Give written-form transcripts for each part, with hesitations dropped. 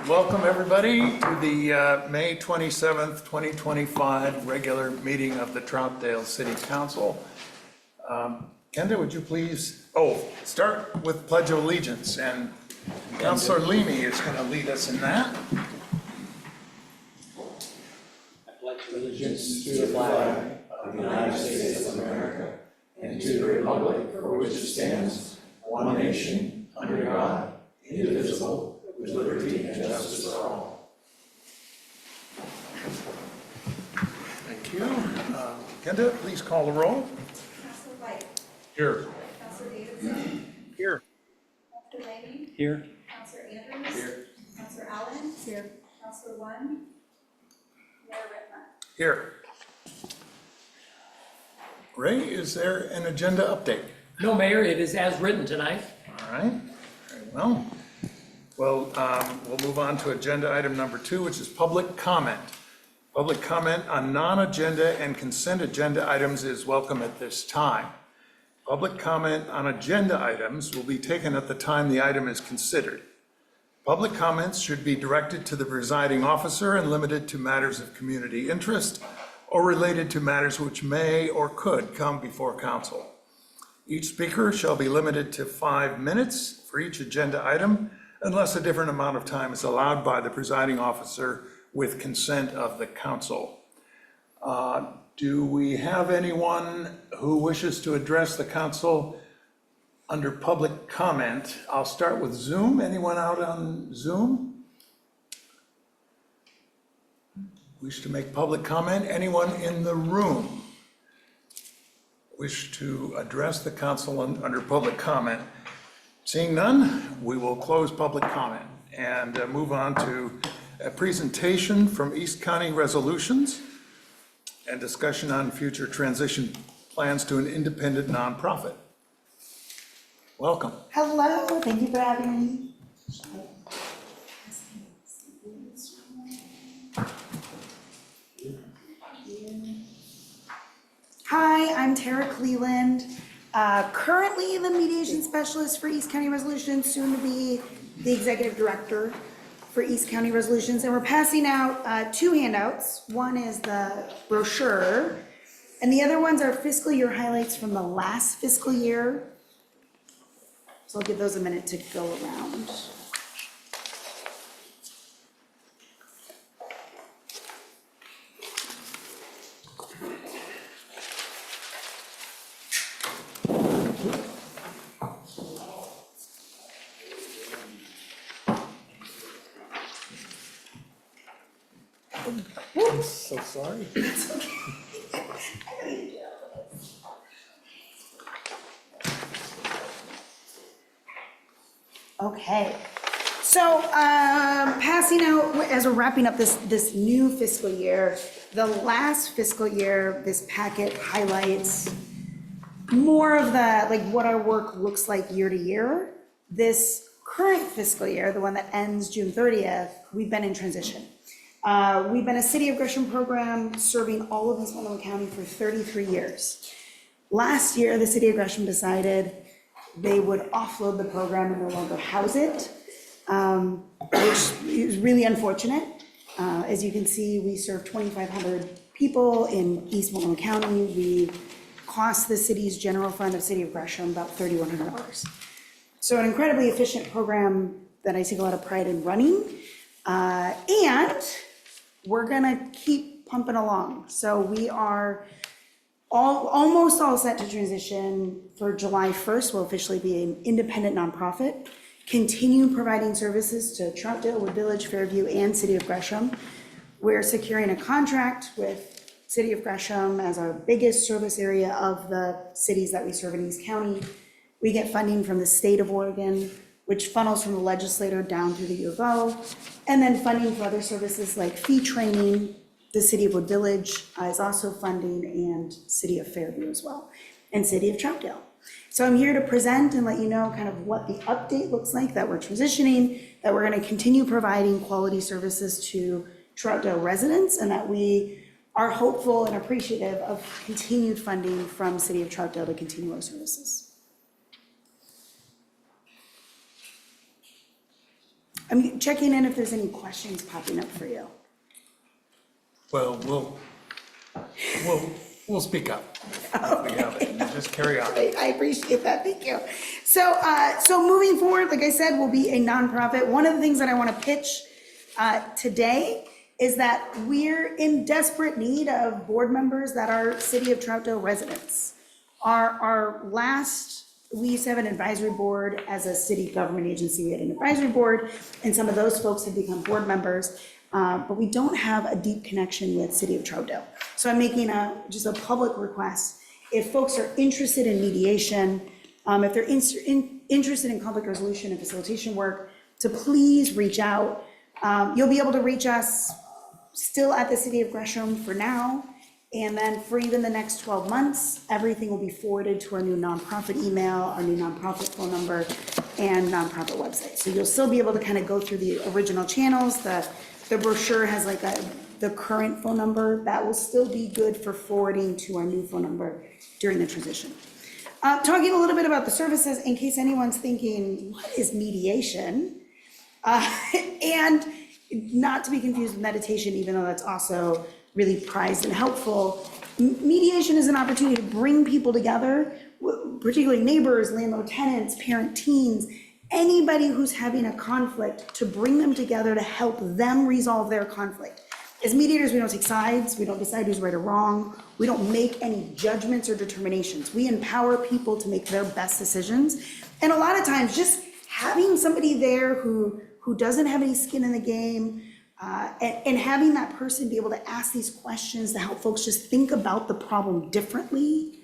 Welcome everybody to the May 27th, 2025 regular meeting of the Troutdale City Council. Kenda, would you please, start with Pledge of Allegiance, and Councilor Leamy is going to lead us in that. I pledge allegiance to the flag of the United States of America and to the republic for which it stands, one nation, under God, indivisible, with liberty and justice for all. Thank you. Kenda, please call the roll. Councilor White. Here. Councilor Davidson. Here. Councilor Laney. Here. Councilor Andrews. Here. Councilor Allen. Here. Councilor One. Mayor Whitmer. Here. Ray, is there an agenda update? No, Mayor, it is as written tonight. All right, very well. Well, we'll move on to agenda item number 2, which is public comment. Public comment on non-agenda and consent agenda items is welcome at this time. Public comment on agenda items will be taken at the time the item is considered. Public comments should be directed to the presiding officer and limited to matters of community interest or related to matters which may or could come before council. Each speaker shall be limited to 5 minutes for each agenda item unless a different amount of time is allowed by the presiding officer with consent of the council. Do we have anyone who wishes to address the council under public comment? I'll start with Zoom. Anyone out on Zoom? Wish to make public comment? Anyone in the room wish to address the council under public comment? Seeing none, we will close public comment and move on to a presentation from East County Resolutions and discussion on future transition plans to an independent nonprofit. Welcome. Hello, thank you for having me. Hi, I'm Tara Cleland, currently the mediation specialist for East County Resolutions, soon to be the executive director for East County Resolutions. And we're passing out 2 handouts. One is the brochure, and the other ones are fiscal year highlights from the last fiscal year. So I'll give those a minute to go around. I'm so sorry. Okay, so passing out, as we're wrapping up this new fiscal year, the last fiscal year, this packet highlights more of the, like, what our work looks like year to year. This current fiscal year, the one that ends June 30th, we've been in transition. We've been a City of Gresham program serving all of East Multnomah County for 33 years. Last year, the City of Gresham decided they would offload the program and no longer house it, which is really unfortunate. As you can see, we serve 2,500 people in East Multnomah County. We cost the city's general fund of City of Gresham about $3,100. So an incredibly efficient program that I take a lot of pride in running. And we're gonna keep pumping along. So we are almost all set to transition. For July 1st, we'll officially be an independent nonprofit, continue providing services to Troutdale, Wood Village, Fairview, and City of Gresham. We're securing a contract with City of Gresham as our biggest service area of the cities that we serve in East County. We get funding from the state of Oregon, which funnels from the legislator down through the U of O, and then funding for other services like fee training. The City of Wood Village is also funding, and City of Fairview as well, and City of Troutdale. So I'm here to present and let you know kind of what the update looks like, that we're transitioning, that we're gonna continue providing quality services to Troutdale residents, and that we are hopeful and appreciative of continued funding from City of Troutdale to continue our services. I'm checking in if there's any questions popping up for you. Well, we'll speak up. If we have it. Just carry on. I appreciate that, thank you. So moving forward, like I said, we'll be a nonprofit. One of the things that I want to pitch today is that we're in desperate need of board members that are City of Troutdale residents. We used to have an advisory board as a city government agency. We had an advisory board, and some of those folks have become board members, but we don't have a deep connection with City of Troutdale. So I'm making just a public request. If folks are interested in mediation, if they're interested in conflict resolution and facilitation work, to please reach out. You'll be able to reach us still at the City of Gresham for now, and then for even the next 12 months, everything will be forwarded to our new nonprofit email, our new nonprofit phone number, and nonprofit website. So you'll still be able to kind of go through the original channels. The brochure has like the current phone number. That will still be good for forwarding to our new phone number during the transition. Talking a little bit about the services, in case anyone's thinking, what is mediation? And not to be confused with meditation, even though that's also really prized and helpful. Mediation is an opportunity to bring people together, particularly neighbors, landlord tenants, parent teens, anybody who's having a conflict, to bring them together to help them resolve their conflict. As mediators, we don't take sides, we don't decide who's right or wrong, we don't make any judgments or determinations. We empower people to make their best decisions. And a lot of times, just having somebody there who doesn't have any skin in the game, and having that person be able to ask these questions to help folks just think about the problem differently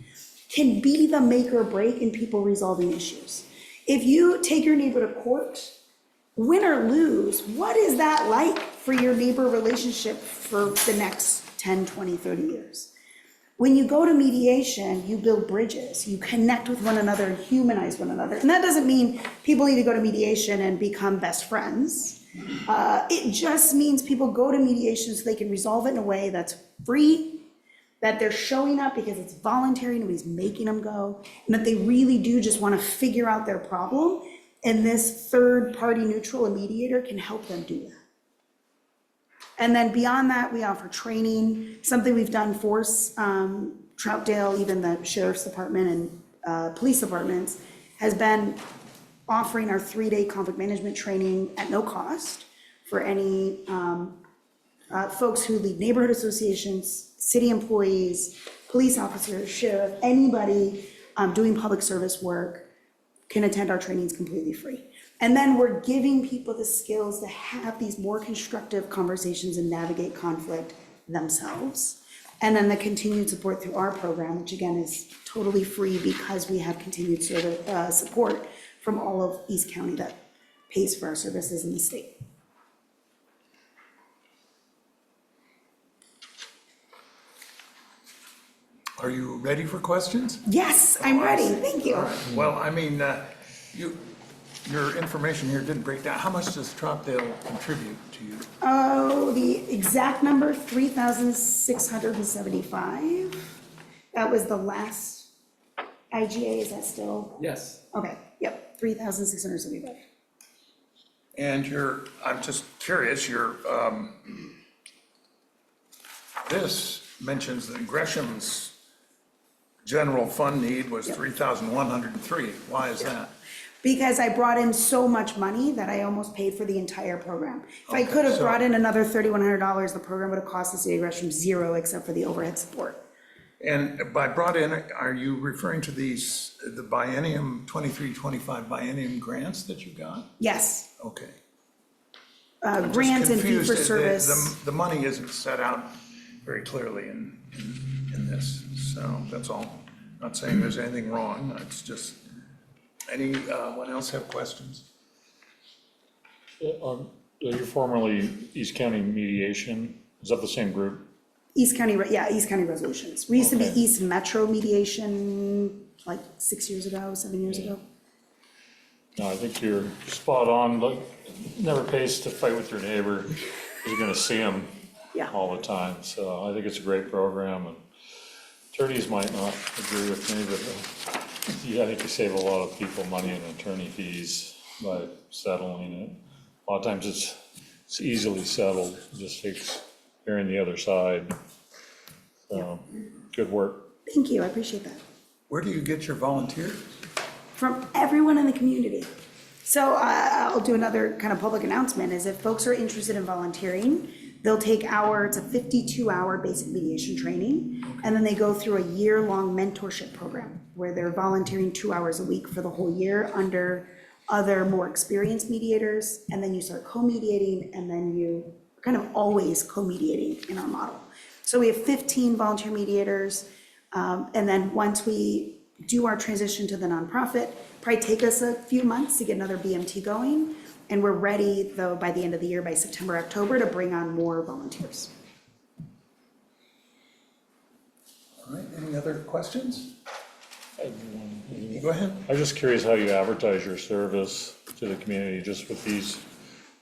can be the make or break in people resolving issues. If you take your neighbor to court, win or lose, what is that like for your neighbor relationship for the next 10, 20, 30 years? When you go to mediation, you build bridges, you connect with one another and humanize one another. And that doesn't mean people need to go to mediation and become best friends. It just means people go to mediation so they can resolve it in a way that's free, that they're showing up because it's voluntary, nobody's making them go, and that they really do just want to figure out their problem. And this third-party neutral, a mediator, can help them do that. And then beyond that, we offer training. Something we've done for Troutdale, even the sheriff's department and police departments, has been offering our 3-day conflict management training at no cost for any folks who lead neighborhood associations, city employees, police officers, sheriff, anybody doing public service work can attend our trainings completely free. And then we're giving people the skills to have these more constructive conversations and navigate conflict themselves. And then the continued support through our program, which again is totally free because we have continued support from all of East County that pays for our services in the state. Are you ready for questions? Yes, I'm ready, thank you. All right. Well, I mean, your information here didn't break down. How much does Troutdale contribute to you? Oh, the exact number, 3,675. That was the last IGA, is that still? Yes. Okay, yep, 3,675. And I'm just curious, this mentions that Gresham's general fund need was 3,103. Why is that? Because I brought in so much money that I almost paid for the entire program. If I could have so- brought in another $3,100, the program would have cost the city of Gresham zero except for the overhead support. And by brought in, are you referring to the biennium, 23-25 biennium grants that you got? Yes, Okay. grants and fee Confused. for service. The money isn't set out very clearly in this, so that's all. Not saying there's anything wrong, it's just, anyone else have questions? You're formerly East County Mediation, is that the same group? East County Resolutions. We used to be Okay. East Metro Mediation like 7 years ago. No, I think you're spot on. Look, it never pays to fight with your neighbor, 'cause you're gonna see them Yeah. all the time. So I think it's a great program, and attorneys might not agree with me, but I think you save a lot of people money in attorney fees by settling it. a lot of times it's easily settled, it just takes hearing the other side. So, good work. Thank you, I appreciate that. Where do you get your volunteers? From everyone in the community. So I'll do another kind of public announcement, is if folks are interested in volunteering, they'll take it's a 52-hour basic mediation training, and then they go through a year-long mentorship program where they're volunteering 2 hours a week for the whole year under other more experienced mediators, and then you start co-mediating, and then you kind of always co-mediating in our model. So we have 15 volunteer mediators, and then once we do our transition to the nonprofit, probably take us a few months to get another BMT going, and we're ready, though, by the end of the year, by September, October, to bring on more volunteers. All right, any other questions? Go ahead. I'm just curious how you advertise your service to the community, just with these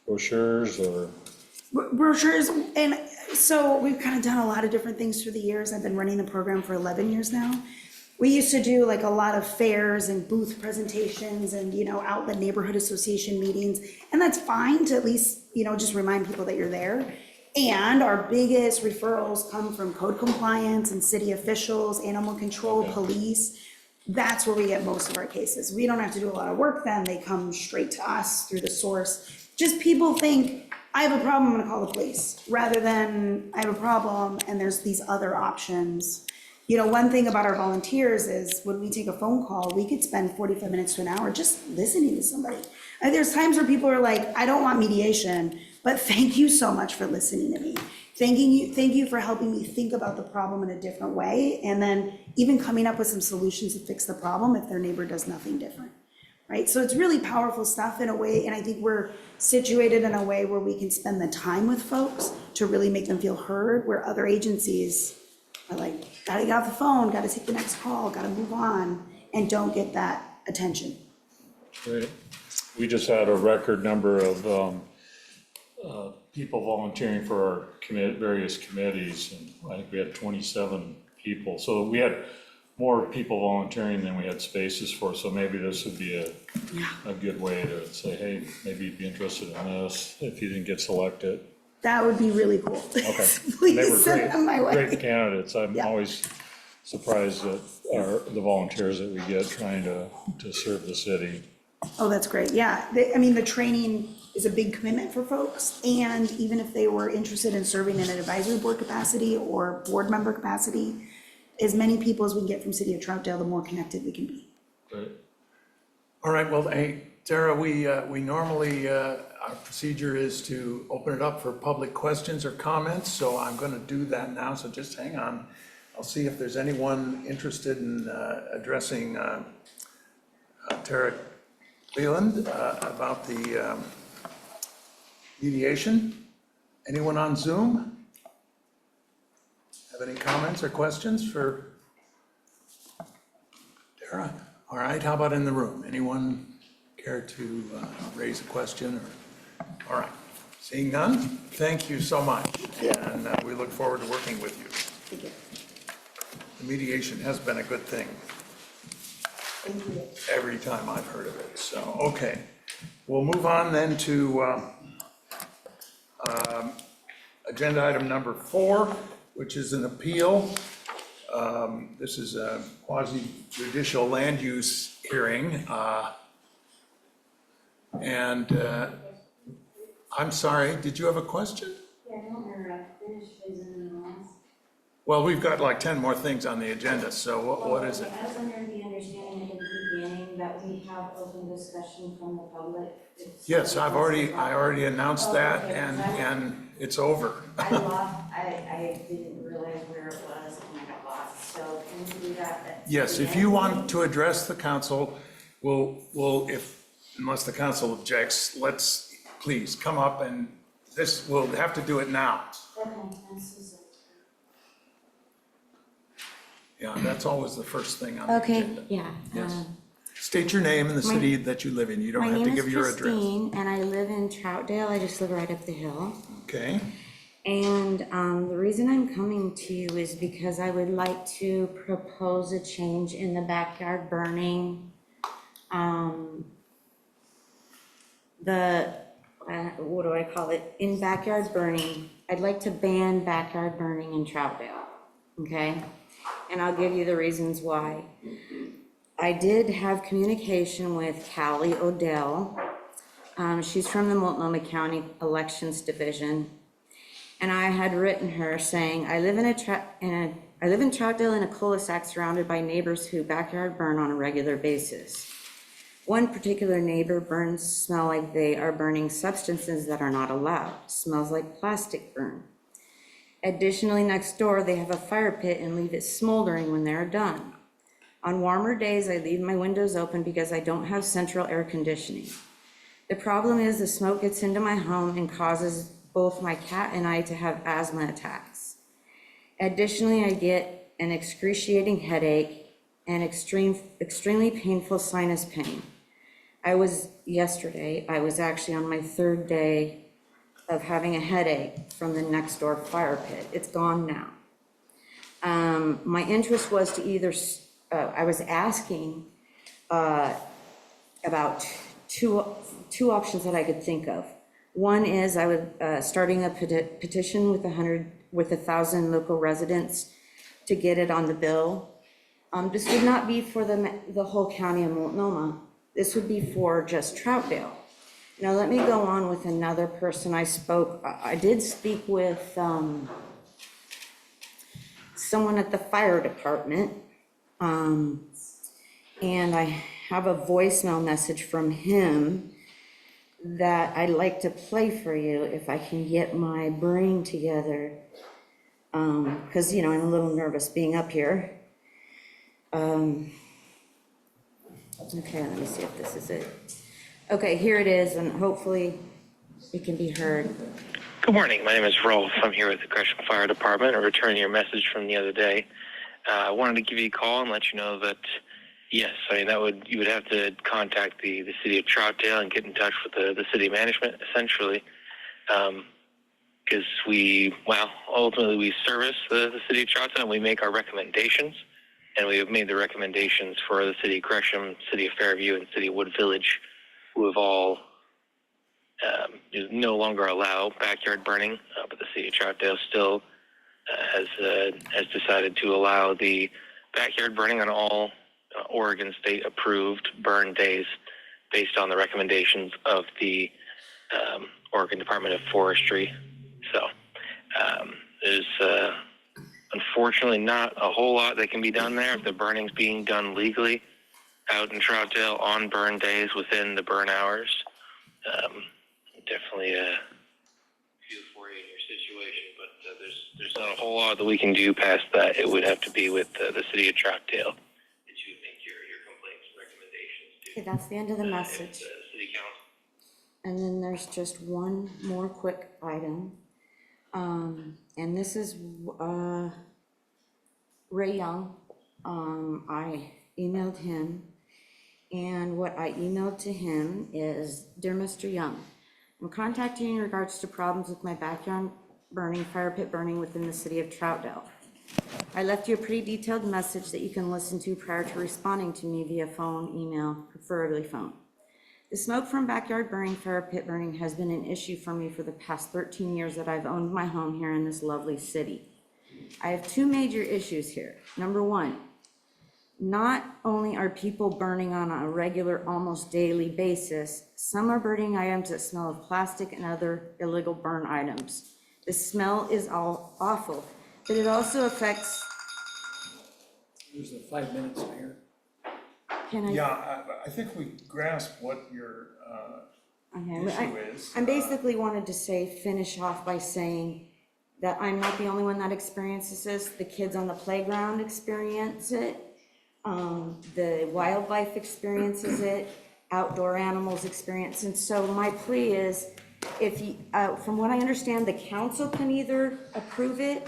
brochures or? Brochures, and so we've kind of done a lot of different things through the years. I've been running the program for 11 years now. We used to do like a lot of fairs and booth presentations and, out in the neighborhood association meetings. And that's fine to at least, just remind people that you're there. And our biggest referrals come from code compliance and city officials, animal control, police. That's where we get most of our cases. We don't have to do a lot of work then. They come straight to us through the source. Just people think, I have a problem, I'm gonna call the police, rather than I have a problem and there's these other options. One thing about our volunteers is when we take a phone call, we could spend 45 minutes to an hour just listening to somebody. And there's times where people are like, I don't want mediation, but thank you so much for listening to me. Thank you for helping me think about the problem in a different way, and then even coming up with some solutions to fix the problem if their neighbor does nothing different, right? So it's really powerful stuff in a way, and I think we're situated in a way where we can spend the time with folks to really make them feel heard, where other agencies are like, gotta get off the phone, gotta take the next call, gotta move on, and don't get that attention. Great. We just had a record number of people volunteering for our various committees, and I think we had 27 people. So we had more people volunteering than we had spaces for, so maybe this would be a good way to say, hey, maybe you'd be interested in this if you didn't get selected. That would be really cool. Okay. And they Please were send them my way. great candidates. I'm Yeah. always surprised at the volunteers that we get trying to serve the city. Oh, that's great, yeah. The training is a big commitment for folks, and even if they were interested in serving in an advisory board capacity or board member capacity, as many people as we can get from City of Troutdale, the more connected we can be. Great. All right, well, hey, Tara, we normally, our procedure is to open it up for public questions or comments, so I'm gonna do that now, so just hang on. I'll see if there's anyone interested in addressing Tara Leland about the mediation. Anyone on Zoom? Have any comments or questions for Tara? All right, how about in the room? Anyone care to raise a question? All right, seeing none, thank you so much. And we look forward to working with you. Thank you. The mediation has been a good thing Thank you. every time I've heard of it. So, okay, we'll move on then to agenda item number 4, which is an appeal. This is a quasi-judicial land use hearing. I'm sorry, did you have a question? Yeah, don't interrupt, finish visiting the last. Well, we've got like 10 more things on the agenda, so what is it? I was under the understanding at the beginning that we have open discussion from the public. Yes, I already announced Oh, that, okay. and it's over. I didn't realize where it was and I got lost, so can you do that? Yes, if you want to address the council, unless the council objects, let's please come up, and we'll have to do it now. Okay, that's just it. Yeah, that's always the first thing on the Okay, agenda. yeah. Yes. State your name and the city that you live in. You don't My have to name give is your address. Christine, and I live in Troutdale. I just live right up the hill. Okay, And the reason I'm coming to you is because I would like to propose a change in the backyard burning. what do I call it, in backyard burning. I'd like to ban backyard burning in Troutdale, okay? And I'll give you the reasons why. I did have communication with Callie Odell. She's from the Multnomah County Elections Division. And I had written her saying, I live in Troutdale in a cul-de-sac surrounded by neighbors who backyard burn on a regular basis. One particular neighbor burns smell like they are burning substances that are not allowed. Smells like plastic burn. Additionally, next door, they have a fire pit and leave it smoldering when they're done. On warmer days, I leave my windows open because I don't have central air conditioning. The problem is the smoke gets into my home and causes both my cat and I to have asthma attacks. Additionally, I get an excruciating headache and extremely painful sinus pain. Yesterday, I was actually on my third day of having a headache from the next door fire pit. It's gone now. My interest was to either, I was asking about two options that I could think of. One is I would, starting a petition with 1,000 local residents to get it on the bill. This would not be for the whole county of Multnomah. This would be for just Troutdale. Now, let me go on with another person I did speak with someone at the fire department, and I have a voicemail message from him that I'd like to play for you if I can get my brain together, because, I'm a little nervous being up here. Okay, let me see if this is it. Okay, here it is, and hopefully it can be heard. Good morning. My name is Rolf. I'm here with the Gresham Fire Department. I'm returning your message from the other day. I wanted to give you a call and let you know that, yes, you would have to contact the city of Troutdale and get in touch with the city management, essentially, because ultimately we service the city of Troutdale and we make our recommendations. And we have made the recommendations for the city of Gresham, city of Fairview, and city of Wood Village, who have all no longer allow backyard burning, but the city of Troutdale still has decided to allow the backyard burning on all Oregon state approved burn days based on the recommendations of the Oregon Department of Forestry. So there's unfortunately not a whole lot that can be done there if the burning's being done legally out in Troutdale on burn days within the burn hours. Definitely feel for you in your situation, but there's not a whole lot that we can do past that. It would have to be with the city of Troutdale that you would make your complaints and recommendations to. Okay, that's the end of the message. City council. And then there's just one more quick item. And this is Ray Young. I emailed him, and what I emailed to him is, Dear Mr. Young, I'm contacting you in regards to problems with my backyard burning, fire pit burning within the city of Troutdale. I left you a pretty detailed message that you can listen to prior to responding to me via phone, email, preferably phone. The smoke from backyard burning, fire pit burning has been an issue for me for the past 13 years that I've owned my home here in this lovely city. I have two major issues here. Number one, not only are people burning on a regular, almost daily basis, some are burning items that smell of plastic and other illegal burn items. The smell is all awful, but it also affects. There's the 5 minutes, Mayor. Can I? Yeah, I think we grasp what your Okay, issue is. I basically wanted to finish off by saying that I'm not the only one that experiences this. The kids on the playground experience it. The wildlife experiences it. Outdoor animals experience. And so my plea is, if you, from what I understand, the council can either approve it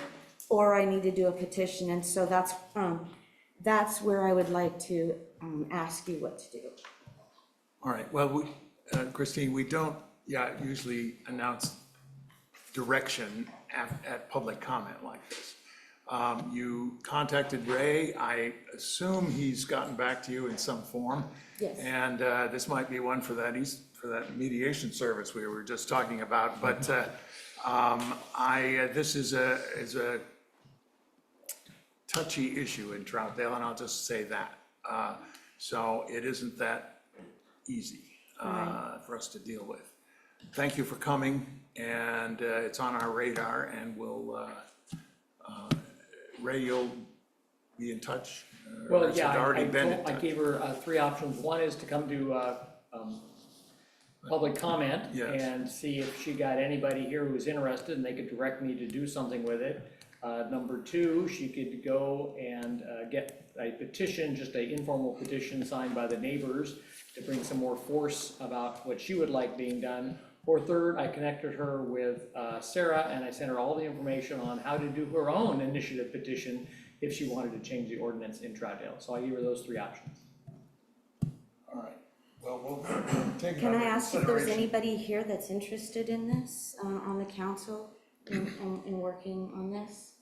or I need to do a petition. And so that's where I would like to ask you what to do. All right, well, Christine, we don't usually announce direction at public comment like this. You contacted Ray. I assume he's gotten back to you in some form. Yes. And this might be one for for that mediation service we were just talking about, but this is a touchy issue in Troutdale, and I'll just say that. So it isn't that easy for us to deal with. Thank you for coming, and it's on our radar, and we'll, Ray, you'll be in touch? Or Well, has yeah, it already been in I touch? gave her three options. One is to come to public comment Yes. and see if she got anybody here who was interested and they could direct me to do something with it. Number two, she could go and get a petition, just an informal petition signed by the neighbors to bring some more force about what she would like being done. Or third, I connected her with Sarah, and I sent her all the information on how to do her own initiative petition if she wanted to change the ordinance in Troutdale. So I gave her those three options. All right, well, we'll take it Can I under ask if there's consideration. anybody here that's interested in this, on the council, in working on this?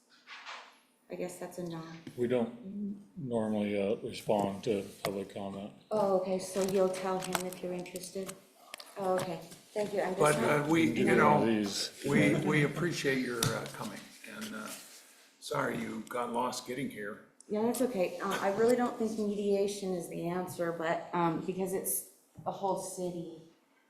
I guess that's a no. We don't normally respond to public comment. Oh, okay, so you'll tell him if you're interested? Oh, okay, thank you, I'm just But not. we, you know, These, we appreciate your coming, and sorry you got lost getting here. Yeah, that's okay. I really don't think mediation is the answer, but, because it's a whole city.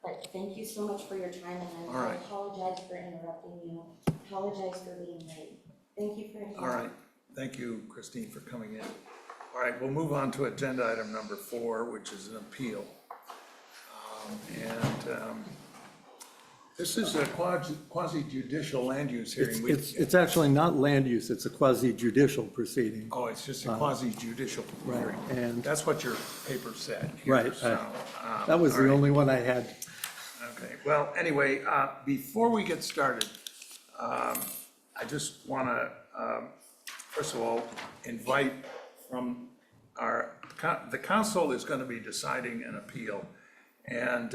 But thank you so much for your time, and All I right. apologize for interrupting you. Apologize for being late. Thank you for your time. All right, thank you, Christine, for coming in. All right, we'll move on to agenda item number 4, which is an appeal. This is a quasi judicial land use hearing. We- It's actually not land use, it's a quasi judicial proceeding. Oh, it's just a quasi judicial hearing. and- That's what your paper said here, Right, so, That was all the right. only one I had. Okay, well, anyway, before we get started, I just want to, first of all, invite from the council is going to be deciding an appeal. And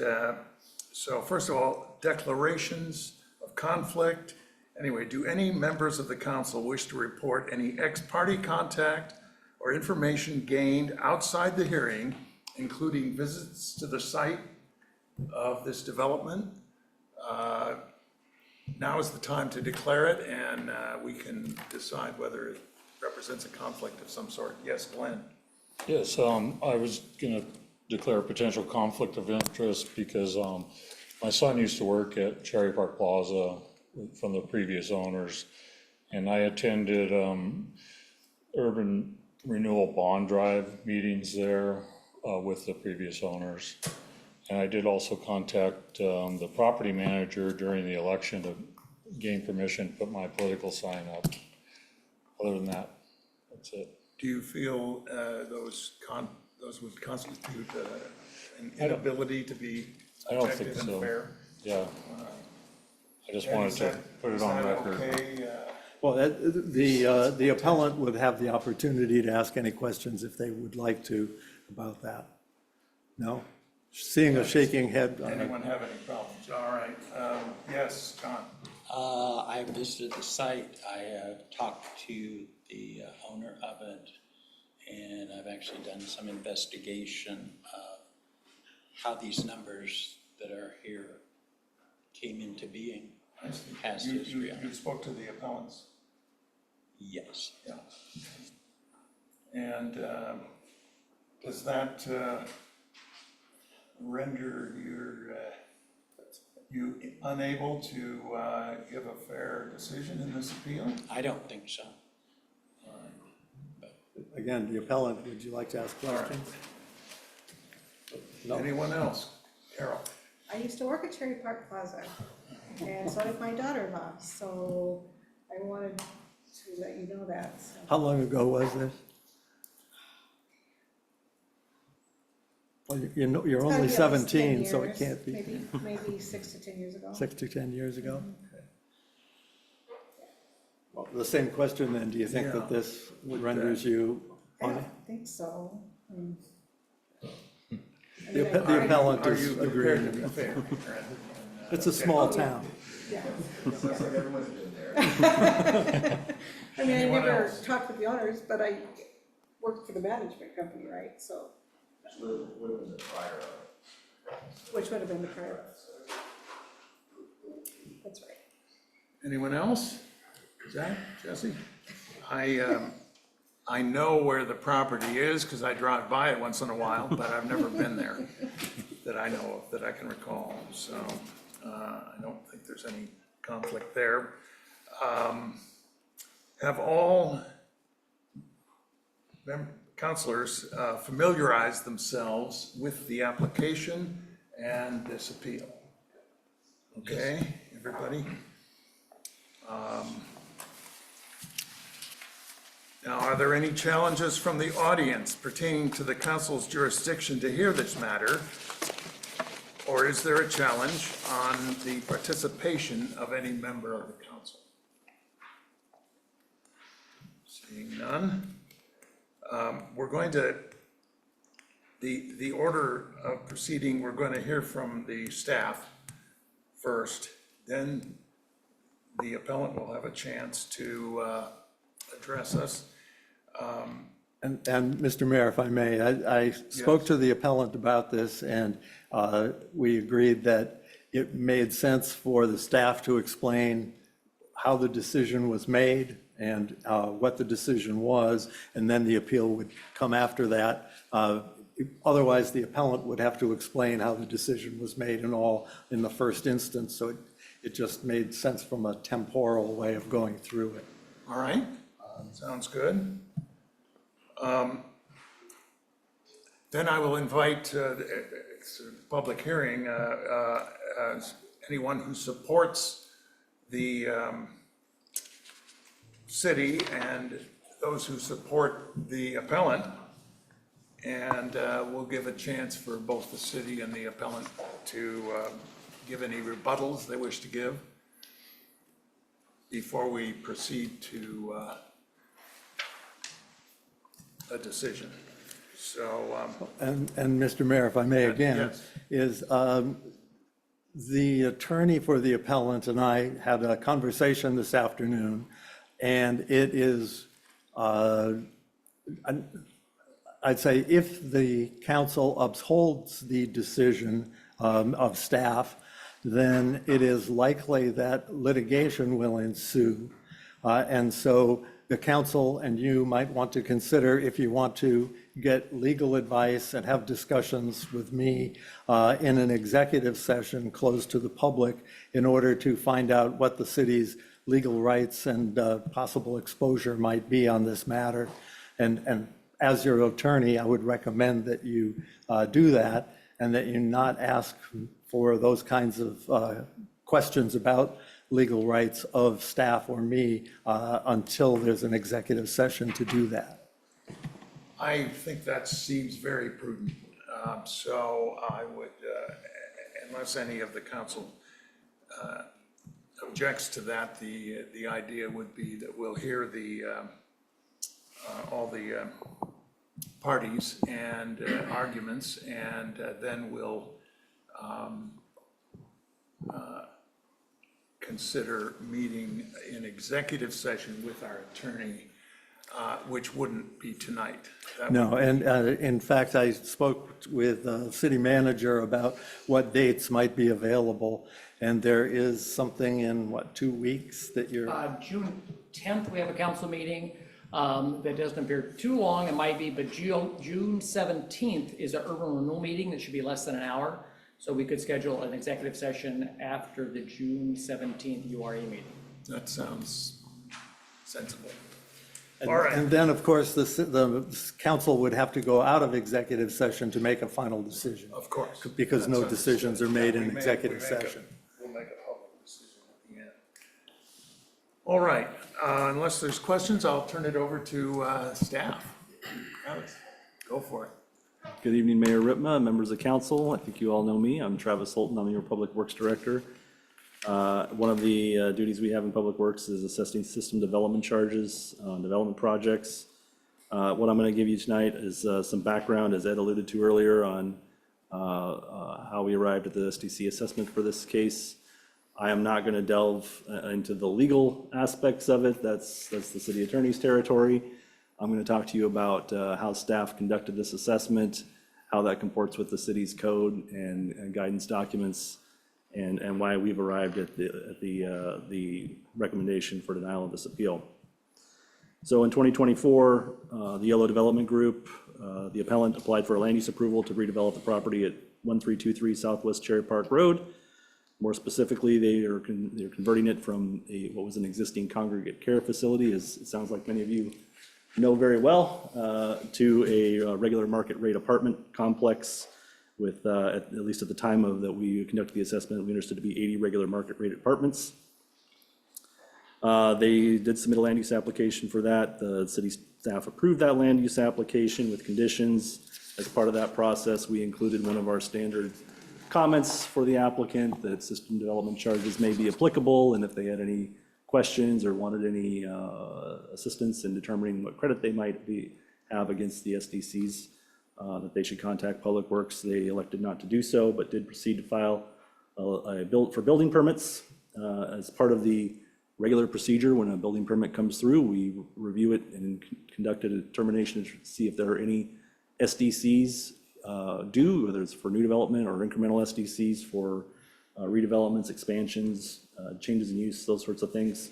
so first of all, declarations of conflict. Anyway, do any members of the council wish to report any ex-parte contact or information gained outside the hearing, including visits to the site of this development? Now is the time to declare it, and we can decide whether it represents a conflict of some sort. Yes, Glenn? yes, I was gonna declare a potential conflict of interest because, my son used to work at Cherry Park Plaza from the previous owners. And I attended, urban renewal bond drive meetings there, with the previous owners. And I did also contact, the property manager during the election to gain permission to put my political sign up. Other than that, that's it. Do you feel those would constitute an inability to be I don't think objective and so. fair? Yeah. I just And wanted is to that- put it is on that record. okay? Well, the appellant would have the opportunity to ask any questions if they would like to about that. No? Seeing a shaking head. Anyone have any problems? All right, yes, John? I visited the site, I have talked to the owner of it, and I've actually done some investigation of how these numbers that are here came into being. I see. Past You- history you- on You it. spoke to the appellants? Yes. Yeah. And does that render you unable to give a fair decision in this appeal? I don't think so. Again, the appellant, would you like to ask questions? No. Anyone else? Carol? I used to work at Cherry Park Plaza, and so did my daughter-in-law, so I wanted to let you know that, so. How long ago was this? Well, you know, you're It's gotta only be at least 10 17, so it years, can't be Maybe 6 to 10 years ago. 6 to 10 years ago. Well, the same question then, do you think that Yeah. this renders you I on? don't think so. The appellant Are is you prepared to be agreeing. fair? It's a small town. Yeah. Looks like everyone's been there. I mean, I Anyone never else? talked with the owners, but I worked for the management company, right, so. Where was it prior? which would have been the prior. That's right. Anyone else? Zach, Jesse? I know where the property is because I drive by it once in a while, but I've never been there that I know of, that I can recall. So I don't think there's any conflict there. Have all councilors familiarized themselves with the application and this appeal? Okay, everybody? Now, are there any challenges from the audience pertaining to the council's jurisdiction to hear this matter? Or is there a challenge on the participation of any member of the council? Seeing none. We're going to, the order of proceeding, we're going to hear from the staff first, then the appellant will have a chance to address us. And Mr. Mayor, if I may, I spoke to the appellant about this, and we agreed that it made sense for the staff to explain how the decision was made and what the decision was, and then the appeal would come after that. Otherwise, the appellant would have to explain how the decision was made and all in the first instance, so it just made sense from a temporal way of going through it. All right, sounds good. Then I will invite, it's a public hearing, anyone who supports the city and those who support the appellant. And we'll give a chance for both the city and the appellant to give any rebuttals they wish to give before we proceed to a decision. So. And Mr. Mayor, if I may again, Yes. is the attorney for the appellant and I had a conversation this afternoon, and it is, I'd say if the council upholds the decision of staff, then it is likely that litigation will ensue. And so the council and you might want to consider if you want to get legal advice and have discussions with me in an executive session closed to the public in order to find out what the city's legal rights and possible exposure might be on this matter. And as your attorney, I would recommend that you do that and that you not ask for those kinds of questions about legal rights of staff or me until there's an executive session to do that. I think that seems very prudent. So I would, unless any of the council objects to that, the idea would be that we'll hear all the parties and arguments, and then we'll consider meeting in executive session with our attorney, which wouldn't be tonight. No, and in fact, I spoke with the city manager about what dates might be available, and there is something in, what, 2 weeks that you're... June 10th, we have a council meeting that doesn't appear too long, it might be, but June 17th is an urban renewal meeting that should be less than an hour. So we could schedule an executive session after the June 17th URE meeting. That sounds sensible. And- All right. And then, of course, the council would have to go out of executive session to make a final decision. Of course. Because no That's decisions are made in We make- executive we make a- session. We'll make a public decision at the end. All right, unless there's questions, I'll turn it over to staff. Alex, go for it. Good evening, Mayor Ripma, members of council. I think you all know me. I'm Travis Holton. I'm your Public Works Director. One of the duties we have in Public Works is assessing system development charges on development projects. What I'm going to give you tonight is some background, as Ed alluded to earlier, on how we arrived at the SDC assessment for this case. I am not going to delve into the legal aspects of it. That's the city attorney's territory. I'm going to talk to you about how staff conducted this assessment, how that comports with the city's code and guidance documents, and why we've arrived at the recommendation for denial of this appeal. So in 2024, the YOLO Development Group, the appellant applied for a land use approval to redevelop the property at 1323 Southwest Cherry Park Road. More specifically, they're converting it from what was an existing congregate care facility, as it sounds like many of you know very well, to a regular market rate apartment complex with, at least at the time of that we conducted the assessment, we understood to be 80 regular market rate apartments. They did submit a land use application for that. The city staff approved that land use application with conditions. As part of that process, we included one of our standard comments for the applicant that system development charges may be applicable, and if they had any questions or wanted any assistance in determining what credit they might have against the SDCs, that they should contact Public Works. They elected not to do so, but did proceed to file a building permits. As part of the regular procedure, when a building permit comes through, we review it and conduct a determination to see if there are any SDCs due, whether it's for new development or incremental SDCs for redevelopments, expansions, changes in use, those sorts of things.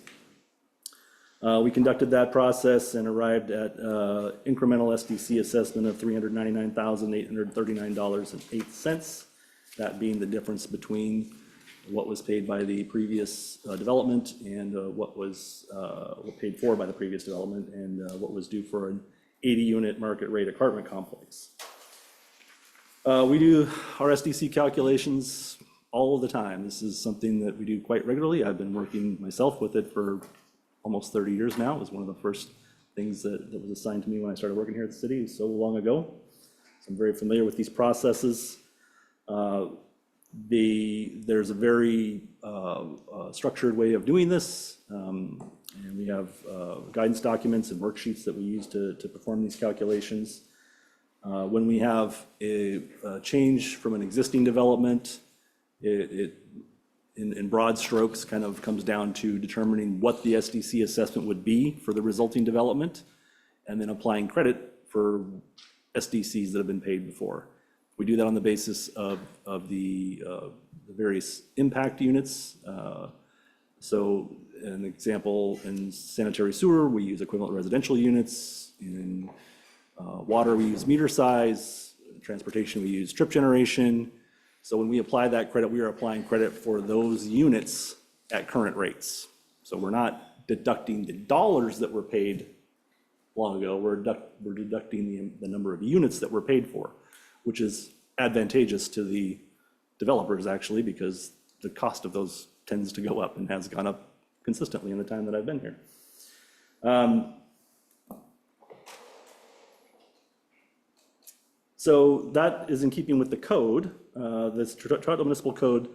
We conducted that process and arrived at incremental SDC assessment of $399,839.08. That being the difference between what was paid by the previous development and what was paid for by the previous development, and what was due for an 80-unit market rate apartment complex. We do our SDC calculations all of the time. This is something that we do quite regularly. I've been working myself with it for almost 30 years now. It was one of the first things that was assigned to me when I started working here at the city so long ago. So I'm very familiar with these processes. There's a very structured way of doing this, and we have guidance documents and worksheets that we use to perform these calculations. When we have a change from an existing development, it in broad strokes kind of comes down to determining what the SDC assessment would be for the resulting development, and then applying credit for SDCs that have been paid before. We do that on the basis of the various impact units. So an example, in sanitary sewer, we use equivalent residential units. In water, we use meter size. In transportation, we use trip generation. So when we apply that credit, we are applying credit for those units at current rates. So we're not deducting the dollars that were paid long ago. We're deducting the number of units that were paid for, which is advantageous to the developers, actually, because the cost of those tends to go up and has gone up consistently in the time that I've been here. So that is in keeping with the code. This Troutdale Municipal Code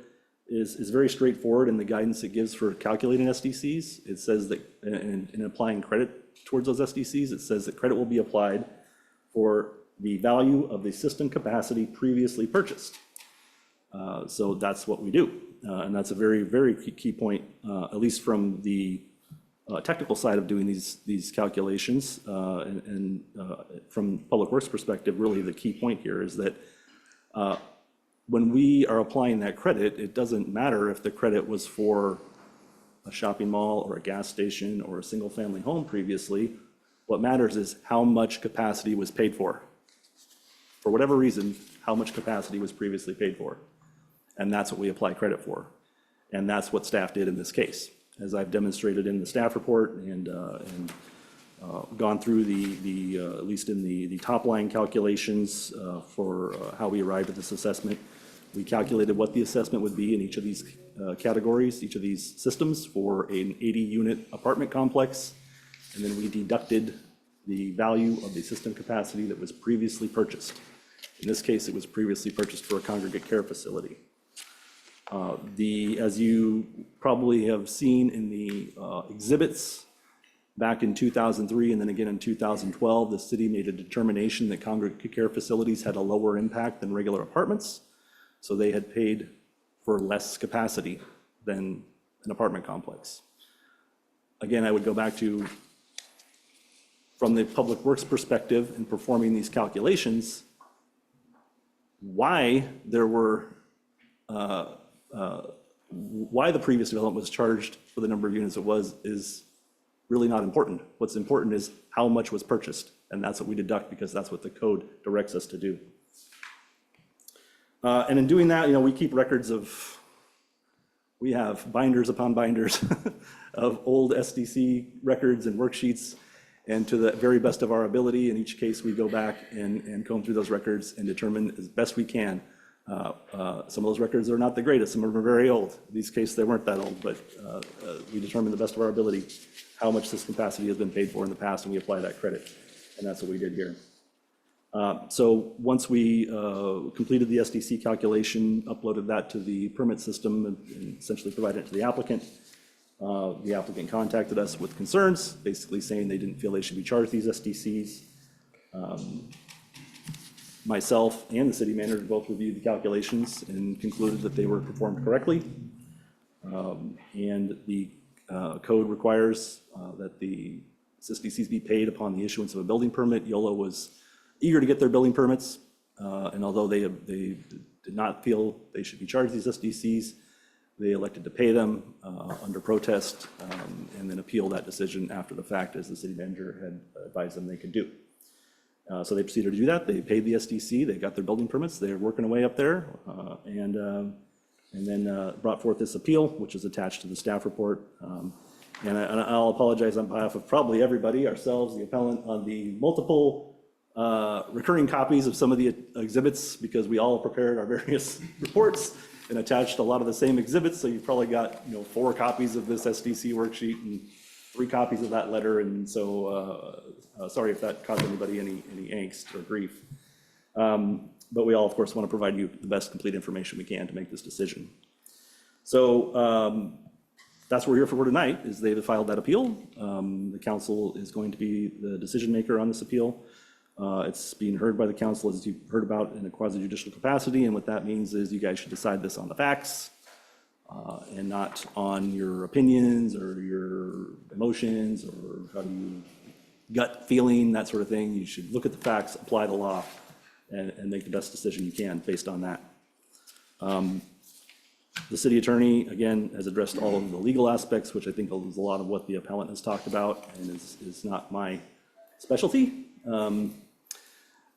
is very straightforward in the guidance it gives for calculating SDCs. It says that in applying credit towards those SDCs, it says that credit will be applied for the value of the system capacity previously purchased. So that's what we do. And that's a very, very key point, at least from the technical side of doing these calculations. And from Public Works perspective, really the key point here is that when we are applying that credit, it doesn't matter if the credit was for a shopping mall or a gas station or a single family home previously. What matters is how much capacity was paid for. For whatever reason, how much capacity was previously paid for. And that's what we apply credit for. And that's what staff did in this case. As I've demonstrated in the staff report and gone through at least in the top line calculations for how we arrived at this assessment, we calculated what the assessment would be in each of these categories, each of these systems for an 80-unit apartment complex. And then we deducted the value of the system capacity that was previously purchased. In this case, it was previously purchased for a congregate care facility. As you probably have seen in the exhibits, back in 2003 and then again in 2012, the city made a determination that congregate care facilities had a lower impact than regular apartments. So they had paid for less capacity than an apartment complex. Again, I would go back to, from the Public Works perspective in performing these calculations, Why there were, why the previous development was charged for the number of units it was is really not important. What's important is how much was purchased, and that's what we deduct because that's what the code directs us to do. And in doing that, we keep records of, we have binders upon binders of old SDC records and worksheets, and to the very best of our ability, in each case, we go back and comb through those records and determine as best we can. Some of those records are not the greatest, some of them are very old. In these cases, they weren't that old, but we determine the best of our ability how much this capacity has been paid for in the past, and we apply that credit. And that's what we did here. So once we completed the SDC calculation, uploaded that to the permit system, and essentially provided it to the applicant contacted us with concerns, basically saying they didn't feel they should be charged these SDCs. Myself and the city manager both reviewed the calculations and concluded that they were performed correctly. And the code requires that the SDCs be paid upon the issuance of a building permit. YOLO was eager to get their building permits, and although they did not feel they should be charged these SDCs, they elected to pay them under protest, and then appeal that decision after the fact, as the city manager had advised them they could do. So they proceeded to do that. They paid the SDC, they got their building permits, they're working away up there, and then brought forth this appeal, which is attached to the staff report. And I'll apologize on behalf of probably everybody, ourselves, the appellant, on the multiple recurring copies of some of the exhibits, because we all prepared our various reports and attached a lot of the same exhibits. So you've probably got 4 copies of this SDC worksheet and 3 copies of that letter. And so sorry if that caused anybody any angst or grief. But we all, of course, want to provide you the best complete information we can to make this decision. So that's what we're here for tonight, is they've filed that appeal. The council is going to be the decision maker on this appeal. It's being heard by the council, as you've heard about, in a quasi-judicial capacity, and what that means is you guys should decide this on the facts and not on your opinions or your emotions or how do you gut feeling, that sort of thing. You should look at the facts, apply the law, and make the best decision you can based on that. The city attorney, again, has addressed all of the legal aspects, which I think is a lot of what the appellant has talked about and is not my specialty.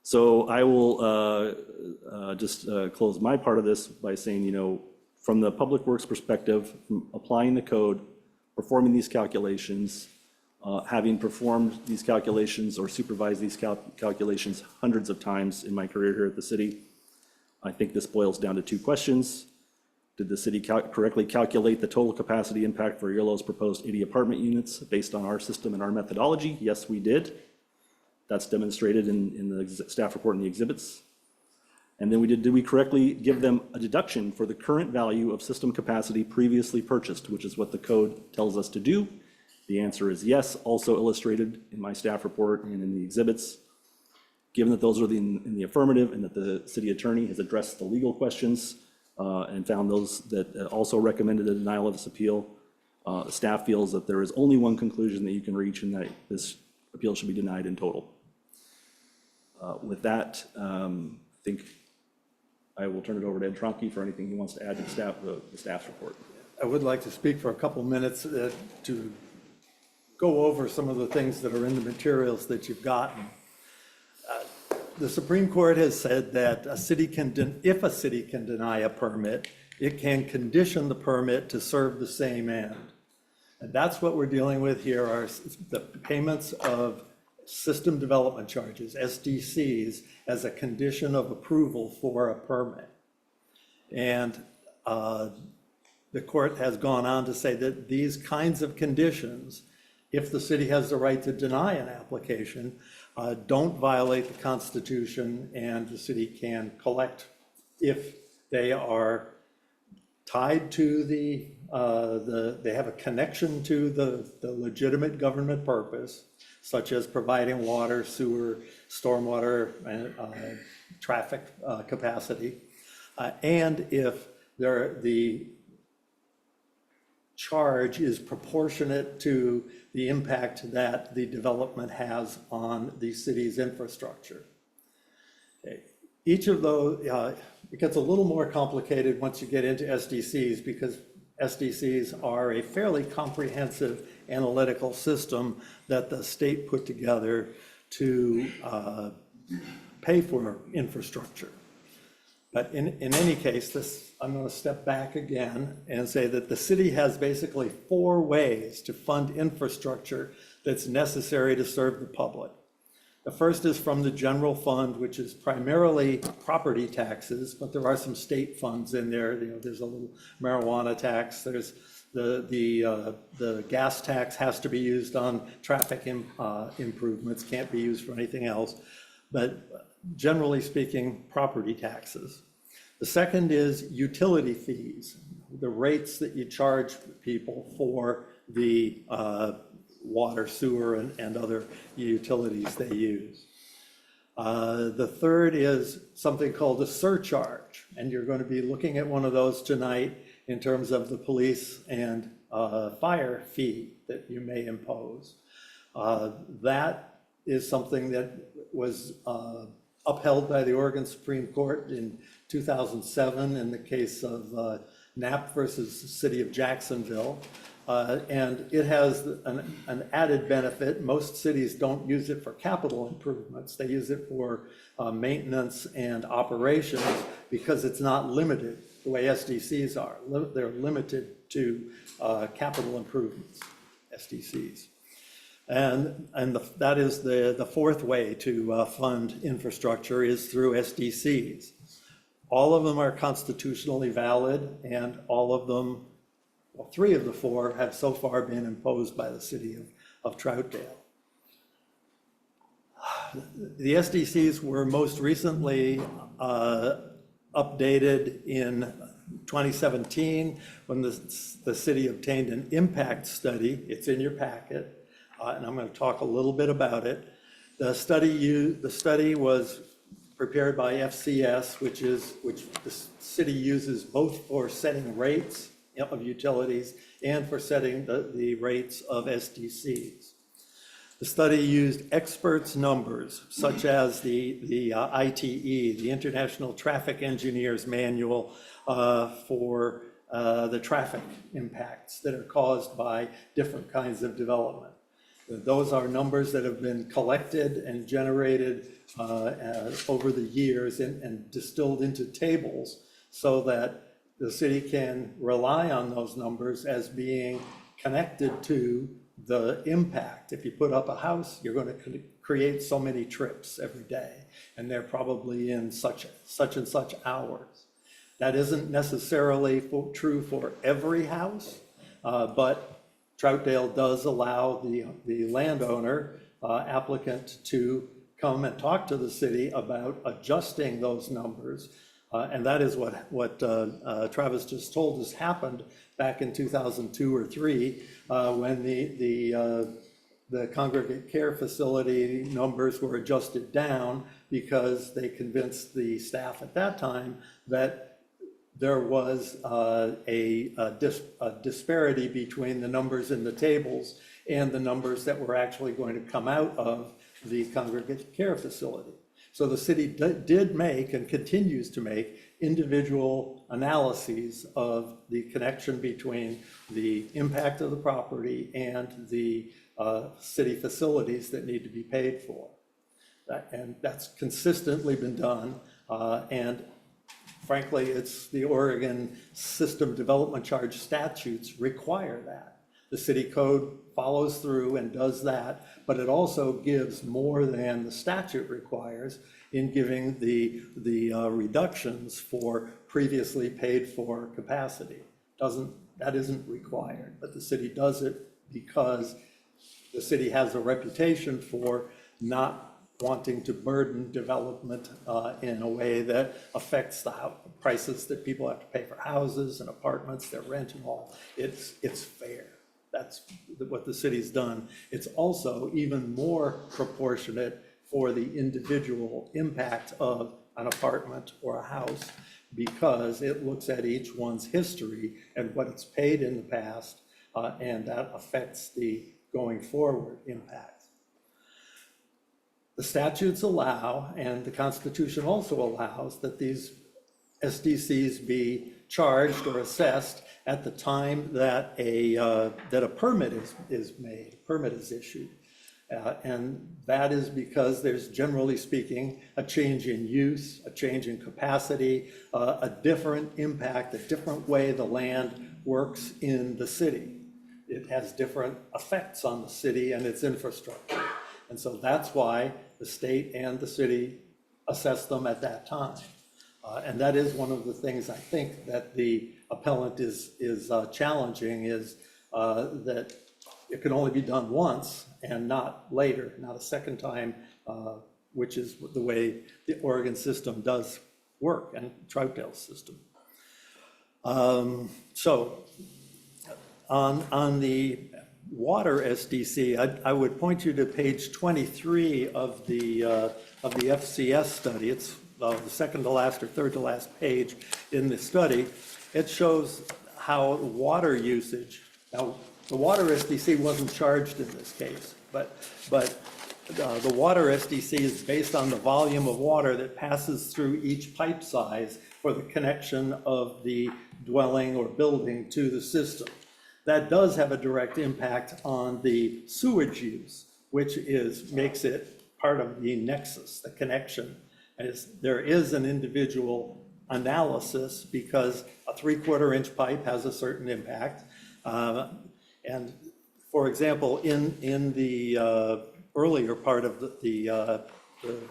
So I will just close my part of this by saying, from the public works perspective, from applying the code, performing these calculations, having performed these calculations or supervised these calculations hundreds of times in my career here at the city, I think this boils down to 2 questions. Did the city correctly calculate the total capacity impact for YOLO's proposed 80 apartment units based on our system and our methodology? Yes, we did. That's demonstrated in the staff report and the exhibits. And then did we correctly give them a deduction for the current value of system capacity previously purchased, which is what the code tells us to do? The answer is yes, also illustrated in my staff report and in the exhibits. Given that those are in the affirmative and that the city attorney has addressed the legal questions and found those that also recommended a denial of this appeal, staff feels that there is only one conclusion that you can reach, and that this appeal should be denied in total. With that, I think I will turn it over to Ed Tromke for anything he wants to add to the staff's report. I would like to speak for a couple minutes to go over some of the things that are in the materials that you've gotten. The Supreme Court has said that if a city can deny a permit, it can condition the permit to serve the same end. And that's what we're dealing with here, are the payments of system development charges, SDCs, as a condition of approval for a permit. And the court has gone on to say that these kinds of conditions, if the city has the right to deny an application, don't violate the Constitution, and the city can collect if they are tied to they have a connection to the legitimate government purpose, such as providing water, sewer, stormwater, and traffic capacity, and if the charge is proportionate to the impact that the development has on the city's infrastructure. Okay. Each of those, it gets a little more complicated once you get into SDCs, because SDCs are a fairly comprehensive analytical system that the state put together to pay for infrastructure. But in any case, I'm going to step back again and say that the city has basically 4 ways to fund infrastructure that's necessary to serve the public. The first is from the general fund, which is primarily property taxes, but there are some state funds in there. You know, there's a little marijuana tax. There's the gas tax has to be used on traffic improvements, can't be used for anything else. But generally speaking, property taxes. The second is utility fees, the rates that you charge people for the water, sewer, and other utilities they use. The third is something called a surcharge, and you're going to be looking at one of those tonight in terms of the police and fire fee that you may impose. That is something that was upheld by the Oregon Supreme Court in 2007 in the case of Knapp versus the City of Jacksonville. And it has an added benefit. Most cities don't use it for capital improvements. They use it for maintenance and operations because it's not limited the way SDCs are. They're limited to capital improvements, SDCs. And that is the fourth way to fund infrastructure is through SDCs. All of them are constitutionally valid, and all of them, well, 3 of the 4 have so far been imposed by the city of Troutdale. The SDCs were most recently updated in 2017 when the city obtained an impact study. It's in your packet. And I'm going to talk a little bit about it. The study was prepared by FCS, which the city uses both for setting rates of utilities and for setting the rates of SDCs. The study used experts' numbers, such as the ITE, the International Traffic Engineers Manual, for the traffic impacts that are caused by different kinds of development. Those are numbers that have been collected and generated over the years and distilled into tables so that the city can rely on those numbers as being connected to the impact. If you put up a house, you're going to create so many trips every day, and they're probably in such and such hours. That isn't necessarily true for every house, but Troutdale does allow the landowner applicant to come and talk to the city about adjusting those numbers. And that is what Travis just told us happened back in 2002 or 3 when the congregate care facility numbers were adjusted down because they convinced the staff at that time that there was a disparity between the numbers in the tables and the numbers that were actually going to come out of the congregate care facility. So the city did make and continues to make individual analyses of the connection between the impact of the property and the city facilities that need to be paid for. And that's consistently been done. And frankly, it's the Oregon System Development Charge statutes require that. The city code follows through and does that, but it also gives more than the statute requires in giving the reductions for previously paid for capacity. That isn't required, but the city does it because the city has a reputation for not wanting to burden development in a way that affects the prices that people have to pay for houses and apartments, their rent and all. It's fair. That's what the city's done. It's also even more proportionate for the individual impact of an apartment or a house because it looks at each one's history and what it's paid in the past, and that affects the going forward impact. the statutes allow, and the Constitution also allows, that these SDCs be charged or assessed at the time that a permit is made, permit is issued. And that is because there's, generally speaking, a change in use, a change in capacity, a different impact, a different way the land works in the city. It has different effects on the city and its infrastructure. And so that's why the state and the city assess them at that time. And that is one of the things I think that the appellant is challenging, is that it can only be done once and not later, not a second time, which is the way the Oregon system does work, and Troutdale's system. So on the water SDC, I would point you to page 23 of the FCS study. It's the second to last or third to last page in the study. It shows how water usage, now the water SDC wasn't charged in this case, but the water SDC is based on the volume of water that passes through each pipe size for the connection of the dwelling or building to the system. That does have a direct impact on the sewage use, which makes it part of the nexus, the connection. There is an individual analysis because a 3/4 inch pipe has a certain impact. And for example, in the earlier part of the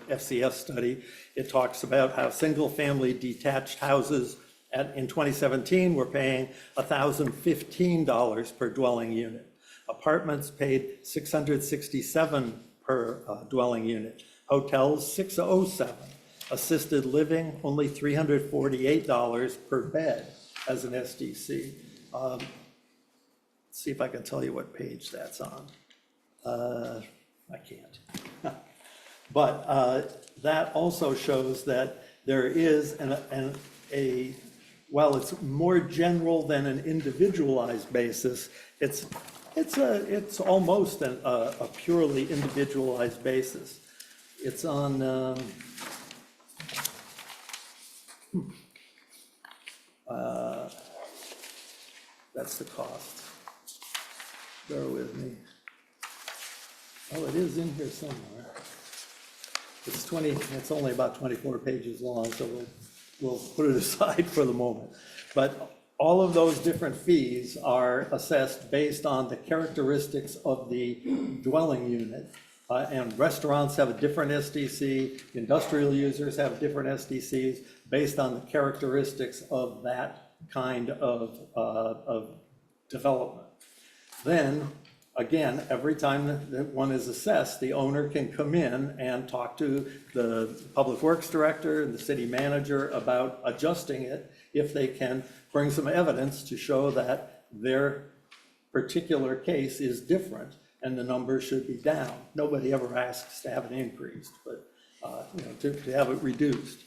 FCS study, it talks about how single-family detached houses in 2017 were paying $1,015 per dwelling unit. Apartments paid $667 per dwelling unit. Hotels, $607. Assisted living, only $348 per bed as an SDC. Let's see if I can tell you what page that's on. I can't. But that also shows that there is while it's more general than an individualized basis, it's almost a purely individualized basis. It's on that's the cost. Bear with me. Oh, it is in here somewhere. It's only about 24 pages long, so we'll put it aside for the moment. But all of those different fees are assessed based on the characteristics of the dwelling unit. And restaurants have a different SDC, industrial users have different SDCs based on the characteristics of that kind of development. Then, again, every time that one is assessed, the owner can come in and talk to the Public Works Director and the city manager about adjusting it if they can bring some evidence to show that their particular case is different and the number should be down. Nobody ever asks to have it increased, but to have it reduced.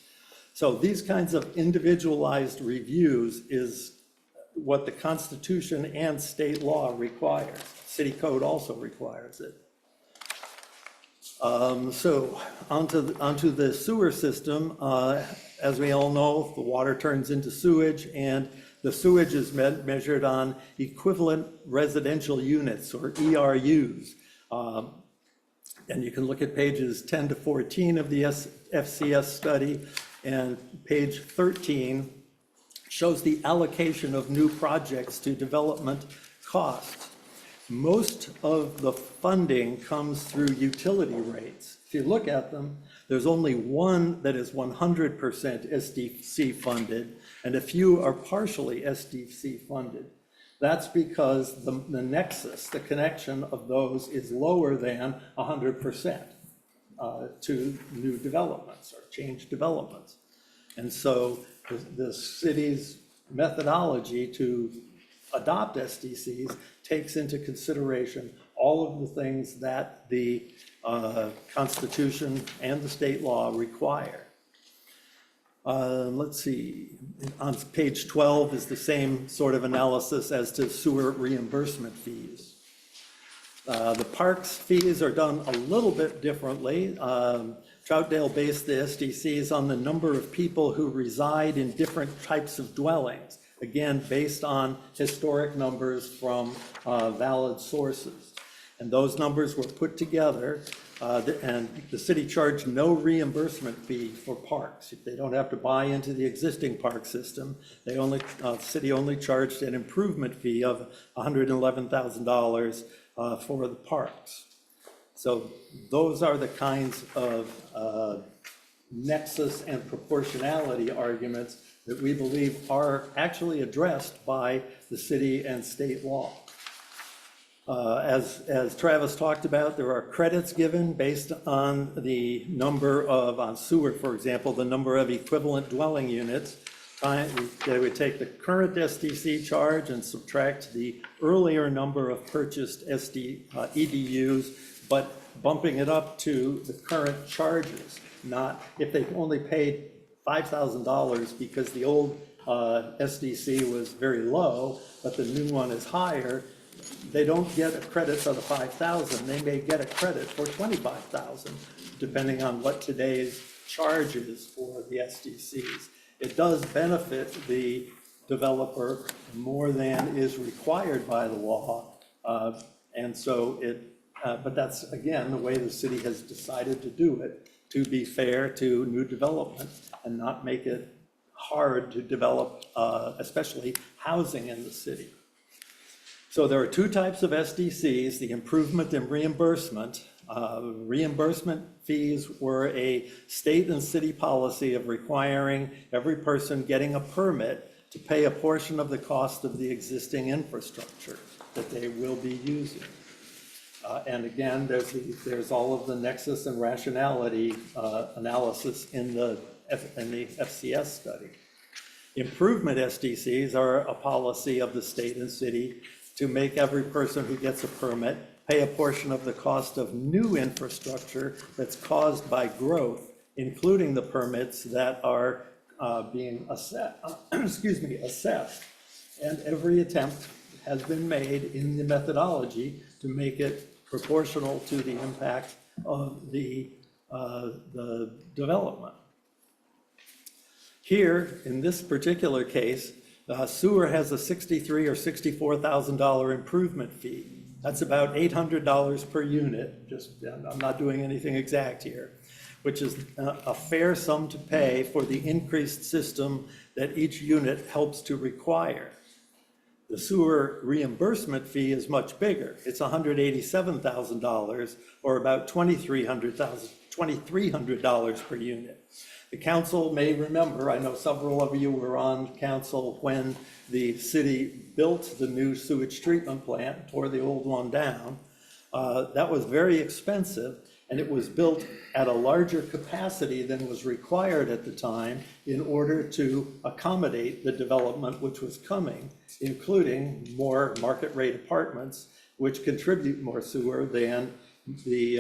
So these kinds of individualized reviews is what the Constitution and state law requires. City code also requires it. So onto the sewer system. As we all know, the water turns into sewage, and the sewage is measured on equivalent residential units, or ERUs. And you can look at pages 10 to 14 of the FCS study, and page 13 shows the allocation of new projects to development costs. Most of the funding comes through utility rates. If you look at them, there's only one that is 100% SDC funded, and a few are partially SDC funded. That's because the nexus, the connection of those, is lower than 100% to new developments or changed developments. And so the city's methodology to adopt SDCs takes into consideration all of the things that the Constitution and the state law require. Let's see, on page 12 is the same sort of analysis as to sewer reimbursement fees. The parks fees are done a little bit differently. Troutdale based the SDCs on the number of people who reside in different types of dwellings, again, based on historic numbers from valid sources. And those numbers were put together, and the city charged no reimbursement fee for parks. If they don't have to buy into the existing park system, the city only charged an improvement fee of $111,000 for the parks. So those are the kinds of nexus and proportionality arguments that we believe are actually addressed by the city and state law. As Travis talked about, there are credits given based on the number of, on sewer, for example, the number of equivalent dwelling units. They would take the current SDC charge and subtract the earlier number of purchased EDUs, but bumping it up to the current charges, not if they only paid $5,000 because the old SDC was very low, but the new one is higher. They don't get a credit for the $5,000. They may get a credit for $25,000, depending on what today's charge is for the SDCs. It does benefit the developer more than is required by the law. And so but that's, again, the way the city has decided to do it, to be fair to new development and not make it hard to develop, especially housing in the city. So there are two types of SDCs, the improvement and reimbursement. Reimbursement fees were a state and city policy of requiring every person getting a permit to pay a portion of the cost of the existing infrastructure that they will be using. And again, there's all of the nexus and rationality analysis in the FCS study. Improvement SDCs are a policy of the state and city to make every person who gets a permit pay a portion of the cost of new infrastructure that's caused by growth, including the permits that are being assessed. And every attempt has been made in the methodology to make it proportional to the impact of the development. Here, in this particular case, sewer has a $63,000 or $64,000 improvement fee. That's about $800 per unit. I'm not doing anything exact here, which is a fair sum to pay for the increased system that each unit helps to require. The sewer reimbursement fee is much bigger. It's $187,000 or about $2,300 per unit. The council may remember, I know several of you were on council when the city built the new sewage treatment plant, tore the old one down. That was very expensive, and it was built at a larger capacity than was required at the time in order to accommodate the development which was coming, including more market rate apartments, which contribute more sewer than the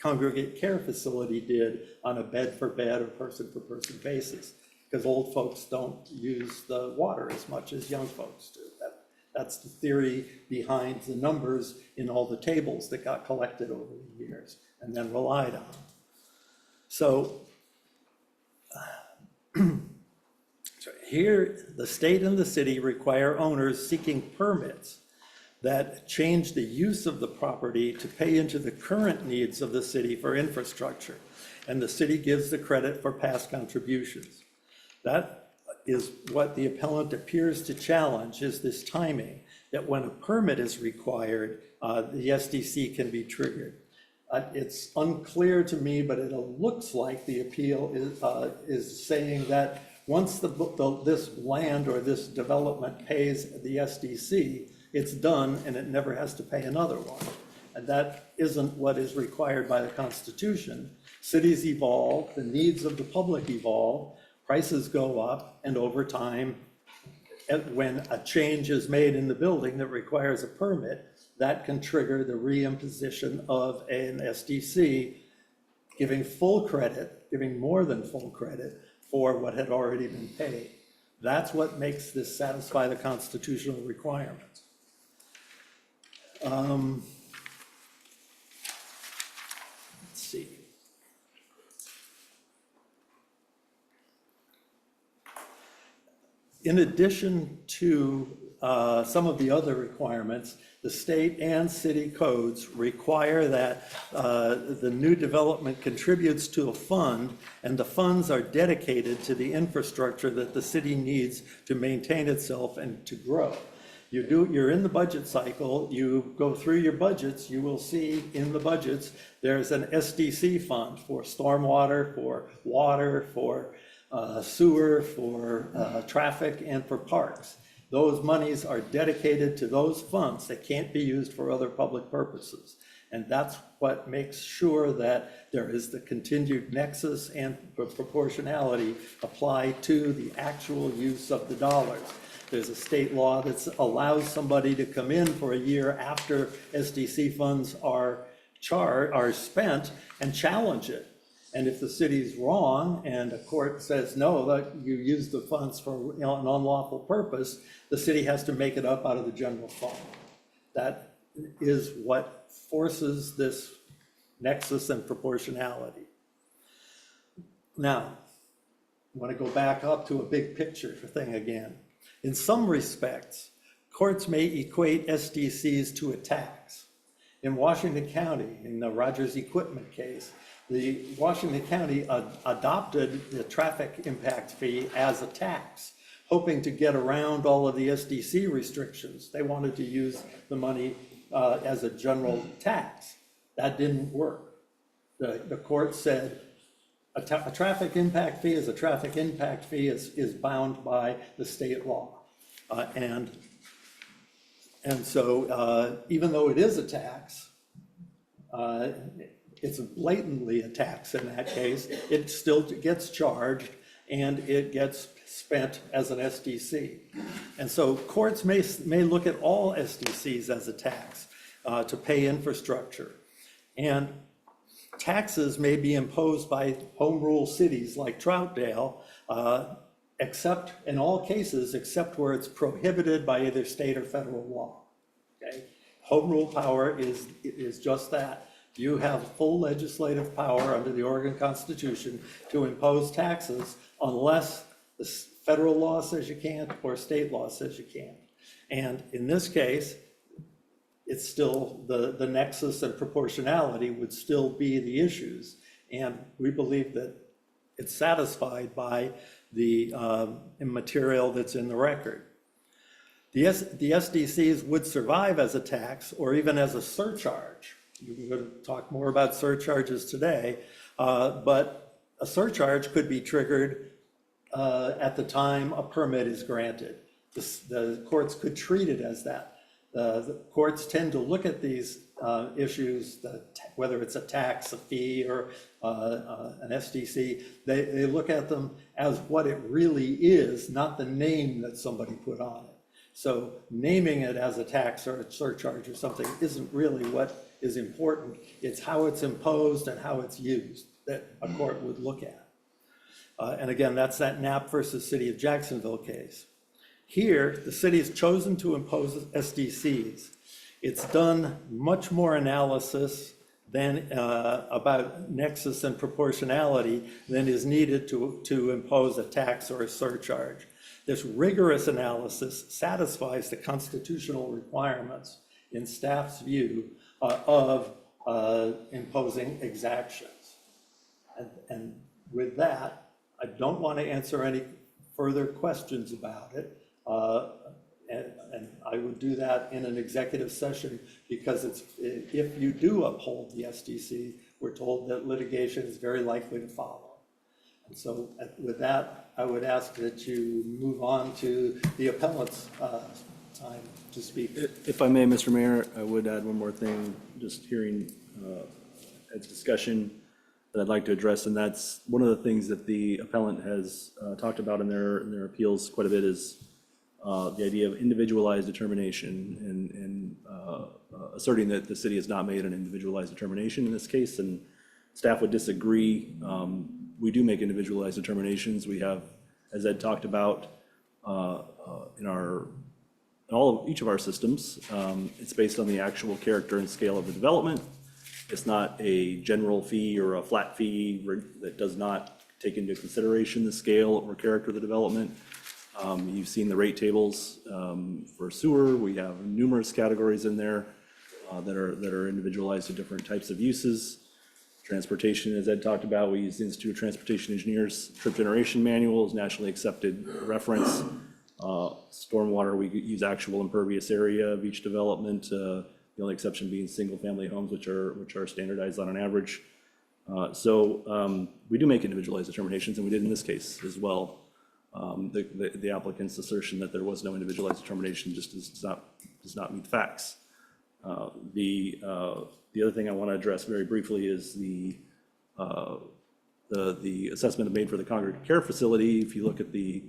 congregate care facility did on a bed for bed or person for person basis, because old folks don't use the water as much as young folks do. That's the theory behind the numbers in all the tables that got collected over the years and then relied on. So here, the state and the city require owners seeking permits that change the use of the property to pay into the current needs of the city for infrastructure. And the city gives the credit for past contributions. That is what the appellant appears to challenge, is this timing, that when a permit is required, the SDC can be triggered. It's unclear to me, but it looks like the appeal is saying that once this land or this development pays the SDC, it's done and it never has to pay another one. And that isn't what is required by the Constitution. Cities evolve, the needs of the public evolve, prices go up, and over time, when a change is made in the building that requires a permit, that can trigger the reimposition of an SDC, giving full credit, giving more than full credit for what had already been paid. That's what makes this satisfy the constitutional requirements. Let's see. In addition to some of the other requirements, the state and city codes require that the new development contributes to a fund, and the funds are dedicated to the infrastructure that the city needs to maintain itself and to grow. You're in the budget cycle, you go through your budgets, you will see in the budgets, there's an SDC fund for stormwater, for water, for sewer, for traffic, and for parks. Those monies are dedicated to those funds. They can't be used for other public purposes. And that's what makes sure that there is the continued nexus and proportionality applied to the actual use of the dollars. There's a state law that allows somebody to come in for a year after SDC funds are spent and challenge it. And if the city's wrong and a court says, no, that you used the funds for an unlawful purpose, the city has to make it up out of the general fund. That is what forces this nexus and proportionality. Now, I want to go back up to a big picture thing again. In some respects, courts may equate SDCs to a tax. In Washington County, in the Rogers Equipment case, the Washington County adopted the traffic impact fee as a tax, hoping to get around all of the SDC restrictions. They wanted to use the money as a general tax. That didn't work. The court said a traffic impact fee is a traffic impact fee, is bound by the state law. And so even though it is a tax, it's blatantly a tax in that case, it still gets charged and it gets spent as an SDC. And so courts may look at all SDCs as a tax to pay infrastructure. And taxes may be imposed by home rule cities like Troutdale, except in all cases, except where it's prohibited by either state or federal law. Okay? Home rule power is just that. You have full legislative power under the Oregon Constitution to impose taxes unless the federal law says you can't or state law says you can't. And in this case, it's still the nexus and proportionality would still be the issues. And we believe that it's satisfied by the material that's in the record. The SDCs would survive as a tax or even as a surcharge. We're going to talk more about surcharges today, but a surcharge could be triggered at the time a permit is granted. The courts could treat it as that. The courts tend to look at these issues, whether it's a tax, a fee, or an SDC, they look at them as what it really is, not the name that somebody put on it. So naming it as a tax or a surcharge or something isn't really what is important. It's how it's imposed and how it's used that a court would look at. And again, that's that Knapp versus City of Jacksonville case. Here, the city has chosen to impose SDCs. It's done much more analysis than about nexus and proportionality than is needed to impose a tax or a surcharge. This rigorous analysis satisfies the constitutional requirements in staff's view of imposing exactions. And with that, I don't want to answer any further questions about it. And I would do that in an executive session because if you do uphold the SDC, we're told that litigation is very likely to follow. And so with that, I would ask that you move on to the appellant's time to speak. If I may, Mr. Mayor, I would add one more thing, just hearing Ed's discussion that I'd like to address, and that's one of the things that the appellant has talked about in their appeals quite a bit is the idea of individualized determination and asserting that the city has not made an individualized determination in this case, and staff would disagree. We do make individualized determinations. We have, as Ed talked about in our each of our systems, it's based on the actual character and scale of the development. It's not a general fee or a flat fee that does not take into consideration the scale or character of the development. You've seen the rate tables for sewer. We have numerous categories in there that are individualized to different types of uses. Transportation, as Ed talked about, we use the Institute of Transportation Engineers trip generation manual is nationally accepted reference. Stormwater, we use actual impervious area of each development. The only exception being single-family homes, which are standardized on an average. So we do make individualized determinations, and we did in this case as well. The applicant's assertion that there was no individualized determination just does not meet the facts. The other thing I want to address very briefly is the assessment made for the congregate care facility. If you look at the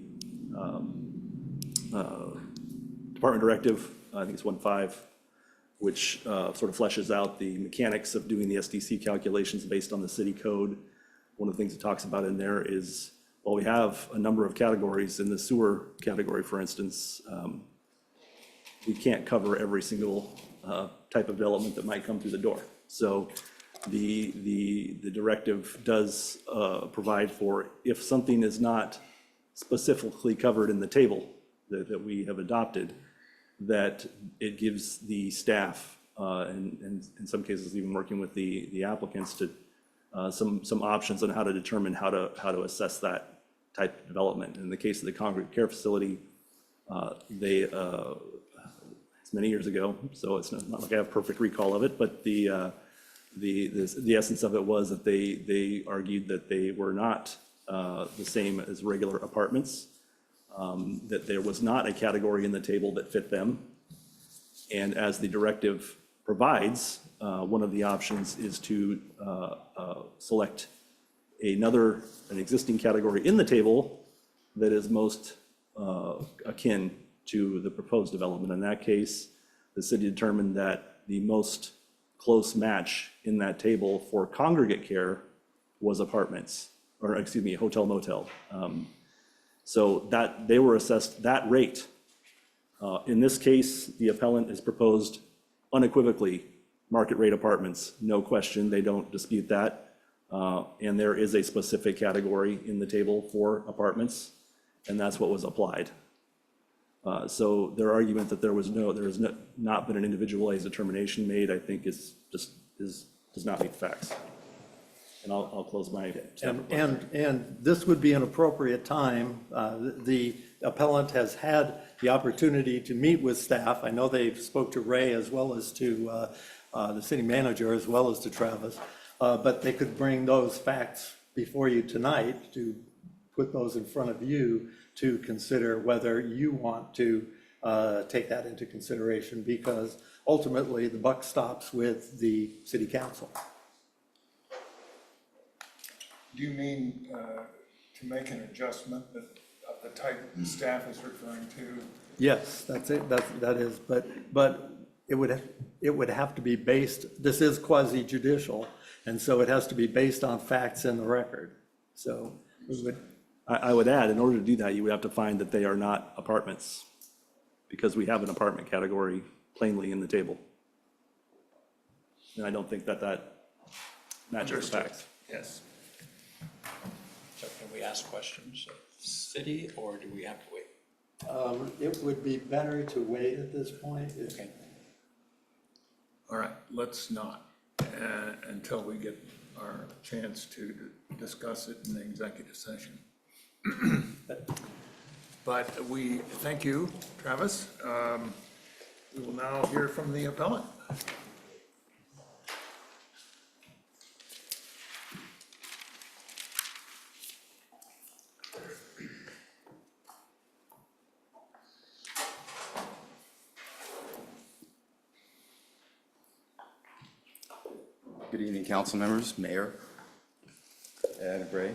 department directive, I think it's 1.5, which sort of fleshes out the mechanics of doing the SDC calculations based on the city code. One of the things it talks about in there is, well, we have a number of categories in the sewer category, for instance. We can't cover every single type of development that might come through the door. So the directive does provide for, if something is not specifically covered in the table that we have adopted, that it gives the staff, and in some cases even working with the applicants, to some options on how to determine how to assess that type of development. In the case of the congregate care facility, it's many years ago, so it's not like I have perfect recall of it, but the essence of it was that they argued that they were not the same as regular apartments, that there was not a category in the table that fit them. And as the directive provides, one of the options is to select an existing category in the table that is most akin to the proposed development. In that case, the city determined that the most close match in that table for congregate care was apartments, or excuse me, hotel motel. So that they were assessed that rate. In this case, the appellant has proposed unequivocally market rate apartments, no question, they don't dispute that. And there is a specific category in the table for apartments, and that's what was applied. So their argument that there has not been an individualized determination made, I think does not meet the facts. And I'll close my. And this would be an appropriate time. The appellant has had the opportunity to meet with staff. I know they spoke to Ray as well as to the city manager as well as to Travis, but they could bring those facts before you tonight to put those in front of you to consider whether you want to take that into consideration, because ultimately the buck stops with the city council. Do you mean to make an adjustment of the type the staff is referring to? Yes, that's it. That is, but it would have to be based. This is quasi judicial, and so it has to be based on facts in the record. So we would. I would add, in order to do that, you would have to find that they are not apartments, because we have an apartment category plainly in the table. And I don't think that matches the facts. Yes. So can we ask questions of the city, or do we have to wait? It would be better to wait at this point. Okay. All right, let's not, until we get our chance to discuss it in the executive session. But we thank you, Travis. We will now hear from the appellant. Good evening, council members, mayor, Ed and Bray.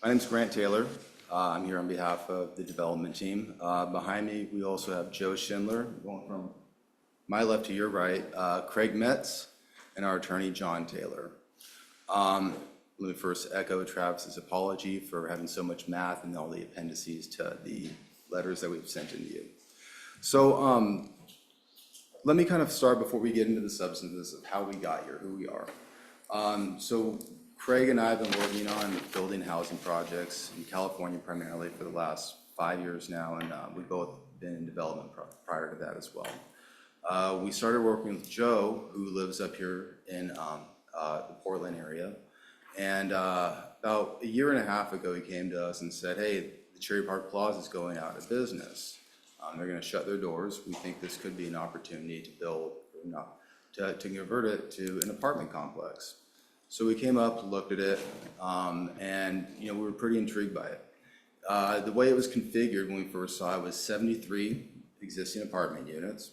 My name's Grant Taylor. I'm here on behalf of the development team. Behind me, we also have Joe Schindler, going from my left to your right, Craig Metz, and our attorney, John Taylor. Let me first echo Travis's apology for having so much math and all the appendices to the letters that we've sent into you. So let me kind of start before we get into the substances of how we got here, who we are. So Craig and I have been working on building housing projects in California primarily for the last 5 years now, and we've both been in development prior to that as well. We started working with Joe, who lives up here in the Portland area, and about 1.5 years ago, he came to us and said, hey, the Cherry Park Plaza is going out of business. They're going to shut their doors. We think this could be an opportunity to build, to convert it to an apartment complex. So we came up, looked at it, and we were pretty intrigued by it. The way it was configured when we first saw it was 73 existing apartment units.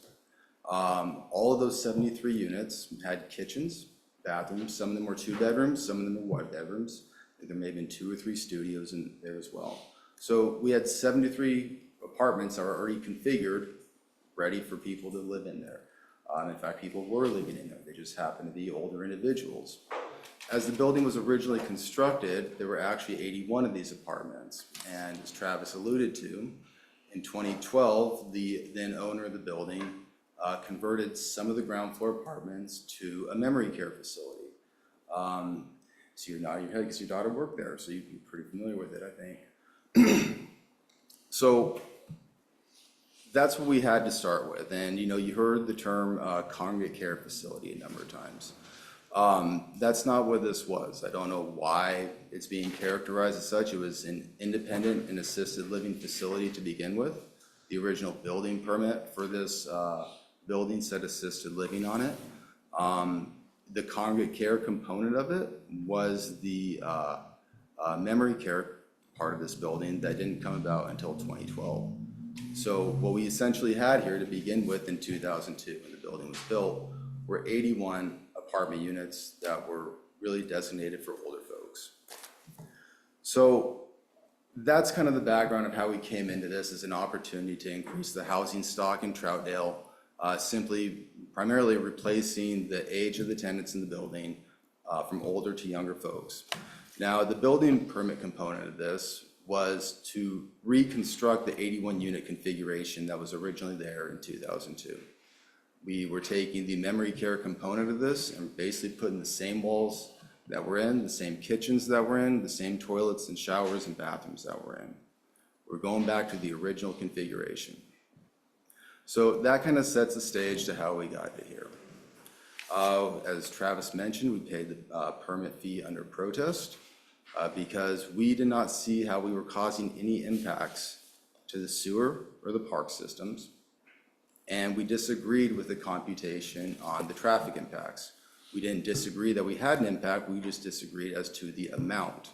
All of those 73 units had kitchens, bathrooms. Some of them were 2 bedrooms, some of them were 1 bedrooms. I think there may have been 2 or 3 studios in there as well. So we had 73 apartments that were already configured, ready for people to live in there. In fact, people were living in there. They just happened to be older individuals. As the building was originally constructed, there were actually 81 of these apartments. And as Travis alluded to, in 2012, the then owner of the building converted some of the ground floor apartments to a memory care facility. So you're nodding your head because your daughter worked there, so you'd be pretty familiar with it, I think. So that's what we had to start with. And you heard the term congregate care facility a number of times. That's not what this was. I don't know why it's being characterized as such. It was an independent and assisted living facility to begin with. The original building permit for this building said assisted living on it. The congregate care component of it was the memory care part of this building that didn't come about until 2012. So what we essentially had here to begin with in 2002 when the building was built were 81 apartment units that were really designated for older folks. So that's kind of the background of how we came into this as an opportunity to increase the housing stock in Troutdale, simply primarily replacing the age of the tenants in the building from older to younger folks. Now, the building permit component of this was to reconstruct the 81 unit configuration that was originally there in 2002. We were taking the memory care component of this and basically putting the same walls that we're in, the same kitchens that we're in, the same toilets and showers and bathrooms that we're in. We're going back to the original configuration. So that kind of sets the stage to how we got to here. As Travis mentioned, we paid the permit fee under protest because we did not see how we were causing any impacts to the sewer or the park systems. And we disagreed with the computation on the traffic impacts. We didn't disagree that we had an impact, we just disagreed as to the amount.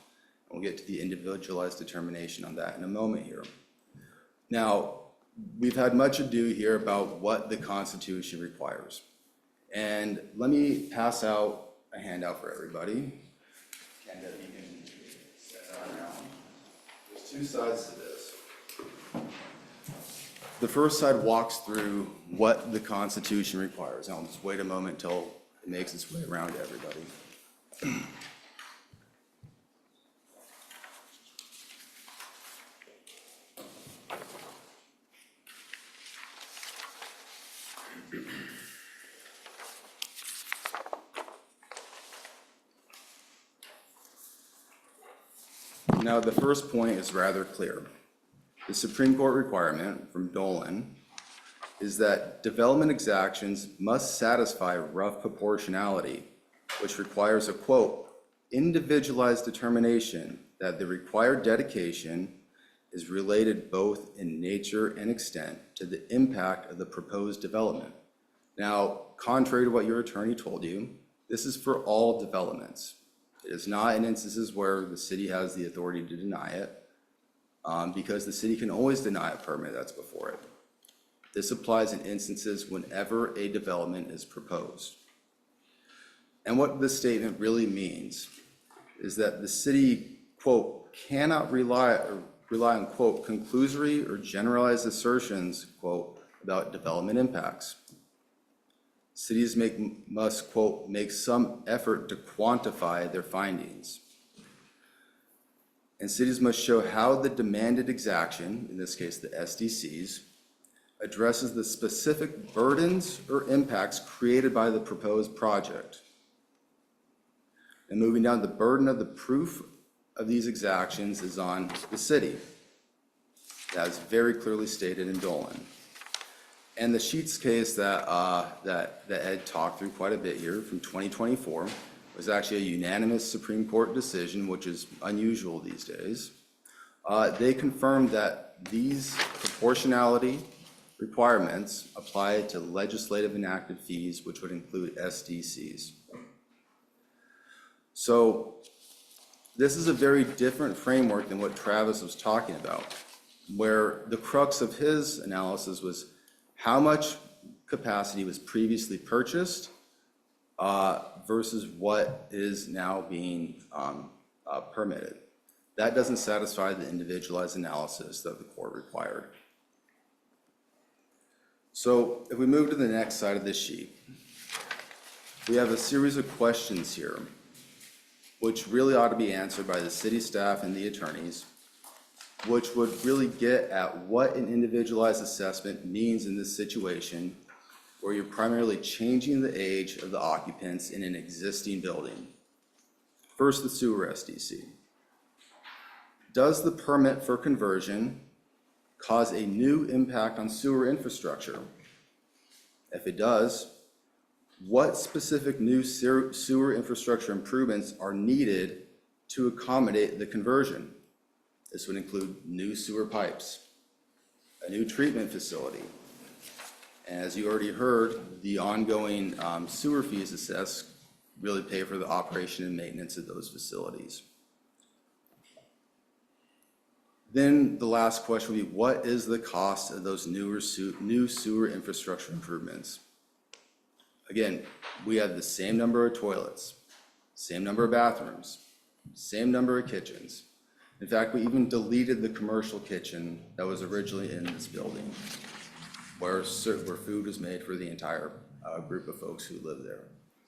We'll get to the individualized determination on that in a moment here. Now, we've had much ado here about what the Constitution requires. And let me pass out a handout for everybody. And that you can set that around. There's 2 sides to this. The first side walks through what the Constitution requires. I'll just wait a moment until it makes its way around to everybody. Now, the first point is rather clear. The Supreme Court requirement from Dolan is that development exactions must satisfy rough proportionality, which requires a, quote, individualized determination that the required dedication is related both in nature and extent to the impact of the proposed development. Now, contrary to what your attorney told you, this is for all developments. It is not in instances where the city has the authority to deny it, because the city can always deny a permit that's before it. This applies in instances whenever a development is proposed. And what this statement really means is that the city, quote, cannot rely on, quote, conclusory or generalized assertions, quote, about development impacts. Cities must, quote, make some effort to quantify their findings. And cities must show how the demanded exaction, in this case the SDCs, addresses the specific burdens or impacts created by the proposed project. And moving down, the burden of the proof of these exactions is on the city. That is very clearly stated in Dolan. And the Sheets case that Ed talked through quite a bit here from 2024 was actually a unanimous Supreme Court decision, which is unusual these days. They confirmed that these proportionality requirements apply to legislative enacted fees, which would include SDCs. So this is a very different framework than what Travis was talking about, where the crux of his analysis was how much capacity was previously purchased versus what is now being permitted. That doesn't satisfy the individualized analysis that the court required. So if we move to the next side of this sheet, we have a series of questions here, which really ought to be answered by the city staff and the attorneys, which would really get at what an individualized assessment means in this situation, where you're primarily changing the age of the occupants in an existing building. First, the sewer SDC. Does the permit for conversion cause a new impact on sewer infrastructure? If it does, what specific new sewer infrastructure improvements are needed to accommodate the conversion? This would include new sewer pipes, a new treatment facility. As you already heard, the ongoing sewer fees assessed really pay for the operation and maintenance of those facilities. Then the last question would be, what is the cost of those new sewer infrastructure improvements? Again, we have the same number of toilets, same number of bathrooms, same number of kitchens. In fact, we even deleted the commercial kitchen that was originally in this building, where food was made for the entire group of folks who live there.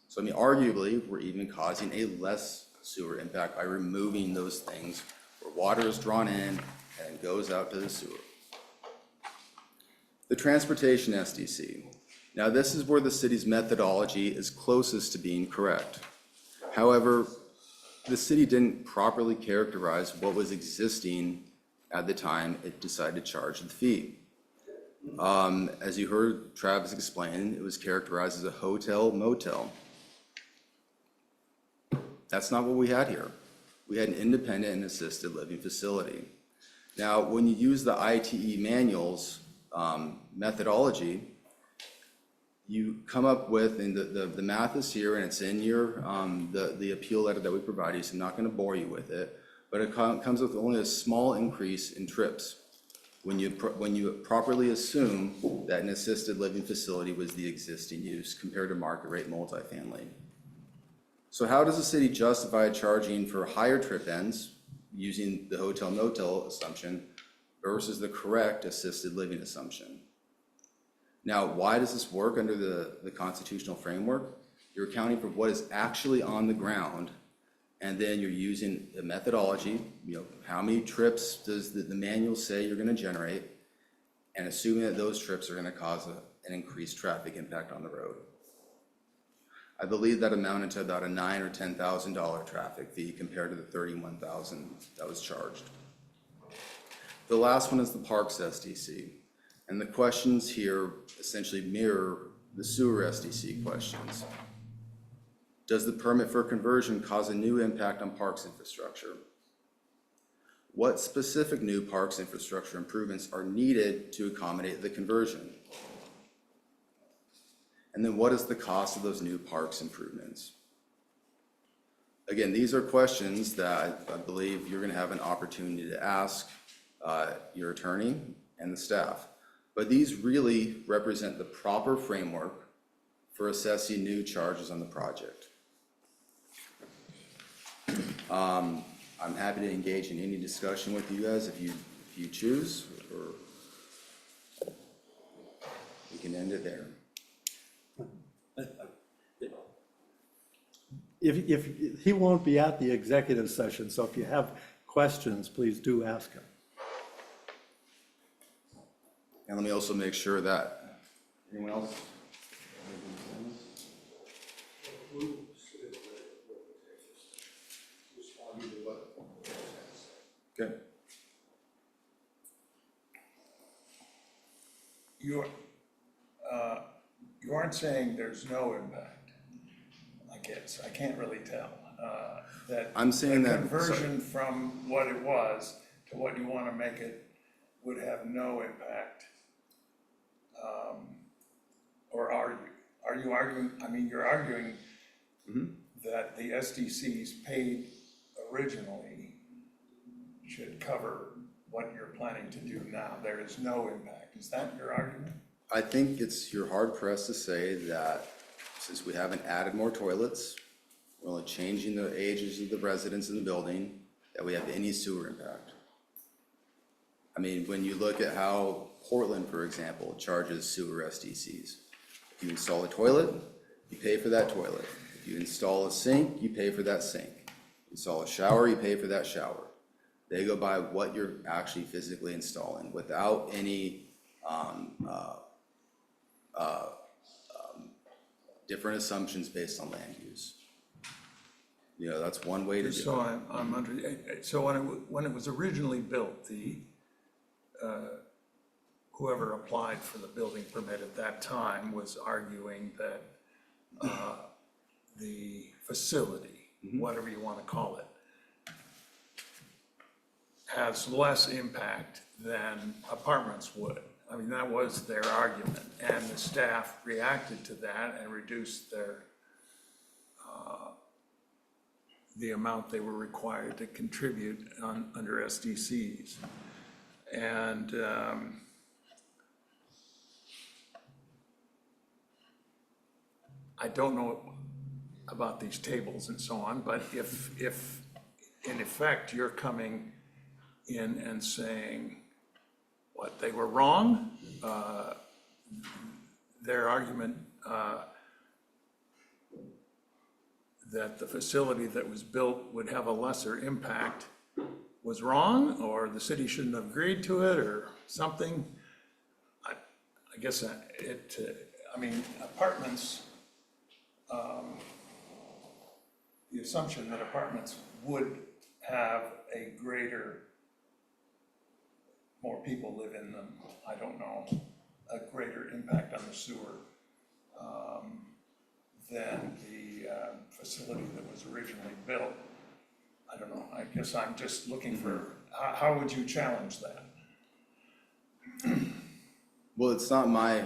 So I mean, arguably, we're even causing a less sewer impact by removing those things where water is drawn in and goes out to the sewer. The transportation SDC. Now, this is where the city's methodology is closest to being correct. However, the city didn't properly characterize what was existing at the time it decided to charge the fee. As you heard Travis explain, it was characterized as a hotel motel. That's not what we had here. We had an independent and assisted living facility. Now, when you use the ITE manual's methodology, you come up with, and the math is here and it's in your, the appeal letter that we provide you, so I'm not gonna bore you with it, but it comes with only a small increase in trips when you properly assume that an assisted living facility was the existing use compared to market rate multifamily. So how does the city justify charging for higher trip ends using the hotel motel assumption versus the correct assisted living assumption? Now, why does this work under the constitutional framework? You're accounting for what is actually on the ground, and then you're using a methodology, how many trips does the manual say you're gonna generate, and assuming that those trips are gonna cause an increased traffic impact on the road. I believe that amounted to about a $9,000 or $10,000 traffic fee compared to the $31,000 that was charged. The last one is the Parks SDC. And the questions here essentially mirror the sewer SDC questions. Does the permit for conversion cause a new impact on parks infrastructure? What specific new parks infrastructure improvements are needed to accommodate the conversion? And then what is the cost of those new parks improvements? Again, these are questions that I believe you're gonna have an opportunity to ask your attorney and the staff. But these really represent the proper framework for assessing new charges on the project. I'm happy to engage in any discussion with you guys if you choose, or we can end it there. If he won't be at the executive session, so if you have questions, please do ask him. And let me also make sure that, anyone else? Okay. You aren't saying there's no impact, I guess, I can't really tell. That I'm saying the that- conversion from what it was to what you want to make it would have no impact. Or are you arguing, I mean, you're arguing that the SDCs paid originally should cover what you're planning to do now. There is no impact. Is that your argument? I think you're hard pressed to say that since we haven't added more toilets, we're only changing the ages of the residents in the building, that we have any sewer impact. I mean, when you look at how Portland, for example, charges sewer SDCs. If you install a toilet, you pay for that toilet. If you install a sink, you pay for that sink. Install a shower, you pay for that shower. They go by what you're actually physically installing without any different assumptions based on land use. You know, that's one way to do it. So I'm under, so when it was originally built, whoever applied for the building permit at that time was arguing that the facility, whatever you want to call it, has less impact than apartments would. I mean, that was their argument, and the staff reacted to that and reduced the amount they were required to contribute under SDCs. And I don't know about these tables and so on, but if in effect you're coming in and saying what they were wrong, their argument that the facility that was built would have a lesser impact was wrong, or the city shouldn't have agreed to it, or something. I guess I mean, apartments, the assumption that apartments would have a more people live in them, I don't know, a greater impact on the sewer than the facility that was originally built. I don't know, I guess I'm just looking for, how would you challenge that? Well, it's not my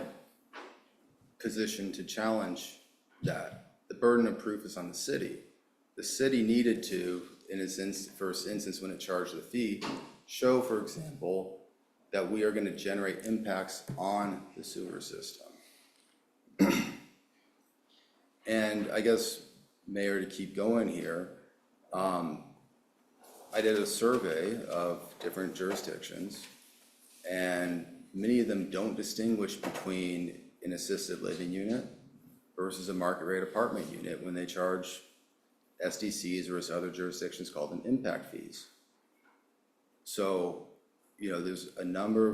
position to challenge that. The burden of proof is on the city. The city needed to, in its first instance when it charged the fee, show, for example, that we are going to generate impacts on the sewer system. And I guess, Mayor, to keep going here, I did a survey of different jurisdictions, and many of them don't distinguish between an assisted living unit versus a market rate apartment unit when they charge SDCs, or as other jurisdictions call them, impact fees. So, you know, there's a number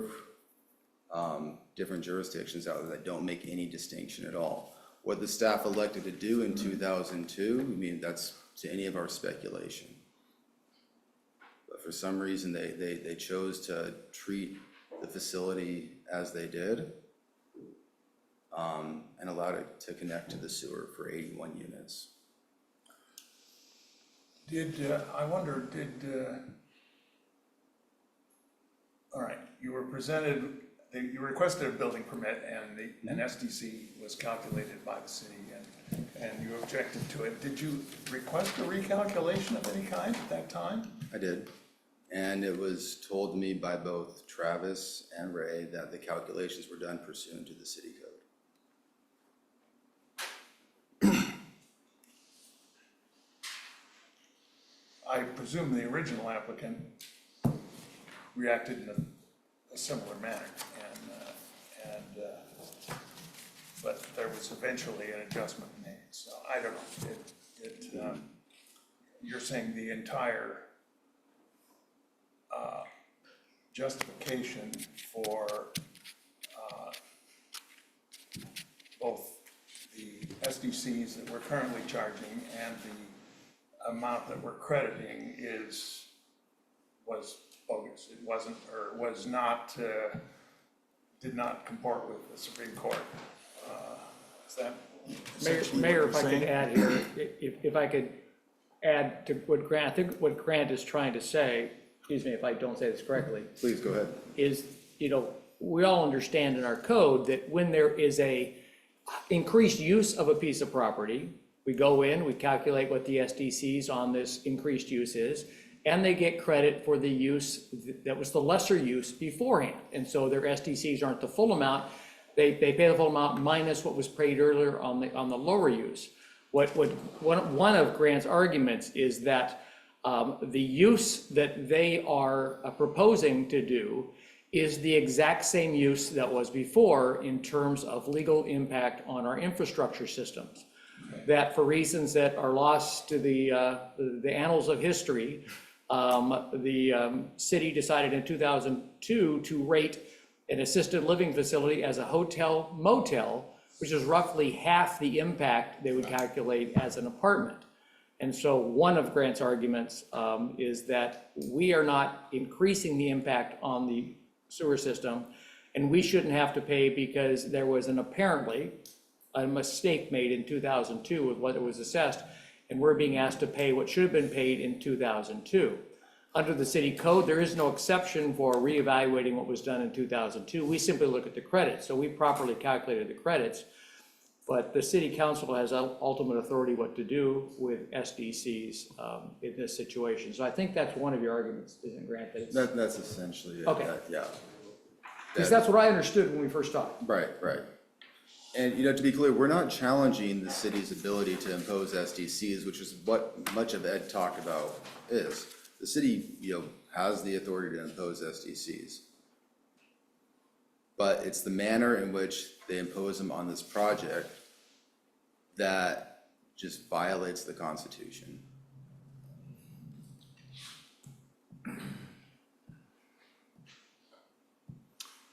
of different jurisdictions out there that don't make any distinction at all. What the staff elected to do in 2002, I mean, that's to any of our speculation. But for some reason, they chose to treat the facility as they did, and allowed it to connect to the sewer for 81 units. I wonder, all right, you were presented, you requested a building permit, and an SDC was calculated by the city, and you objected to it. Did you request a recalculation of any kind at that time? I did, and it was told to me by both Travis and Ray that the calculations were done pursuant to the city code. I presume the original applicant reacted in a similar manner, but there was eventually an adjustment made, so I don't know. You're saying the entire justification for SDCs that we're currently charging and the amount that we're crediting was bogus. It wasn't, or was not, did not comport with the Supreme Court. Is that essentially what Mayor, you're if I could saying? add here, if I could add to what Grant, I think what Grant is trying to say, excuse me if I don't say this correctly, Please, go ahead. is, we all understand in our code that when there is a increased use of a piece of property, we go in, we calculate what the SDCs on this increased use is, and they get credit for the use that was the lesser use beforehand. And so their SDCs aren't the full amount, they pay the full amount minus what was paid earlier on the lower use. One of Grant's arguments is that the use that they are proposing to do is the exact same use that was before in terms of legal impact on our infrastructure systems. That for reasons that are lost to the annals of history, the city decided in 2002 to rate an assisted living facility as a hotel motel, which is roughly half the impact they would calculate as an apartment. And so one of Grant's arguments is that we are not increasing the impact on the sewer system, and we shouldn't have to pay because there was apparently a mistake made in 2002 with what it was assessed, and we're being asked to pay what should have been paid in 2002. Under the city code, there is no exception for reevaluating what was done in 2002. We simply look at the credits, so we properly calculated the credits, but the city council has ultimate authority what to do with SDCs in this situation. So I think that's one of your arguments, isn't Grant? That it's- That's essentially it. Okay. Yeah. Because that's what I understood when we first talked. Right. And, to be clear, we're not challenging the city's ability to impose SDCs, which is what much of Ed talked about is. The city, has the authority to impose SDCs. But it's the manner in which they impose them on this project that just violates the Constitution.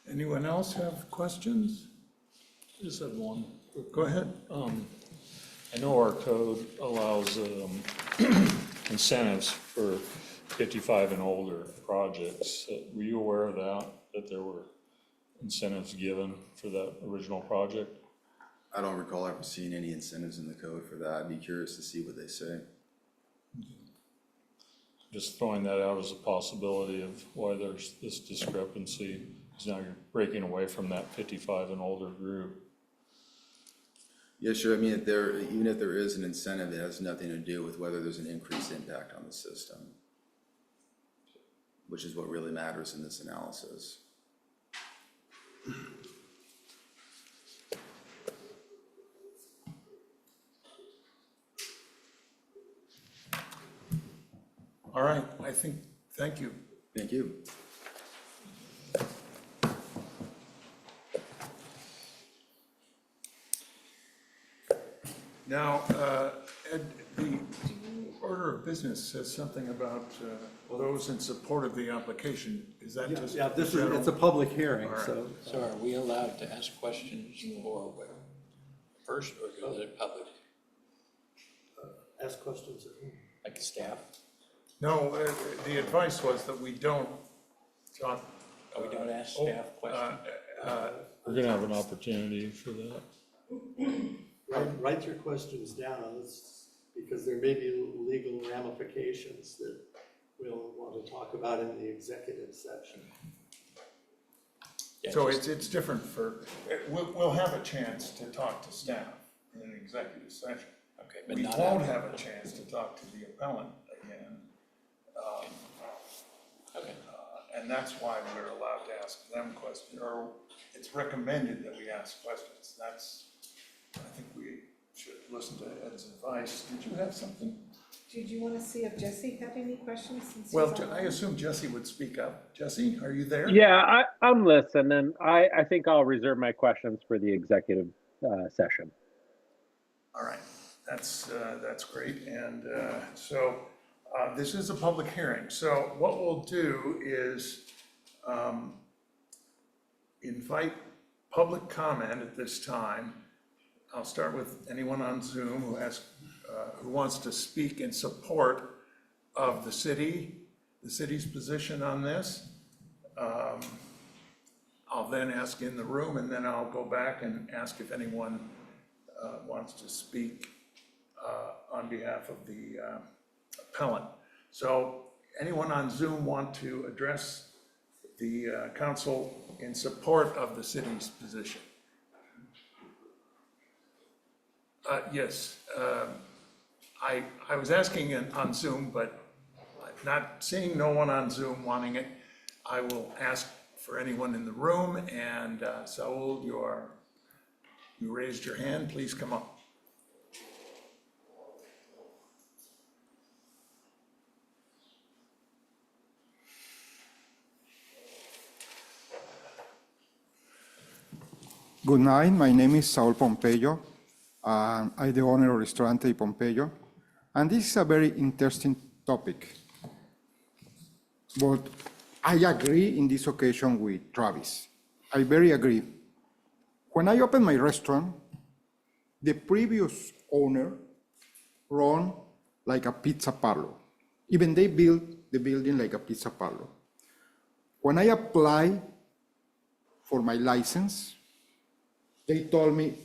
Anyone else have questions? Just had one. Go ahead. I know our code allows incentives for 55 and older projects. Were you aware of that there were incentives given for that original project? I don't recall ever seeing any incentives in the code for that. I'd be curious to see what they say. Just throwing that out as a possibility of why there's this discrepancy, because now you're breaking away from that 55 and older group. Yeah, sure. I mean, even if there is an incentive, it has nothing to do with whether there's an increased impact on the system, which is what really matters in this analysis. All right, thank you. Thank you. Now, Ed, the order of business says something about those in support of the application. Is that just? Yeah, it's a general? public hearing, All right. So are we allowed to ask questions for first, or is it public, Ask questions. like staff? No, the advice was that we don't talk. Oh, we don't ask staff questions? We're gonna have an opportunity for that. Write your questions down, because there may be legal ramifications that we'll want to talk about in the executive session. Yeah, So just- it's different we'll have a chance to talk to staff in an executive session. Okay, but We not. won't have a chance to talk to the appellant again. Okay. And that's why we're allowed to ask them questions, or it's recommended that we ask questions. I think we should listen to Ed's advice. Did you have something? Did you want to see if Jesse had any questions since he's Well, online? I assume Jesse would speak up. Jesse, are you there? Yeah, I'm listening. I think I'll reserve my questions for the executive session. All right, that's great. And so this is a public hearing. So what we'll do is invite public comment at this time. I'll start with anyone on Zoom who wants to speak in support of the city's position on this. I'll then ask in the room, and then I'll go back and ask if anyone wants to speak on behalf of the appellant. So anyone on Zoom want to address the council in support of the city's position? Yes, I was asking on Zoom, but not seeing no one on Zoom wanting it, I will ask for anyone in the room, and Saul, you raised your hand, please come up. Good night, my name is Saul Pompeyo. I'm the owner of Restaurante Pompeyo, and this is a very interesting topic. But I agree in this occasion with Travis. I very agree. When I opened my restaurant, the previous owner run like a pizza parlor. Even they built the building like a pizza parlor. When I applied for my license, they told me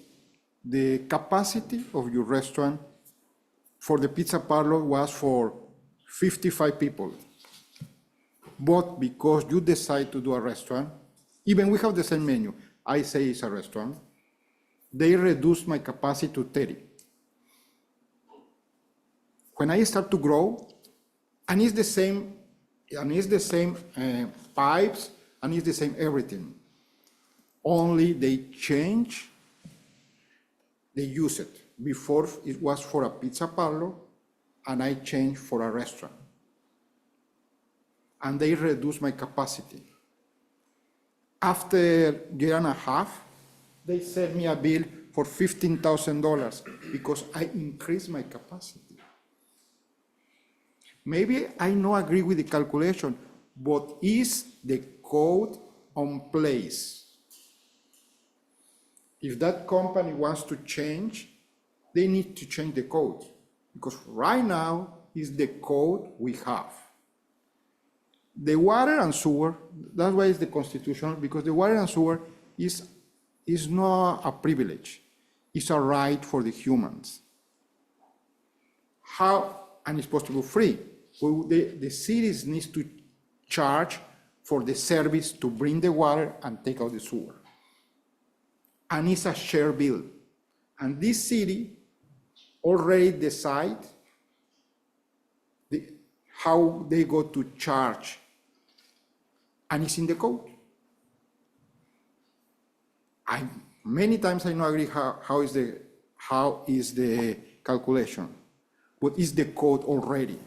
the capacity of your restaurant for the pizza parlor was for 55 people. But because you decide to do a restaurant, even we have the same menu, I say it's a restaurant, they reduced my capacity to 30. When I start to grow, and it's the same pipes, and it's the same everything. Only they change, they use it. Before it was for a pizza parlor, and I changed for a restaurant. And they reduced my capacity. After a year and a half, they sent me a bill for $15,000 because I increased my capacity. Maybe I don't agree with the calculation, but is the code on place? If that company wants to change, they need to change the code, because right now is the code we have. The water and sewer, that's why it's the constitutional, because the water and sewer is not a privilege, it's a right for the humans. How, and it's supposed to be free. Well, the cities needs to charge for the service to bring the water and take out the sewer. And it's a shared bill. And this city already decide how they go to charge. And it's in the code. Many times I don't agree how is the calculation, but it's the code already.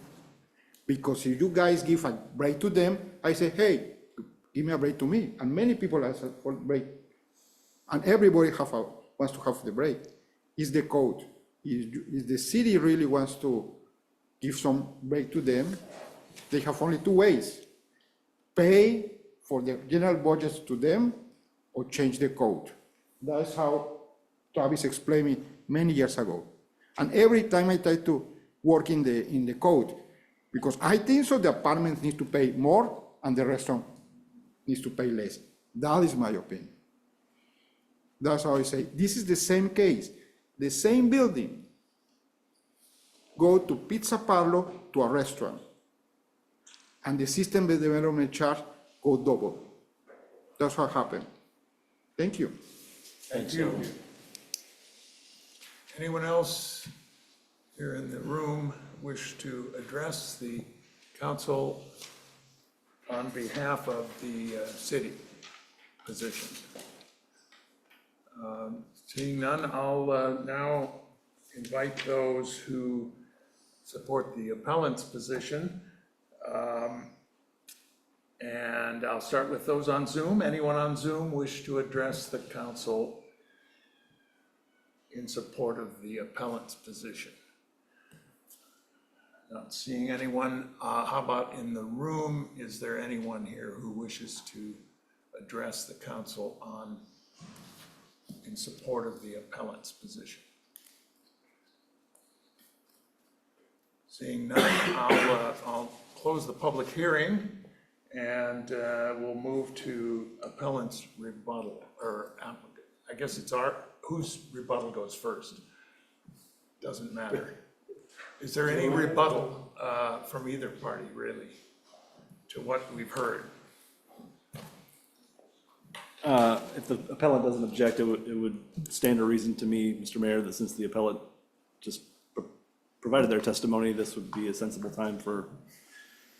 Because if you guys give a break to them, I say, hey, give me a break to me. And many people ask for break. And everybody wants to have the break. It's the code. If the city really wants to give some break to them, they have only two ways. Pay for the general budgets to them or change the code. That's how Travis explained me many years ago. And every time I try to work in the code, because I think so the apartment needs to pay more and the restaurant needs to pay less. That is my opinion. That's how I say, this is the same case, the same building. Go to pizza parlor to a restaurant. And the system the development charge go double. That's what happened. Thank you. Thank you. Anyone else here in the room wish to address the council on behalf of the city position? Seeing none, I'll now invite those who support the appellant's position. And I'll start with those on Zoom. Anyone on Zoom wish to address the council in support of the appellant's position? Not seeing anyone. How about in the room? Is there anyone here who wishes to address the council in support of the appellant's position? Seeing none, I'll close the public hearing, and we'll move to appellant's rebuttal, or applicant. I guess it's whose rebuttal goes first? Doesn't matter. Is there any rebuttal from either party, really, to what we've heard? If the appellant doesn't object, it would stand to reason to me, Mr. Mayor, that since the appellant just provided their testimony, this would be a sensible time for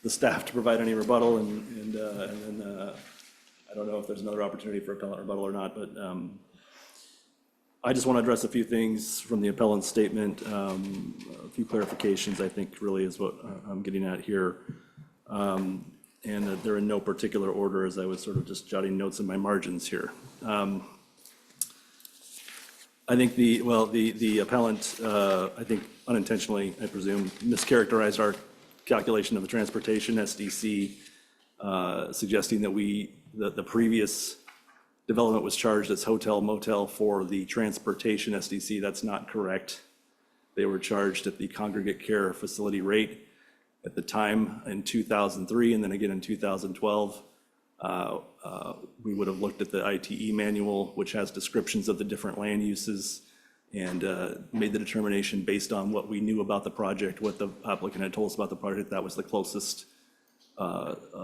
the staff to provide any rebuttal, and then I don't know if there's another opportunity for appellant rebuttal or not, but I just want to address a few things from the appellant's statement, a few clarifications, I think really is what I'm getting at here. And that they're in no particular order, as I was sort of just jotting notes in my margins here. I think the appellant, I think unintentionally, I presume, mischaracterized our calculation of the transportation SDC, suggesting that the previous development was charged as hotel motel for the transportation SDC. That's not correct. They were charged at the congregate care facility rate at the time in 2003, and then again in 2012. We would have looked at the ITE manual, which has descriptions of the different land uses, and made the determination based on what we knew about the project, what the applicant had told us about the project. That was the closest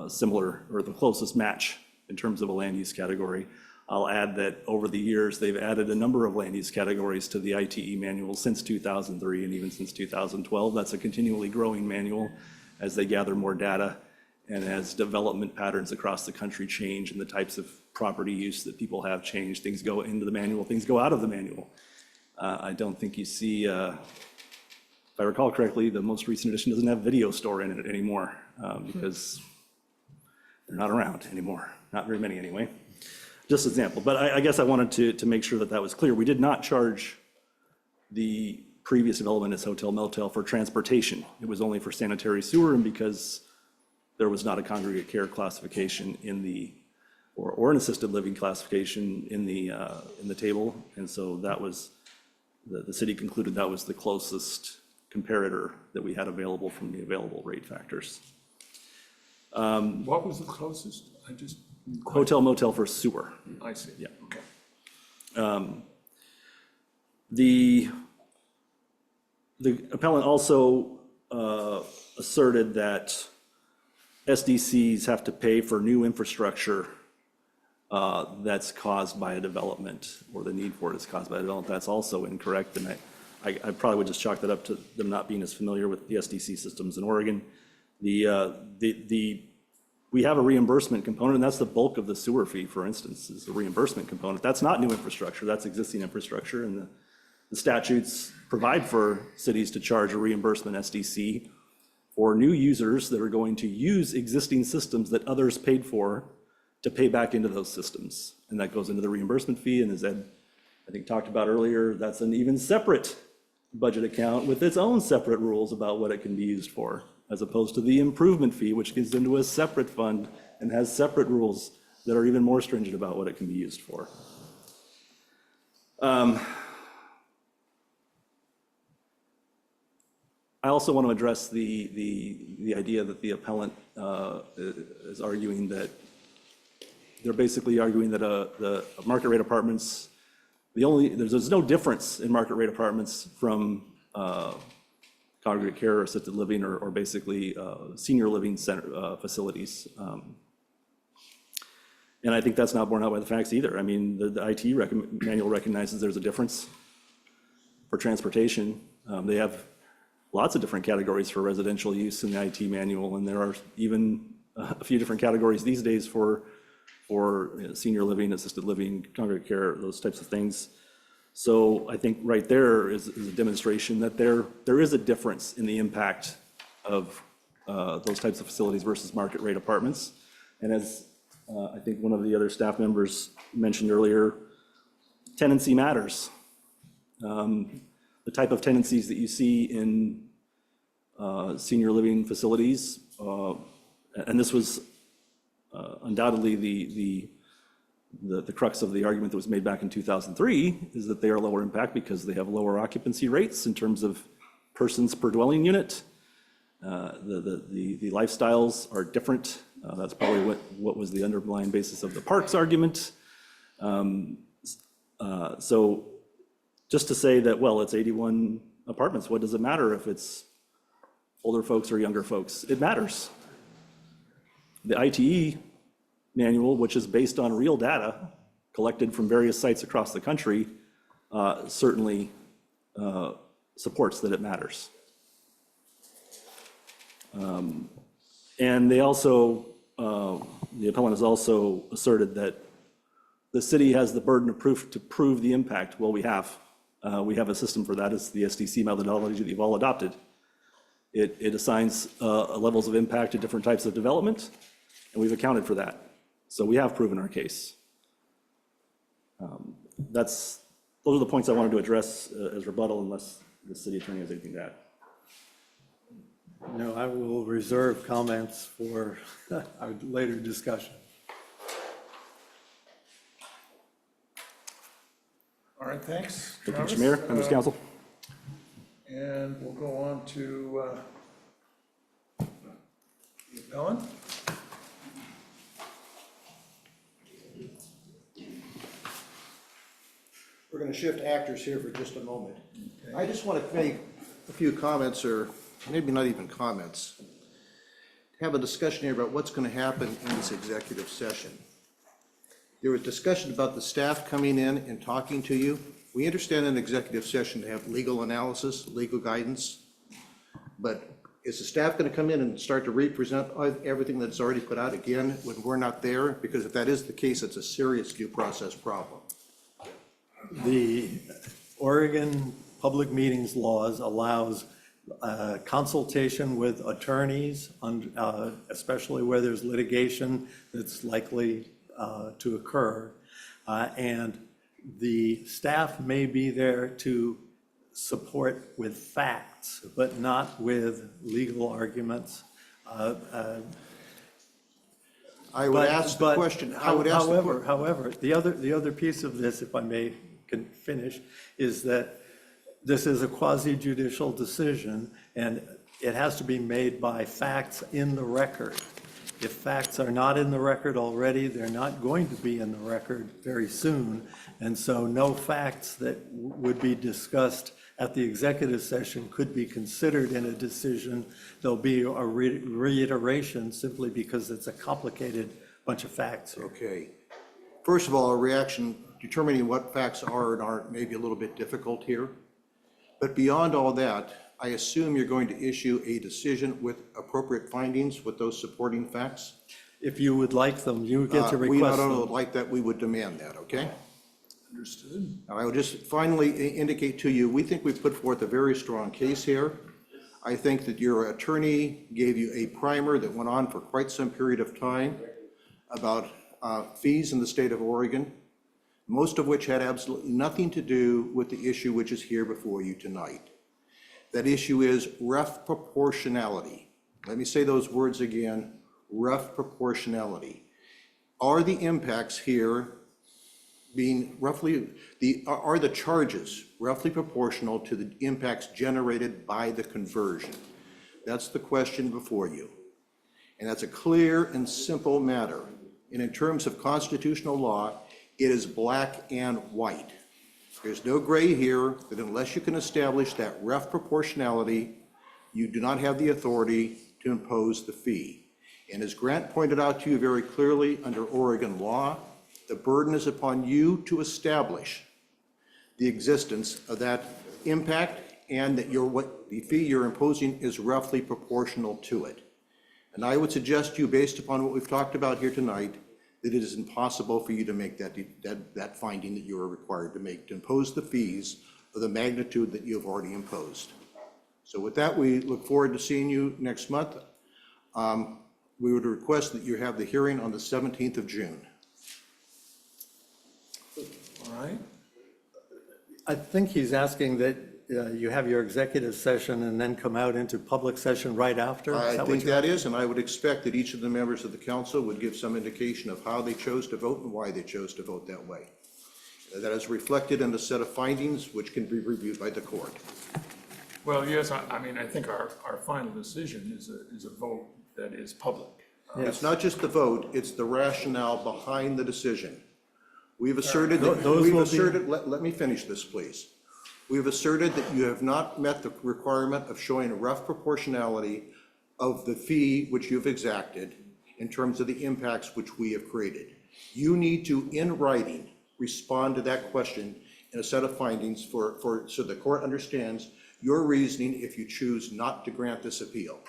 similar, or the closest match in terms of a land use category. I'll add that over the years, they've added a number of land use categories to the ITE manual since 2003 and even since 2012. That's a continually growing manual as they gather more data and as development patterns across the country change and the types of property use that people have changed. Things go into the manual, things go out of the manual. I don't think you see, if I recall correctly, the most recent edition doesn't have video store in it anymore because they're not around anymore, not very many anyway. Just an example, but I guess I wanted to make sure that that was clear. We did not charge the previous development as hotel motel for transportation. It was only for sanitary sewer, and because there was not a congregate care classification in the, or an assisted living classification in the table, and so that was, the city concluded that was the closest comparator that we had available from the available rate factors. What was the closest? I just. Hotel motel for sewer. I see. Yeah. Okay. The appellant also asserted that SDCs have to pay for new infrastructure that's caused by a development, or the need for it is caused by a development. That's also incorrect, and I probably would just chalk that up to them not being as familiar with the SDC systems in Oregon. We have a reimbursement component, and that's the bulk of the sewer fee, for instance, is the reimbursement component. That's not new infrastructure, that's existing infrastructure, and the statutes provide for cities to charge a reimbursement SDC for new users that are going to use existing systems that others paid for to pay back into those systems. And that goes into the reimbursement fee, and as Ed, I think, talked about earlier, that's an even separate budget account with its own separate rules about what it can be used for, as opposed to the improvement fee, which gets into a separate fund and has separate rules that are even more stringent about what it can be used for. I also want to address the idea that the appellant is arguing that, they're basically arguing that the market rate apartments, there's no difference in market rate apartments from congregate care or assisted living or basically senior living center facilities. And I think that's not borne out by the facts either. I mean, the IT manual recognizes there's a difference for transportation. They have lots of different categories for residential use in the IT manual, and there are even a few different categories these days for senior living, assisted living, congregate care, those types of things. So I think right there is a demonstration that there is a difference in the impact of those types of facilities versus market rate apartments. And as I think one of the other staff members mentioned earlier, tenancy matters. The type of tenancies that you see in senior living facilities, and this was undoubtedly The crux of the argument that was made back in 2003 is that they are lower impact because they have lower occupancy rates in terms of persons per dwelling unit. The lifestyles are different. That's probably what was the underlying basis of the parks argument. So just to say that, well, it's 81 apartments, what does it matter if it's older folks or younger folks? It matters. The ITE manual, which is based on real data collected from various sites across the country, certainly supports that it matters. And they also, the appellant has also asserted that the city has the burden of proof to prove the impact. Well, we have a system for that. It's the SDC methodology that you've all adopted. It assigns levels of impact to different types of development, and we've accounted for that. So we have proven our case. Those are the points I wanted to address as rebuttal, unless the city attorney has anything to add. No, I will reserve comments for our later discussion. All right, thanks. Thank you, Travis. Mr. Mayor, members of council. And we'll go on to the appellant. We're going to shift actors here for just a moment. I just want to make a few comments, or maybe not even comments, have a discussion here about what's going to happen in this executive session. There was discussion about the staff coming in and talking to you. We understand in executive session to have legal analysis, legal guidance, but is the staff going to come in and start to represent everything that's already put out again when we're not there? Because if that is the case, it's a serious due process problem. The Oregon Public Meetings Laws allows consultation with attorneys, especially where there's litigation that's likely to occur. And the staff may be there to support with facts, but not with legal arguments. I would ask the question. However, the other piece of this, if I may can finish, is that this is a quasi-judicial decision, and it has to be made by facts in the record. If facts are not in the record already, they're not going to be in the record very soon. And so no facts that would be discussed at the executive session could be considered in a decision. There'll be a reiteration simply because it's a complicated bunch of facts. Okay. First of all, a reaction, determining what facts are and aren't may be a little bit difficult here. But beyond all that, I assume you're going to issue a decision with appropriate findings with those supporting facts? If you would like them, you get to request them. We not only would like that, we would demand that, okay? Understood. Now, I will just finally indicate to you, we think we've put forth a very strong case here. I think that your attorney gave you a primer that went on for quite some period of time about fees in the state of Oregon, most of which had absolutely nothing to do with the issue which is here before you tonight. That issue is rough proportionality. Let me say those words again, rough proportionality. Are the impacts here being roughly, are the charges roughly proportional to the impacts generated by the conversion? That's the question before you. And that's a clear and simple matter. And in terms of constitutional law, it is black and white. There's no gray here, that unless you can establish that rough proportionality, you do not have the authority to impose the fee. And as Grant pointed out to you very clearly, under Oregon law, the burden is upon you to establish the existence of that impact and that what the fee you're imposing is roughly proportional to it. And I would suggest to you, based upon what we've talked about here tonight, that it is impossible for you to make that finding that you are required to make, to impose the fees of the magnitude that you have already imposed. So with that, we look forward to seeing you next month. We would request that you have the hearing on the 17th of June. All right. I think he's asking that you have your executive session and then come out into public session right after? Is I that what think you're- that is, and I would expect that each of the members of the council would give some indication of how they chose to vote and why they chose to vote that way. That is reflected in a set of findings which can be reviewed by the court. Well, yes, I mean, I think our final decision is a vote that is public. It's not just the vote, it's the rationale behind the decision. We've asserted that, Those we've will be- asserted, let me finish this, please. We've asserted that you have not met the requirement of showing a rough proportionality of the fee which you've exacted in terms of the impacts which we have created. You need to, in writing, respond to that question in a set of findings so the court understands your reasoning if you choose not to grant this appeal.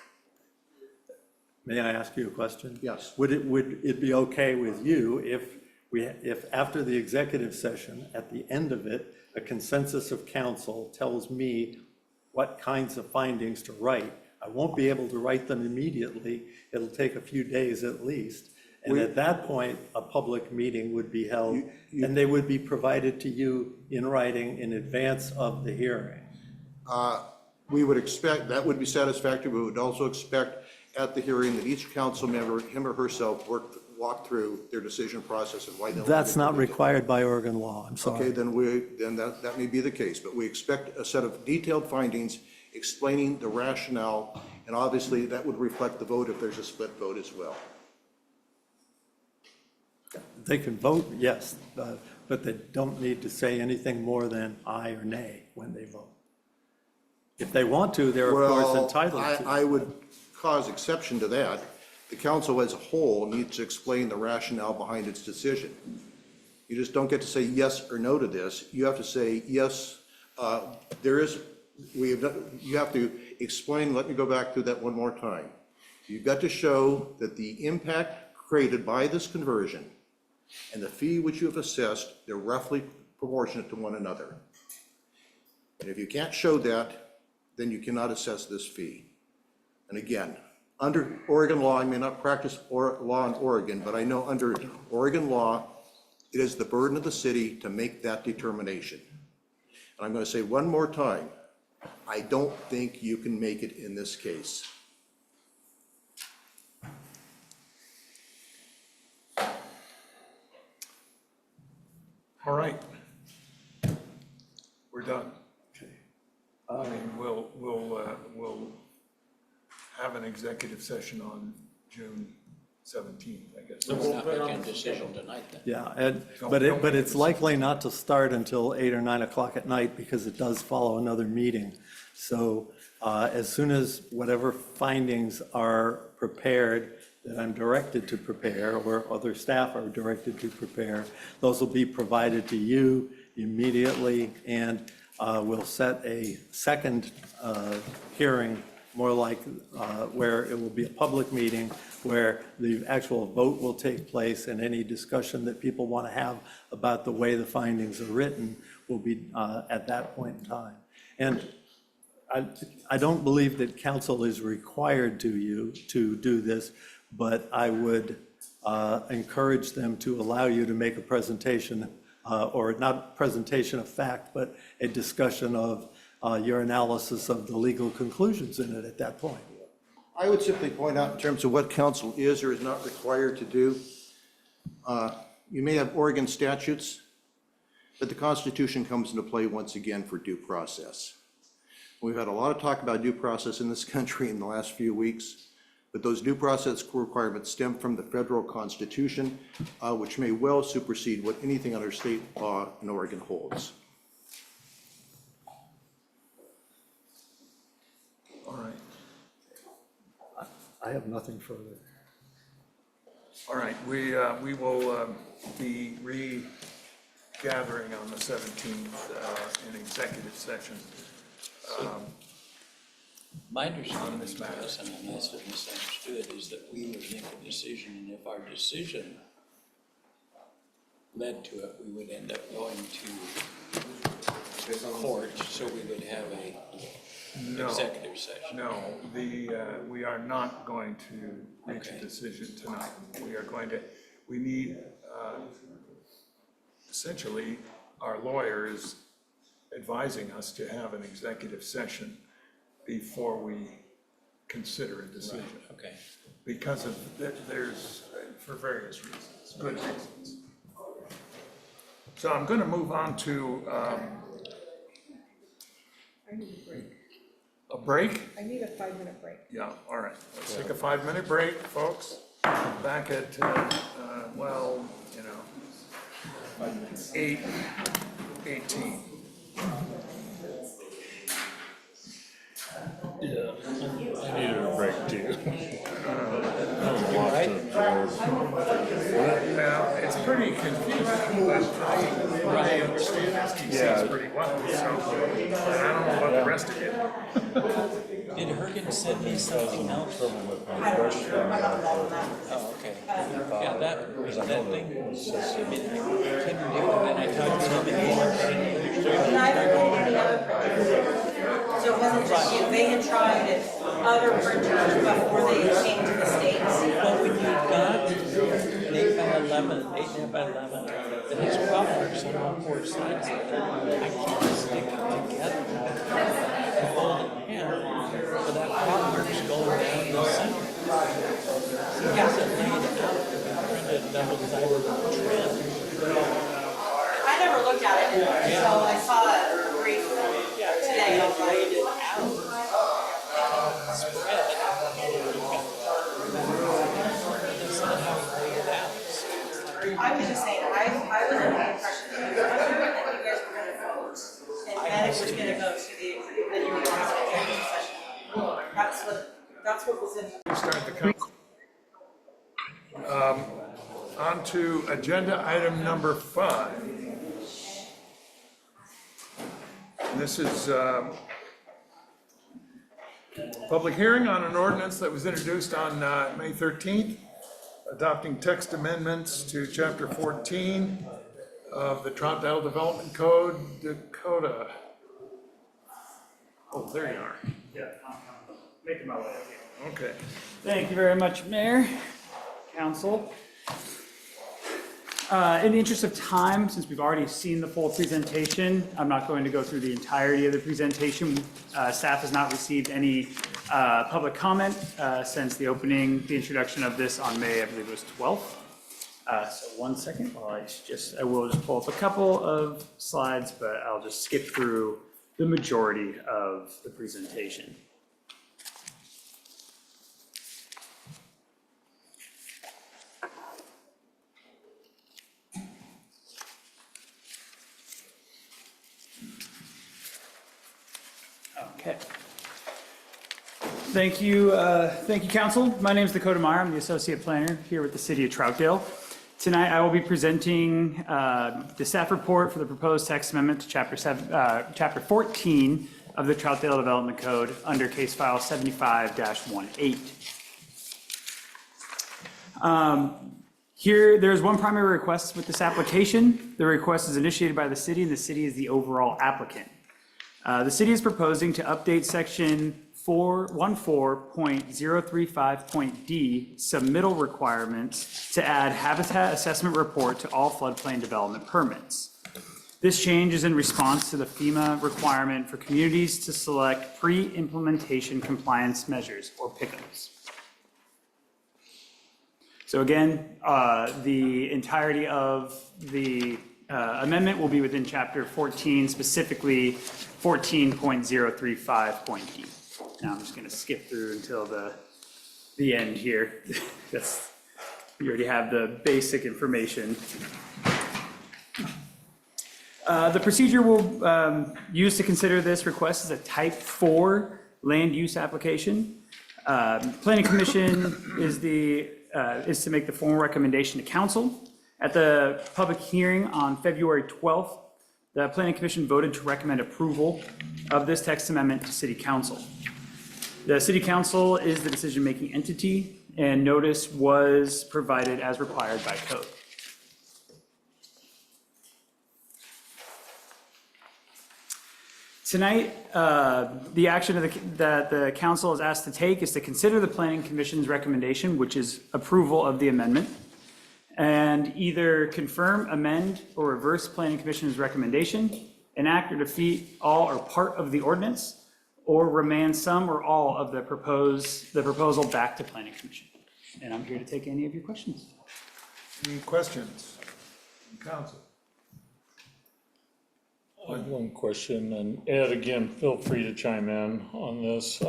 May I ask you a question? Yes. Would it be okay with you if after the executive session, at the end of it, a consensus of council tells me what kinds of findings to write? I won't be able to write them immediately. It'll take a few days at least. And at that point, a public meeting would be held, and they would be provided to you in writing in advance of the hearing. We would expect, that would be satisfactory. We would also expect at the hearing that each council member, him or herself, walk through their decision process and why they. That's not required by Oregon law, I'm sorry. Okay, then that may be the case, but we expect a set of detailed findings explaining the rationale, and obviously that would reflect the vote if there's a split vote as well. They can vote, yes, but they don't need to say anything more than aye or nay when they vote. If they want to, they're of course entitled to. I would cause exception to that. The council as a whole needs to explain the rationale behind its decision. You just don't get to say yes or no to this. You have to say, yes, you have to explain, let me go back through that one more time. You've got to show that the impact created by this conversion and the fee which you have assessed, they're roughly proportionate to one another. And if you can't show that, then you cannot assess this fee. And again, under Oregon law, I may not practice law in Oregon, but I know under Oregon law, it is the burden of the city to make that determination. And I'm going to say one more time, I don't think you can make it in this case. All right. We're done. I mean, we'll have an executive session on June 17th, I guess. So we're not making a decision tonight then? Yeah, but it's likely not to start until 8 or 9 o'clock at night because it does follow another meeting. So as soon as whatever findings are prepared that I'm directed to prepare or other staff are directed to prepare, those will be provided to you immediately, and we'll set a second hearing, more like where it will be a public meeting where the actual vote will take place, and any discussion that people want to have about the way the findings are written will be at that point in time. And I don't believe that council is required to do this, but I would encourage them to allow you to make a presentation, or not presentation of fact, but a discussion of your analysis of the legal conclusions in it at that point. I would simply point out in terms of what council is or is not required to do, you may have Oregon statutes, but the Constitution comes into play once again for due process. We've had a lot of talk about due process in this country in the last few weeks, but those due process requirements stem from the federal Constitution, which may well supersede what anything under state law in Oregon holds. All right. I have nothing further. All right, we will be regathering on the 17th in executive session. My understanding of this, and I must have misunderstood, is that we would make a decision, and if our decision led to it, we would end up going to court, so we would have a executive session. No, we are not going to reach a decision tonight. We need, essentially, our lawyer is advising us to have an executive session before we consider a decision. Okay. Because of, there's, for various reasons, good reasons. So I'm going to move on to I need a break. a break. I need a 5-minute break. Yeah, all right. Let's take a 5-minute break, folks. Back at, well, you know, 8:18. Yeah, I needed a break too. Well, it's pretty confusing, but I understand STCs pretty well, so I don't know about the rest of you. Did Hergen send me something else? Oh, okay. Yeah, that thing, I mean, I couldn't do it, and I talked to him again. So it wasn't just you, they had tried other printers before they came to the States. Well, when you've got an 8x11, 8.5 by 11, that has problems on all 4 sides, I can't stick it together to hold it in, so that problem's going down the center. So it hasn't laid out the printed double-sided trim. I never looked at it, so I saw it briefly today. I was like, Laid it out. Spread. That's not how we laid it out. I was just saying, I was under the impression that you guys were gonna vote, and then it was gonna go to the, then you were gonna have an executive session. That's what was in. We start the council. On to agenda item number 5. This is public hearing on an ordinance that was introduced on May 13th, adopting text amendments to Chapter 14 of the Troutdale Development Code, Dakota. Oh, there you are. Yeah, making my way up here. Okay. Thank you very much, Mayor, Council. In the interest of time, since we've already seen the full presentation, I'm not going to go through the entirety of the presentation. Staff has not received any public comment since the introduction of this on May, I believe it was 12th. So 1 second while I will just pull up a couple of slides, but I'll just skip through the majority of the presentation. Okay. Thank you, Council. My name is Dakota Meyer. I'm the Associate Planner here with the City of Troutdale. Tonight, I will be presenting the staff report for the proposed text amendment to Chapter 14 of the Troutdale Development Code under Case File 75-18. Here, there's one primary request with this application. The request is initiated by the city, and the city is the overall applicant. The city is proposing to update section 414.035.d submittal requirements to add habitat assessment report to all floodplain development permits. This change is in response to the FEMA requirement for communities to select pre-implementation compliance measures, or PICMs. So again, the entirety of the amendment will be within Chapter 14, specifically 14.035.d. Now I'm just going to skip through until the end here. You already have the basic information. The procedure we'll use to consider this request is a Type 4 land use application. Planning Commission is to make the formal recommendation to council. At the public hearing on February 12th, the Planning Commission voted to recommend approval of this text amendment to City Council. The City Council is the decision-making entity, and notice was provided as required by code. Tonight, the action that the council is asked to take is to consider the Planning Commission's recommendation, which is approval of the amendment, and either confirm, amend, or reverse Planning Commission's recommendation, enact or defeat all or part of the ordinance, or remand some or all of the proposal back to planning commission. And I'm here to take any of your questions. Any questions from council? I have one question, and Ed, again, feel free to chime in on this.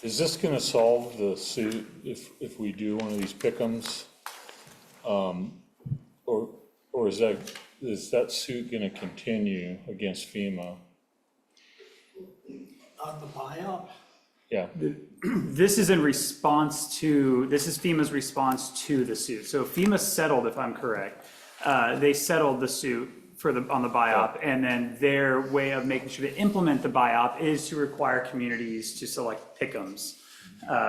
Is this gonna solve the suit if we do one of these pick'ems? Or is that suit gonna continue against FEMA? On the buyout? Yeah, This is this is FEMA's response to the suit. So FEMA settled, if I'm correct, they settled the suit on the BIOP, and then their way of making sure to implement the BIOP is to require communities to select pick'ems,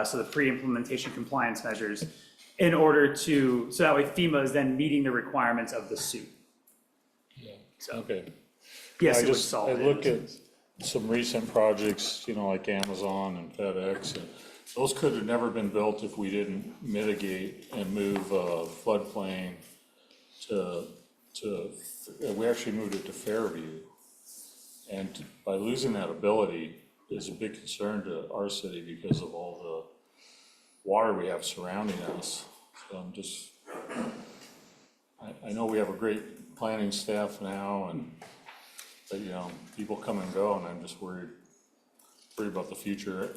so the pre-implementation compliance measures, in order so that way FEMA is then meeting the requirements of the suit. okay. Yes, I it would just, solve I it. look at some recent projects, like Amazon and FedEx, and those could have never been built if we didn't mitigate and move floodplain we actually moved it to Fairview. And by losing that ability is a big concern to our city because of all the water we have surrounding us. So I'm just, I know we have a great planning staff now, but people come and go, and I'm just worried about the future.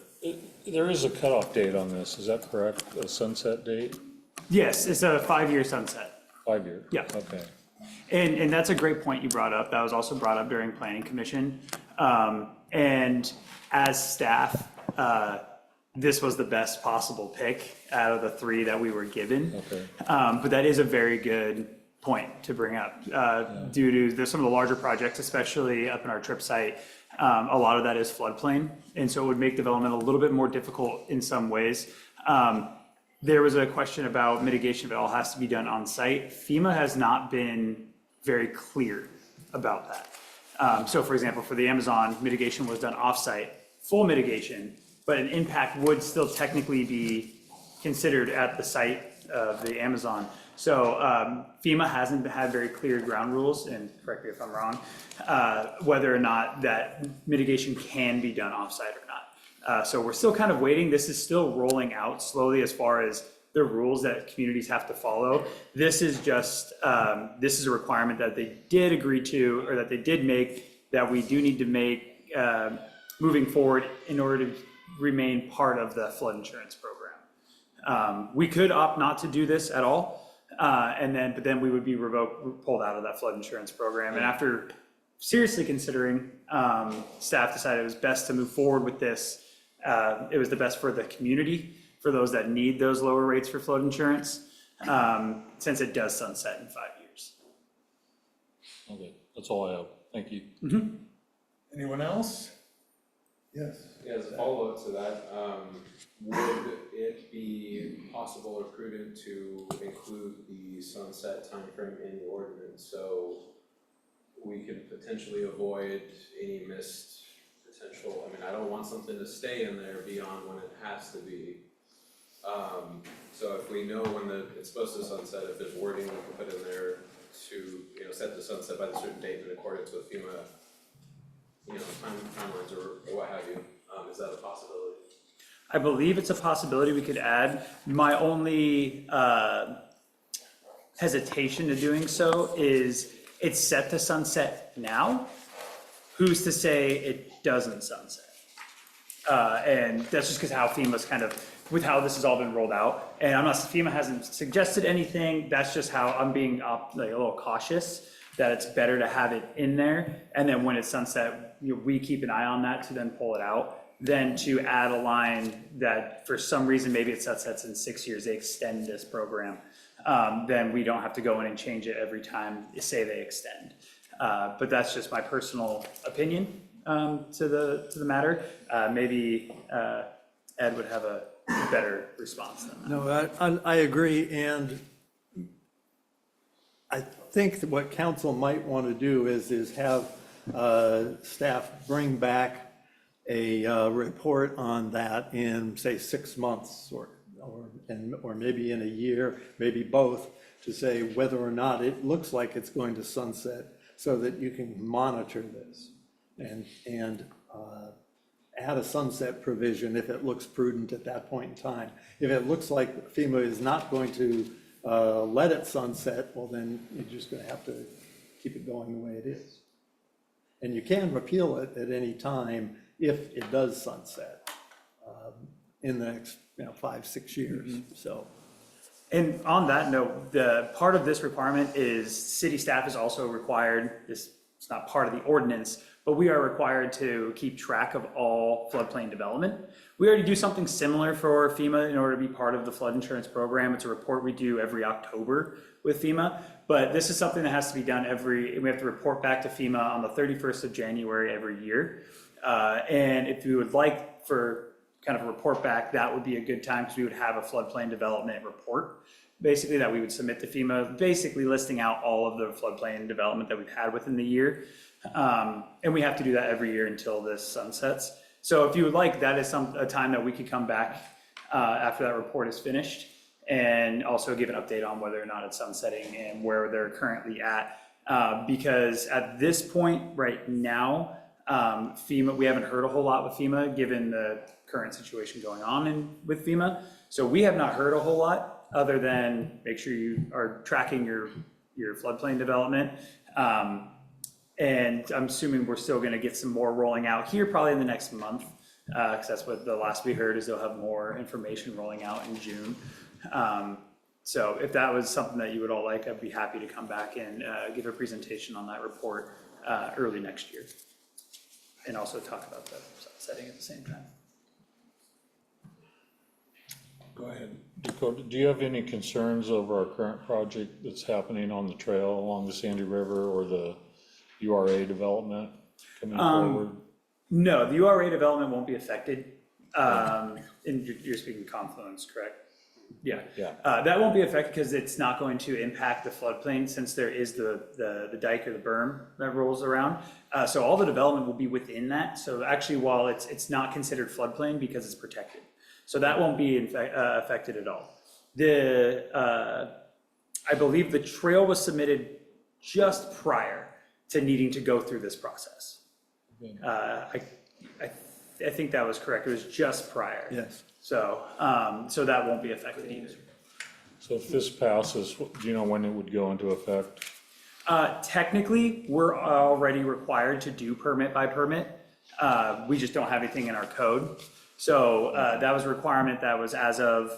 There is a cutoff date on this, is that correct? A sunset date? Yes, it's a 5-year sunset. 5 year? Yeah. Okay. And that's a great point you brought up. That was also brought up during planning commission. And as staff, this was the best possible pick out of the 3 that we were given. Okay. But that is a very good point to bring up. Due to some of the larger projects, especially up in our trip site, a lot of that is floodplain. And so it would make development a little bit more difficult in some ways. There was a question about mitigation if it all has to be done on site. FEMA has not been very clear about that. So for example, for the Amazon, mitigation was done off-site, full mitigation, but an impact would still technically be considered at the site of the Amazon. So FEMA hasn't had very clear ground rules, and correct me if I'm wrong, whether or not that mitigation can be done off-site or not. So we're still kind of waiting. This is still rolling out slowly as far as the rules that communities have to follow. This is just, this is a requirement that they did agree to, or that they did make, that we do need to make moving forward in order to remain part of the flood insurance program. We could opt not to do this at all, but then we would be pulled out of that flood insurance program. And after seriously considering, staff decided it was best to move forward with this. It was the best for the community, for those that need those lower rates for flood insurance, since it does sunset in 5 years. Okay, that's all I have. Thank you. Anyone else? Yes. Yeah, as a follow-up to that, would it be possible or prudent to include the sunset timeframe in the ordinance so we could potentially avoid any missed potential? I mean, I don't want something to stay in there beyond when it has to be. So if we know when it's supposed to sunset, if there's wording we can put in there to, set the sunset by a certain date in accordance with FEMA, timelines or what have you, is that a possibility? I believe it's a possibility we could add. My only hesitation to doing so is it's set to sunset now. Who's to say it doesn't sunset? And that's just because how FEMA's kind of, with how this has all been rolled out. And FEMA hasn't suggested anything. That's just how I'm being a little cautious, that it's better to have it in there. And then when it's sunset, we keep an eye on that to then pull it out, than to add a line that for some reason, maybe it sunsets in 6 years, they extend this program. Then we don't have to go in and change it every time they say they extend. But that's just my personal opinion to the matter. Maybe Ed would have a better response than that. No, I agree, and I think that what council might want to do is have staff bring back a report on that in, say, 6 months or maybe in a year, maybe both, to say whether or not it looks like it's going to sunset so that you can monitor this and add a sunset provision if it looks prudent at that point in time. If it looks like FEMA is not going to let it sunset, well, then you're just gonna have to keep it going the way it is. And you can repeal it at any time if it does sunset in the next, 5-6 years, so. And on that note, the part of this requirement is city staff is also required, it's not part of the ordinance, but we are required to keep track of all floodplain development. We already do something similar for FEMA in order to be part of the flood insurance program. It's a report we do every October with FEMA, but this is something that has to be done we have to report back to FEMA on the 31st of January every year. And if you would like for kind of a report back, that would be a good time because we would have a floodplain development report, basically that we would submit to FEMA, basically listing out all of the floodplain development that we've had within the year. And we have to do that every year until this sunsets. So if you would like, that is a time that we could come back after that report is finished and also give an update on whether or not it's sunsetting and where they're currently at. Because at this point right now, FEMA, we haven't heard a whole lot with FEMA given the current situation going on with FEMA. So we have not heard a whole lot other than make sure you are tracking your floodplain development. And I'm assuming we're still gonna get some more rolling out here probably in the next month, because that's what the last we heard is they'll have more information rolling out in June. So if that was something that you would all like, I'd be happy to come back and give a presentation on that report early next year. And also talk about the setting at the same time. Go ahead. Dakota, do you have any concerns over our current project that's happening on the trail along the Sandy River or the URA development coming forward? No, the URA development won't be affected. And you're speaking confluence, correct? Yeah. That won't be affected because it's not going to impact the floodplain since there is the dike or the berm that rolls around. So all the development will be within that. So actually, while it's not considered floodplain because it's protected. So that won't be affected at all. I believe the trail was submitted just prior to needing to go through this process. I think that was correct. It was just prior. Yes. So that won't be affected either. So if this passes, do you know when it would go into effect? Technically, we're already required to do permit by permit. We just don't have anything in our code. So that was a requirement that was as of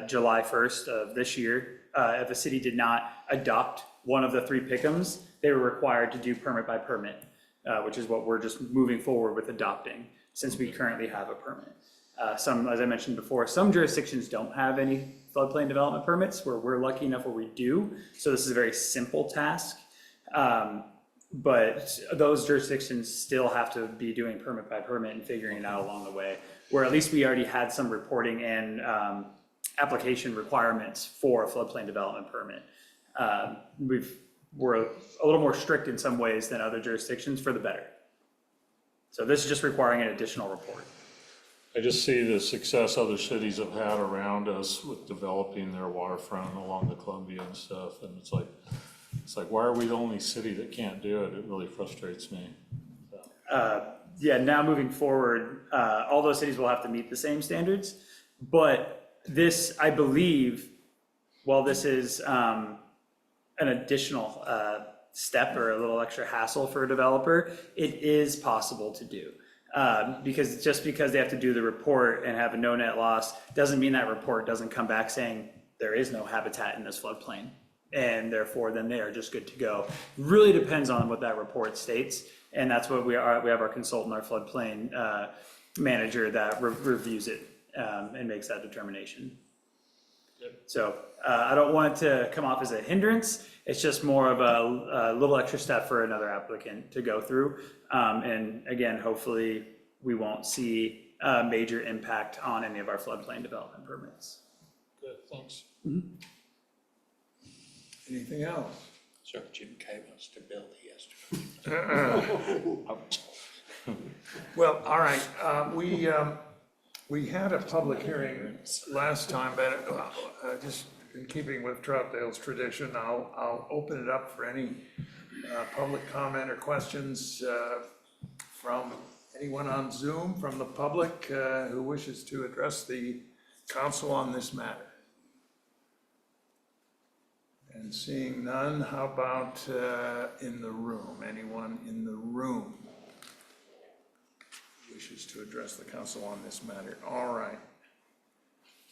July 1st of this year. If the city did not adopt one of the 3 pick'ems, they were required to do permit by permit, which is what we're just moving forward with adopting since we currently have a permit. Some, as I mentioned before, some jurisdictions don't have any floodplain development permits where we're lucky enough where we do. So this is a very simple task. But those jurisdictions still have to be doing permit by permit and figuring it out along the way, where at least we already had some reporting and application requirements for a floodplain development permit. We're a little more strict in some ways than other jurisdictions for the better. So this is just requiring an additional report. I just see the success other cities have had around us with developing their waterfront along the Columbia and stuff, and it's like, why are we the only city that can't do it? It really frustrates me. Yeah, now moving forward, all those cities will have to meet the same standards, but this, I believe, while this is an additional step or a little extra hassle for a developer, it is possible to do. Because just because they have to do the report and have a no net loss doesn't mean that report doesn't come back saying there is no habitat in this floodplain. And therefore, then they are just good to go. Really depends on what that report states. And that's what we are. We have our consultant, our floodplain manager that reviews it and makes that determination. So I don't want it to come off as a hindrance. It's just more of a little extra step for another applicant to go through. And again, hopefully we won't see a major impact on any of our floodplain development permits. Good, thanks. Mm-hmm. Anything else? So if Jim Kay wants to build, he has to. Well, all right, we had a public hearing last time, but just in keeping with Troutdale's tradition, I'll open it up for any public comment or questions from anyone on Zoom, from the public who wishes to address the council on this matter? And seeing none, how about in the room? Anyone in the room wishes to address the council on this matter? All right.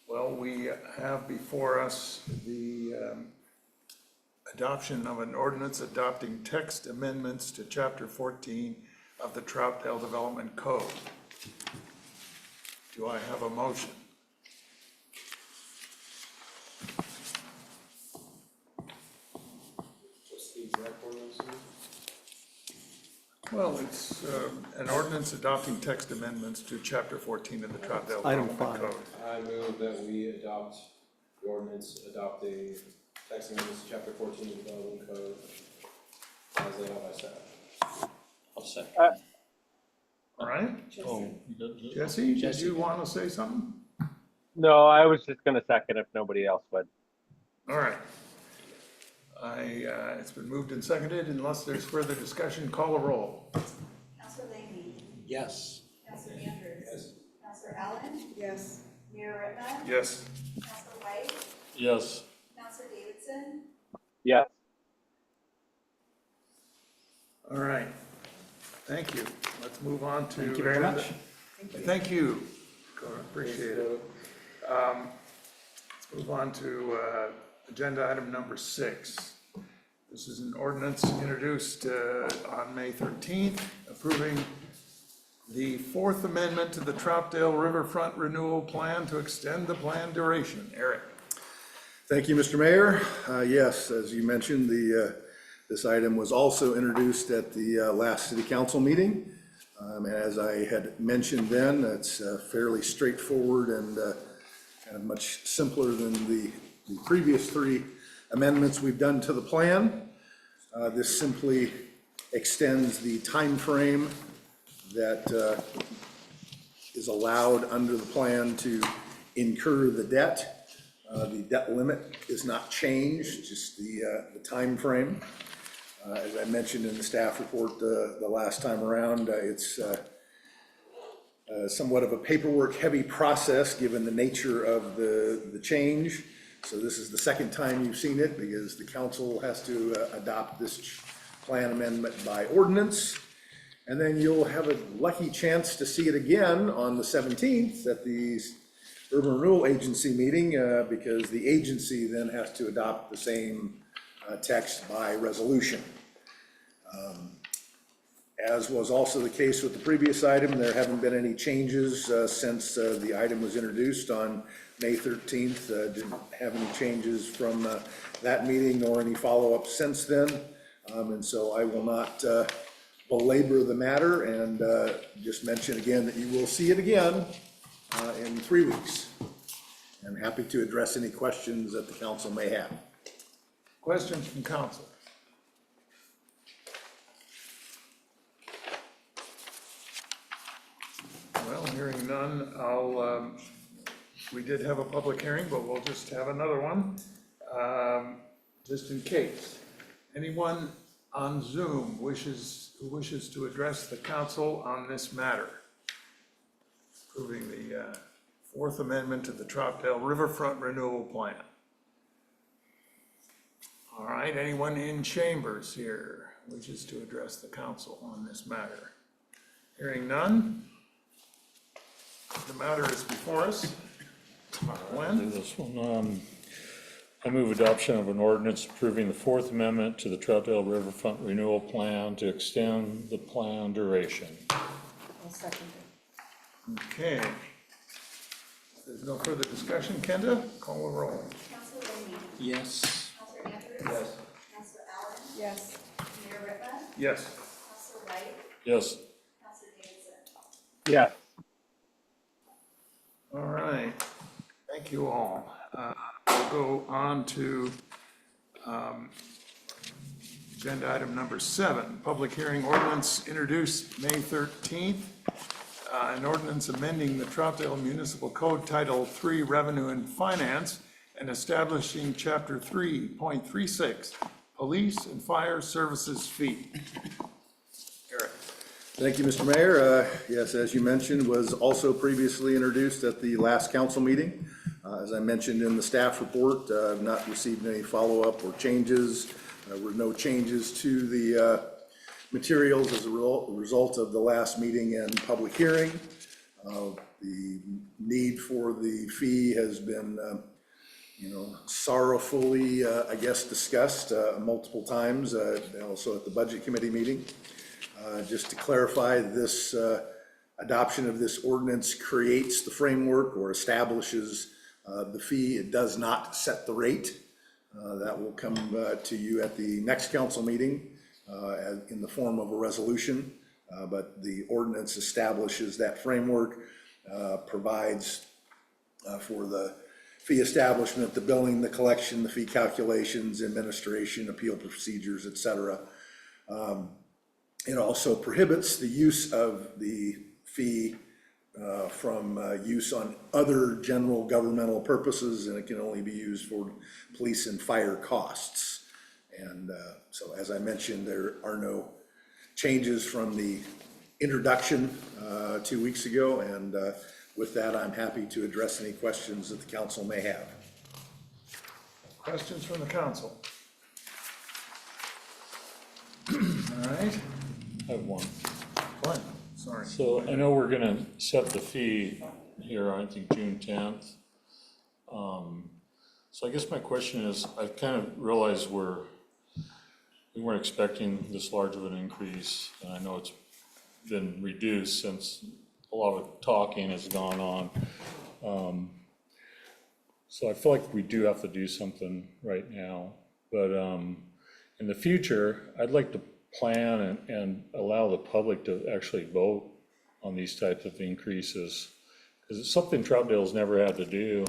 Well, we have before us the adoption of an ordinance adopting text amendments to Chapter 14 of the Troutdale Development Code. Do I have a motion? Just the exact ordinance. Well, it's an ordinance adopting text amendments to Chapter 14 of the Troutdale Item Development 5. Code. I move that we adopt the ordinance adopting text amendments to Chapter 14 of the Development Code as laid out by staff. I'll second. All right? Oh, Jesse, did you want to say something? No, I was just gonna second if nobody else would. All right. It's been moved and seconded. Unless there's further discussion, call a roll. Counselor Leahy, Yes. Counselor Andrews. Yes. Counselor Allen, Yes. Mayor Whitman, Yes. Counselor White, yes. Counselor Davidson, Yes. All right. Thank you. Let's move on to. Thank you very much. Thank you. Appreciate it. Let's move on to agenda item number 6. This is an ordinance introduced on May 13th, approving the 4th Amendment to the Troutdale Riverfront Renewal Plan to extend the plan duration. Eric. Thank you, Mr. Mayor. Yes, as you mentioned, this item was also introduced at the last city council meeting. And as I had mentioned then, it's fairly straightforward and kind of much simpler than the previous 3 amendments we've done to the plan. This simply extends the time frame that is allowed under the plan to incur the debt. The debt limit is not changed, just the time frame. As I mentioned in the staff report the last time around, it's somewhat of a paperwork-heavy process given the nature of the change. So this is the second time you've seen it because the council has to adopt this plan amendment by ordinance. And then you'll have a lucky chance to see it again on the 17th at the Urban Renewal Agency meeting because the agency then has to adopt the same text by resolution. As was also the case with the previous item, there haven't been any changes since the item was introduced on May 13th. Didn't have any changes from that meeting nor any follow-up since then. And so I will not belabor the matter and just mention again that you will see it again in 3 weeks. I'm happy to address any questions that the council may have. Questions from council? Well, hearing none, we did have a public hearing, but we'll just have another one, just in case. Anyone on Zoom who wishes to address the council on this matter? Approving the 4th Amendment to the Troutdale Riverfront Renewal Plan. All right, anyone in chambers here wishes to address the council on this matter? Hearing none, the matter is before us. I'll do this one. I move adoption of an ordinance approving the 4th Amendment to the Troutdale Riverfront Renewal Plan to extend the plan duration. I'll second it. Okay. There's no further discussion. Kenda, call a roll. Counselor Leahy, Yes. Counselor Andrews. Yes. Counselor Allen, Yes. Mayor Whitman, Yes. Counselor White, Yes. Counselor Davidson. Yes. All right. Thank you all. We'll go on to agenda item number 7, public hearing ordinance introduced May 13th. An ordinance amending the Troutdale Municipal Code Title 3 Revenue and Finance and establishing Chapter 3.36 police and fire services fee. Eric. Thank you, Mr. Mayor. Yes, as you mentioned, was also previously introduced at the last council meeting. As I mentioned in the staff report, I've not received any follow-up or changes. There were no changes to the materials as a result of the last meeting and public hearing. The need for the fee has been, sorrowfully, I guess, discussed multiple times, also at the Budget Committee meeting. Just to clarify, this adoption of this ordinance creates the framework or establishes the fee. It does not set the rate. That will come to you at the next council meeting in the form of a resolution. But the ordinance establishes that framework, provides for the fee establishment, the billing, the collection, the fee calculations, administration, appeal procedures, et cetera. It also prohibits the use of the fee from use on other general governmental purposes, and it can only be used for police and fire costs. And so, as I mentioned, there are no changes from the introduction 2 weeks ago, and with that, I'm happy to address any questions that the council may have. Questions from the council? All right. I have one. Glenn, sorry. So I know we're gonna set the fee here, I think June 10th. So I guess my question is, I've kind of realized we weren't expecting this large of an increase, and I know it's been reduced since a lot of talking has gone on. So I feel like we do have to do something right now, but in the future, I'd like to plan and allow the public to actually vote on these types of increases, because it's something Troutdale's never had to do.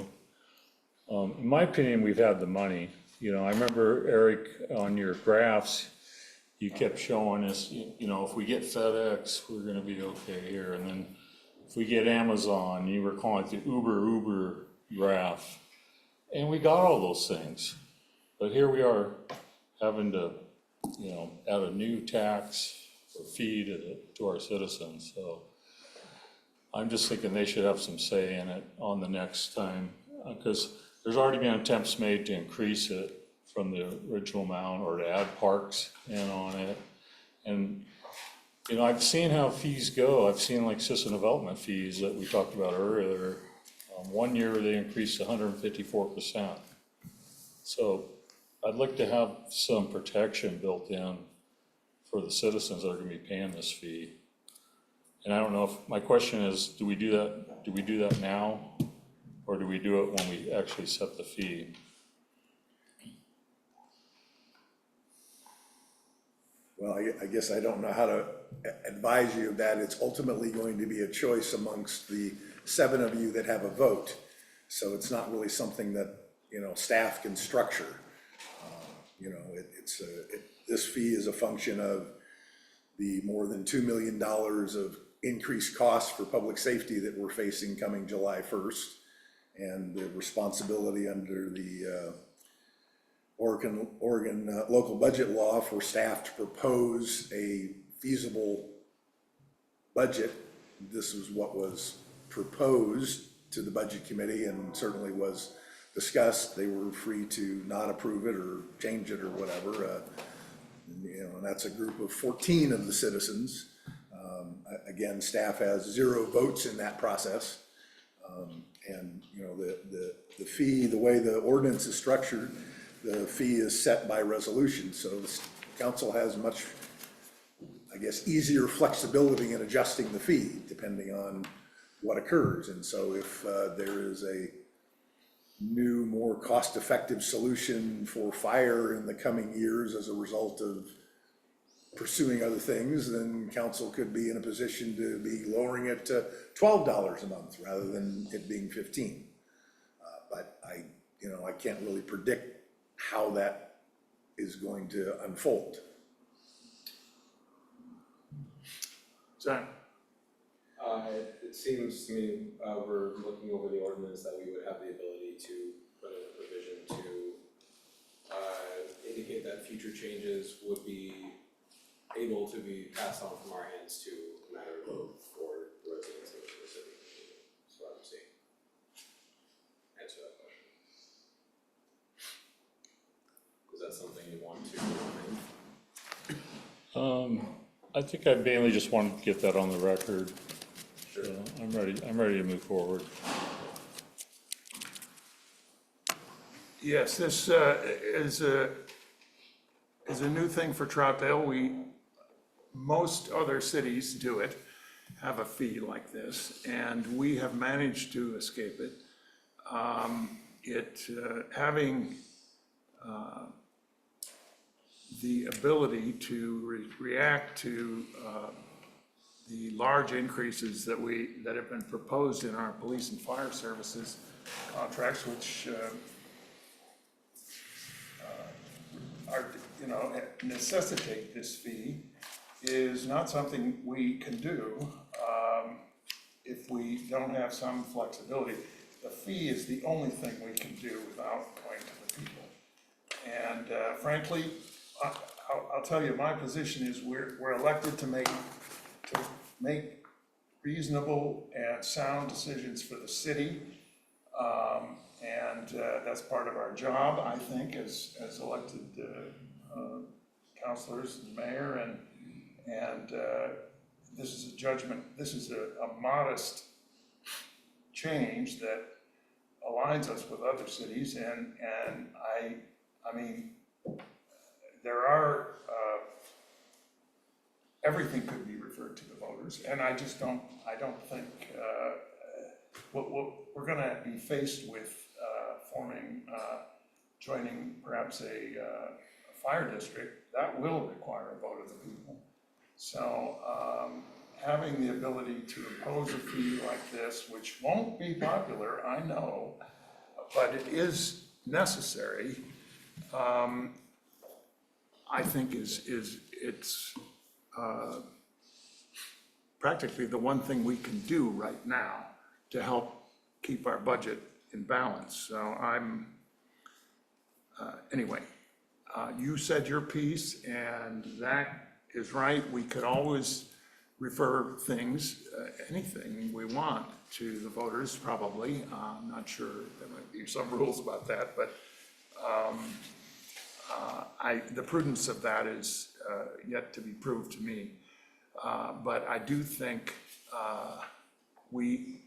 In my opinion, we've had the money. I remember, Eric, on your graphs, you kept showing us, if we get FedEx, we're gonna be okay here, and then if we get Amazon, you were calling it the Uber graph, and we got all those things. But here we are having to add a new tax or fee to our citizens. So I'm just thinking they should have some say in it on the next time, because there's already been attempts made to increase it from the original amount or to add parks in on it. And, I've seen how fees go. I've seen like system development fees that we talked about earlier. 1 year they increased 154%. So I'd like to have some protection built in for the citizens that are gonna be paying this fee. And I don't know if, my question is, do we do that now? Or do we do it when we actually set the fee? Well, I guess I don't know how to advise you of that. It's ultimately going to be a choice amongst the 7 of you that have a vote. So it's not really something that, staff can structure. This fee is a function of the more than $2 million of increased costs for public safety that we're facing coming July 1st, and the responsibility under the Oregon local budget law for staff to propose a feasible budget. This is what was proposed to the budget committee and certainly was discussed. They were free to not approve it or change it or whatever. And that's a group of 14 of the citizens. Again, staff has 0 votes in that process. And the fee, the way the ordinance is structured, the fee is set by resolution. So the council has much, I guess, easier flexibility in adjusting the fee depending on what occurs. And so if there is a new, more cost-effective solution for fire in the coming years as a result of pursuing other things, then council could be in a position to be lowering it to $12 a month rather than it being 15. But I can't really predict how that is going to unfold. Zach? It seems to me, we're looking over the ordinance that we would have the ability to put in a provision to indicate that future changes would be able to be passed on from our hands to a matter of vote for the residents of the city. That's what I'm seeing. Answer that question. Is that something you want to amend? I think I mainly just wanted to get that on the record. Sure. So I'm ready to move forward. Yes, this is a new thing for Troutdale. Most other cities do it, have a fee like this, and we have managed to escape it. Having the ability to react to the large increases that have been proposed in our police and fire services contracts, which necessitate this fee, is not something we can do if we don't have some flexibility. The fee is the only thing we can do without going to the people. And frankly, I'll tell you, my position is we're elected to make reasonable and sound decisions for the city. And that's part of our job, I think, as elected councilors and mayor, and this is a judgment, this is a modest change that aligns us with other cities, and I mean, there are, everything could be referred to the voters, and I don't think, we're gonna be faced with joining perhaps a fire district. That will require a vote of the people. So having the ability to impose a fee like this, which won't be popular, I know, but it is necessary, I think it's practically the one thing we can do right now to help keep our budget in balance. So anyway, you said your piece, and that is right. We could always refer things, anything we want, to the voters, probably. I'm not sure, there might be some rules about that, but the prudence of that is yet to be proved to me. But I do think we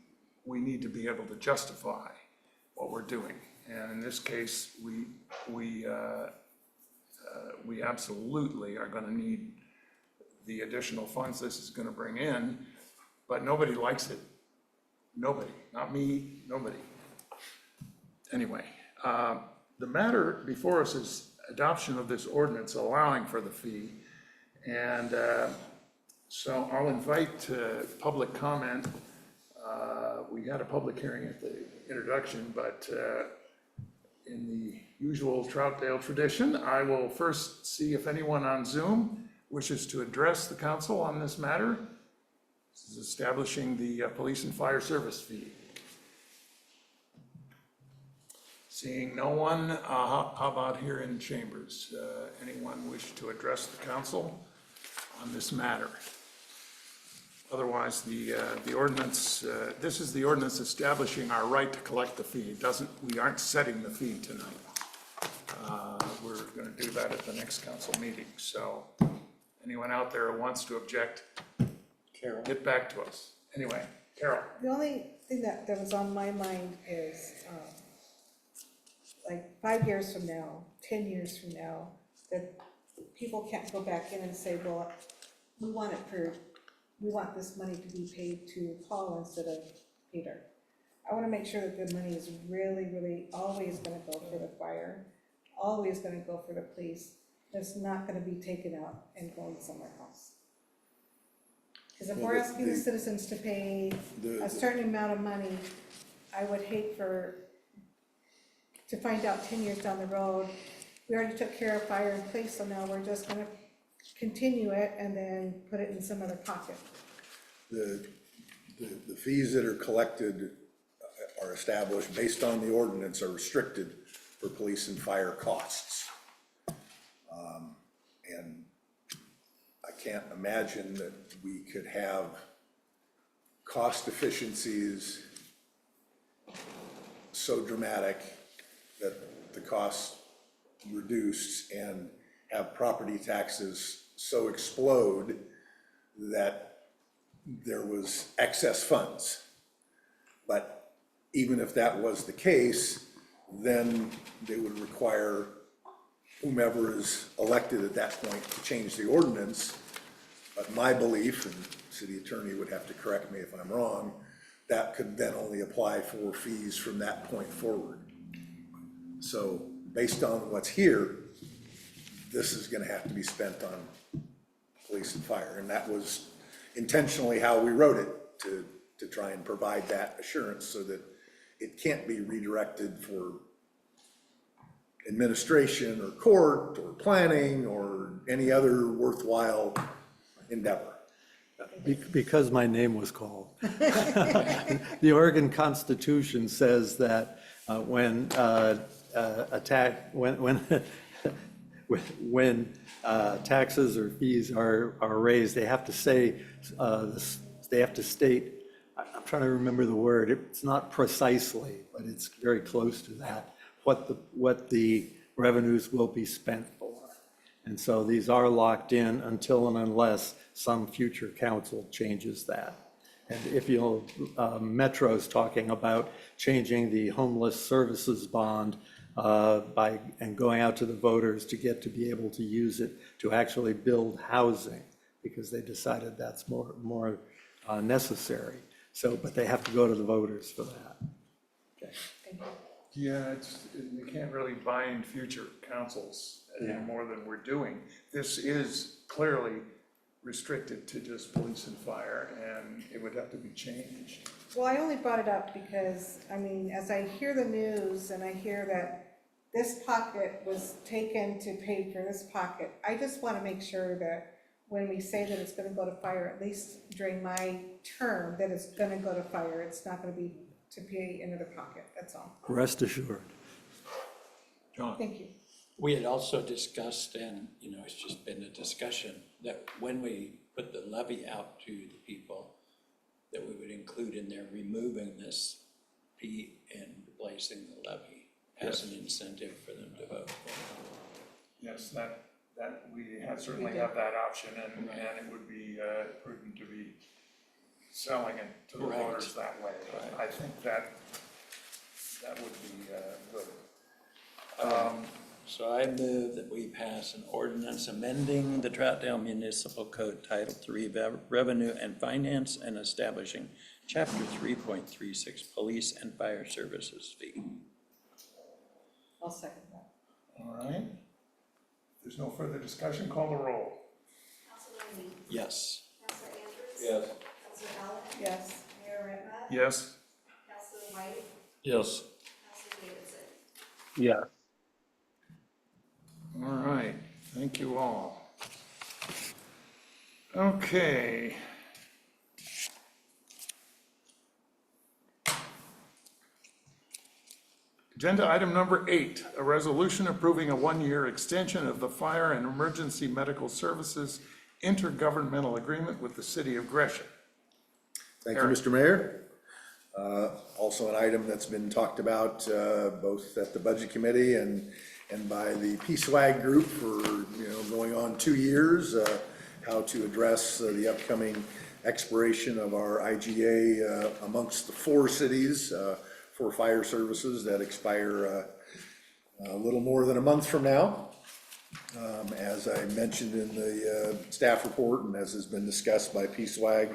need to be able to justify what we're doing. And in this case, we absolutely are going to need the additional funds this is going to bring in, but nobody likes it. Nobody, not me, nobody. Anyway, the matter before us is adoption of this ordinance allowing for the fee. And so I'll invite public comment. We had a public hearing at the introduction, but in the usual Troutdale tradition, I will first see if anyone on Zoom wishes to address the council on this matter. This is establishing the police and fire service fee. Seeing no one, how about here in chambers? Anyone wish to address the council on this matter? Otherwise, the ordinance, this is the ordinance establishing our right to collect the fee. We aren't setting the fee tonight. We're going to do that at the next council meeting. So anyone out there who wants to object, Carol, get back to us. Anyway, Carol. The only thing that was on my mind is, like 5 years from now, 10 years from now, that people can't go back in and say, well, we want this money to be paid to Paul instead of Peter. I want to make sure that the money is really, really always going to go for the fire, always going to go for the police. It's not going to be taken out and going somewhere else. Because if we're asking the citizens to pay a certain amount of money, I would hate to find out 10 years down the road, we already took care of fire and police, so now we're just going to continue it and then put it in some other pocket. The fees that are collected are established based on the ordinance, are restricted for police and fire costs. And I can't imagine that we could have cost efficiencies so dramatic that the costs reduced and have property taxes so explode that there was excess funds. But even if that was the case, then they would require whomever is elected at that point to change the ordinance. But my belief, and the city attorney would have to correct me if I'm wrong, that could then only apply for fees from that point forward. So based on what's here, this is gonna have to be spent on police and fire. And that was intentionally how we wrote it, to try and provide that assurance so that it can't be redirected for administration or court or planning or any other worthwhile endeavor. Because my name was called. The Oregon Constitution says that when taxes or fees are raised, they have to say, they have to state, I'm trying to remember the word, it's not precisely, but it's very close to that, what the revenues will be spent for. And so these are locked in until and unless some future council changes that. And if you'll, Metro's talking about changing the homeless services bond and going out to the voters to be able to use it to actually build housing, because they decided that's more necessary. So, but they have to go to the voters for that. Okay. Yeah, you can't really bind future councils any more than we're doing. This is clearly restricted to just police and fire, and it would have to be changed. Well, I only brought it up because, I mean, as I hear the news and I hear that this pocket was taken to pay for this pocket, I just want to make sure that when we say that it's going to go to fire, at least during my term, that it's going to go to fire. It's not going to be to pay another pocket, that's all. Rest assured. John? Thank you. We had also discussed, and it's just been a discussion, that when we put the levy out to the people, that we would include in there removing this fee and replacing the levy as an incentive for them to vote. Yes, that we certainly have that option, and it would be prudent to be selling it to the voters that way. I think that would be good. So I move that we pass an ordinance amending the Troutdale Municipal Code Title III Revenue and Finance and establishing Chapter 3.36 Police and Fire Services Fee. I'll second that. All right. If there's no further discussion, call the roll. Councilor Lee? Yes. Councilor Andrews? Yes. Councilor Allen? Yes. Mayor Redma? Yes? Councilor White? Yes. Councilor Davidson? Yes. All right, thank you all. Okay. Agenda item number 8, a resolution approving a one-year extension of the Fire and Emergency Medical Services intergovernmental agreement with the City of Gresham. Thank you, Mr. Mayor. Also an item that's been talked about both at the Budget Committee and by the PSWAG group for going on 2 years, how to address the upcoming expiration of our IGA amongst the 4 cities for fire services that expire a little more than a month from now. As I mentioned in the staff report, and as has been discussed by PSWAG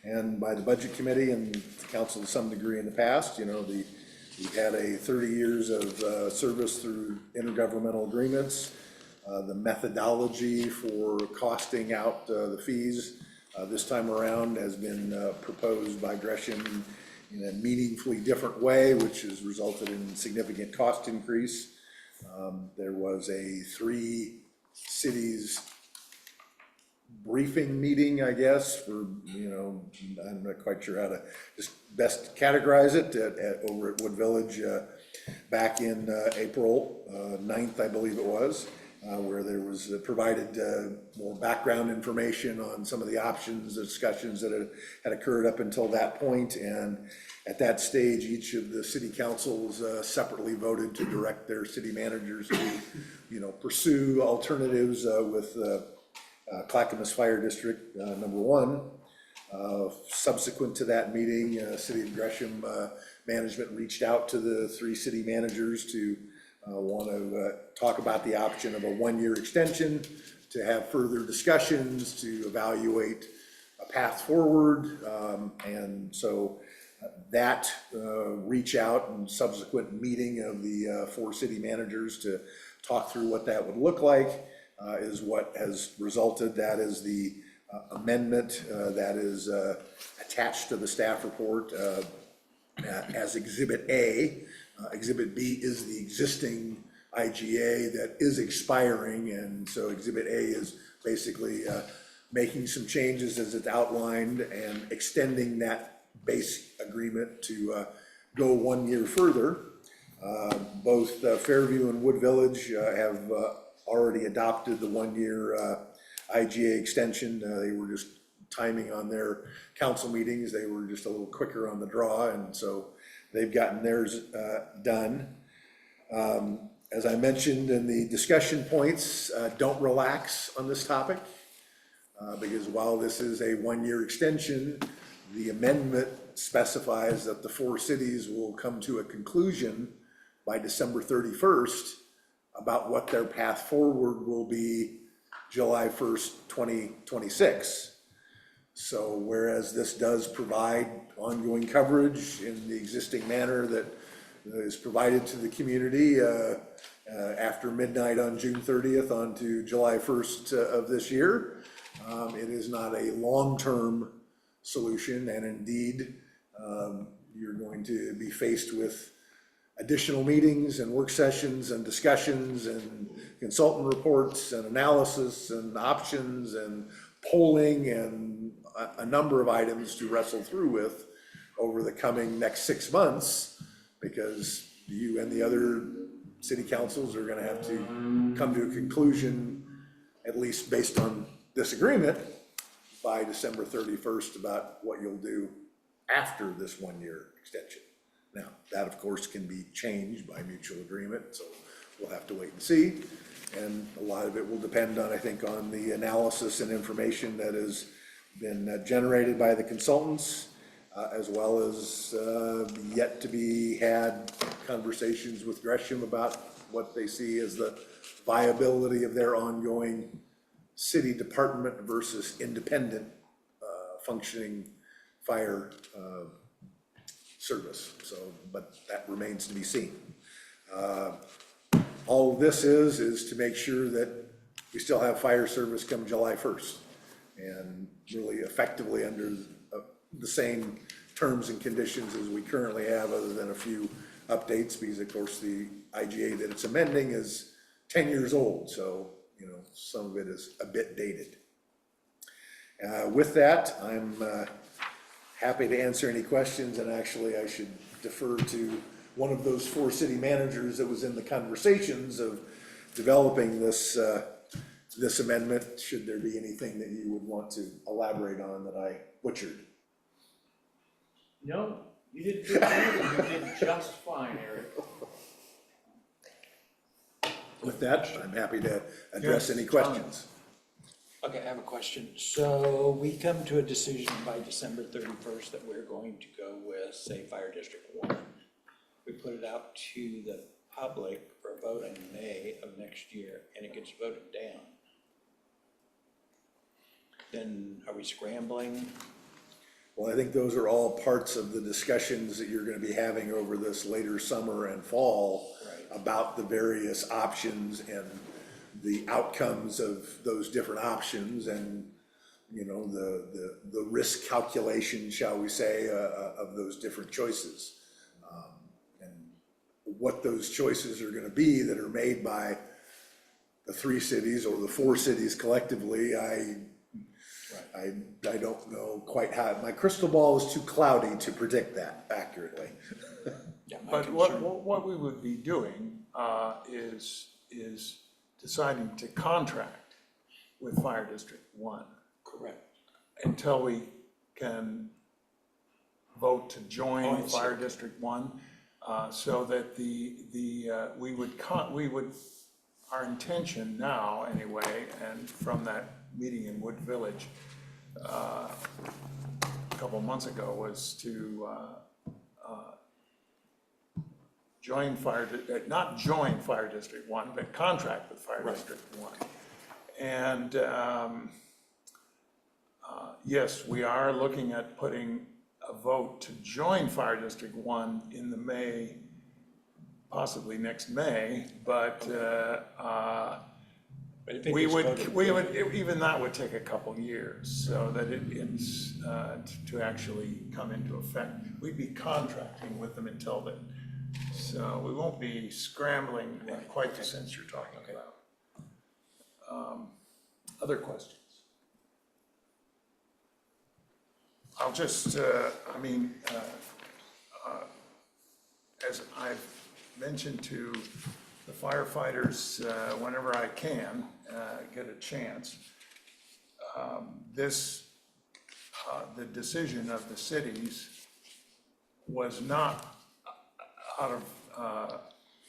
and by the Budget Committee and the Council to some degree in the past, we've had 30 years of service through intergovernmental agreements. The methodology for costing out the fees this time around has been proposed by Gresham in a meaningfully different way, which has resulted in significant cost increase. There was a 3 cities briefing meeting, I guess, for, I'm not quite sure how to just best categorize it, over at Wood Village back in April 9th, I believe it was. where there was provided more background information on some of the options, the discussions that had occurred up until that point. And at that stage, each of the city councils separately voted to direct their city managers to, pursue alternatives with Clackamas Fire District number 1. Subsequent to that meeting, City of Gresham management reached out to the 3 city managers to want to talk about the option of a 1-year extension, to have further discussions, to evaluate a path forward. And so that reach out and subsequent meeting of the 4 city managers to talk through what that would look like is what has resulted. That is the amendment that is attached to the staff report as Exhibit A. Exhibit B is the existing IGA that is expiring, and so Exhibit A is basically making some changes as it's outlined and extending that base agreement to go 1 year further. Both Fairview and Wood Village have already adopted the 1-year IGA extension. They were just timing on their council meetings. They were just a little quicker on the draw, and so they've gotten theirs done. As I mentioned in the discussion points, don't relax on this topic, because while this is a 1-year extension, the amendment specifies that the 4 cities will come to a conclusion by December 31st about what their path forward will be July 1st, 2026. So whereas this does provide ongoing coverage in the existing manner that is provided to the community after midnight on June 30th on to July 1st of this year, it is not a long-term solution, and indeed you're going to be faced with additional meetings and work sessions and discussions and consultant reports and analysis and options and polling and a number of items to wrestle through with over the coming next 6 months, because you and the other city councils are going to have to come to a conclusion, at least based on this agreement, by December 31st about what you'll do after this 1-year extension. Now, that of course can be changed by mutual agreement, so we'll have to wait and see. And a lot of it will depend on, I think, on the analysis and information that has been generated by the consultants, as well as yet to be had conversations with Gresham about what they see as the viability of their ongoing city department versus independent functioning fire service. So, but that remains to be seen. All this is to make sure that we still have fire service come July 1st, and really effectively under the same terms and conditions as we currently have, other than a few updates, because of course the IGA that it's amending is 10 years old, so some of it is a bit dated. With that, I'm happy to answer any questions, and actually I should defer to one of those 4 city managers that was in the conversations of developing this this amendment, should there be anything that you would want to elaborate on that I butchered. No, you did good, you did just fine, Eric. With that, I'm happy to address any questions. Okay, I have a question. So we come to a decision by December 31st that we're going to go with, say, Fire District 1. We put it out to the public for a vote in May of next year, and it gets voted down. Then are we scrambling? Well, I think those are all parts of the discussions that you're going to be having over this later summer and fall about the various options and the outcomes of those different options, and the risk calculation, shall we say, of those different choices, and what those choices are going to be that are made by the 3 cities or the 4 cities collectively. I don't know quite how. My crystal ball is too cloudy to predict that accurately. But what we would be doing is deciding to contract with Fire District 1 Correct. until we can vote to join Oh, I see. Fire District 1, so that we would, our intention now anyway, and from that meeting in Wood Village a couple months ago, was to not join Fire District 1, but contract with Fire District 1. And yes, we are looking at putting a vote to join Fire District 1 in the May, possibly next May, but we would, even that would take a couple years, so that it's to actually come into effect. We'd be contracting with them until then. So we won't be scrambling in quite the sense you're talking about. Other questions? I'll just, as I've mentioned to the firefighters whenever I can get a chance, the decision of the cities was not out of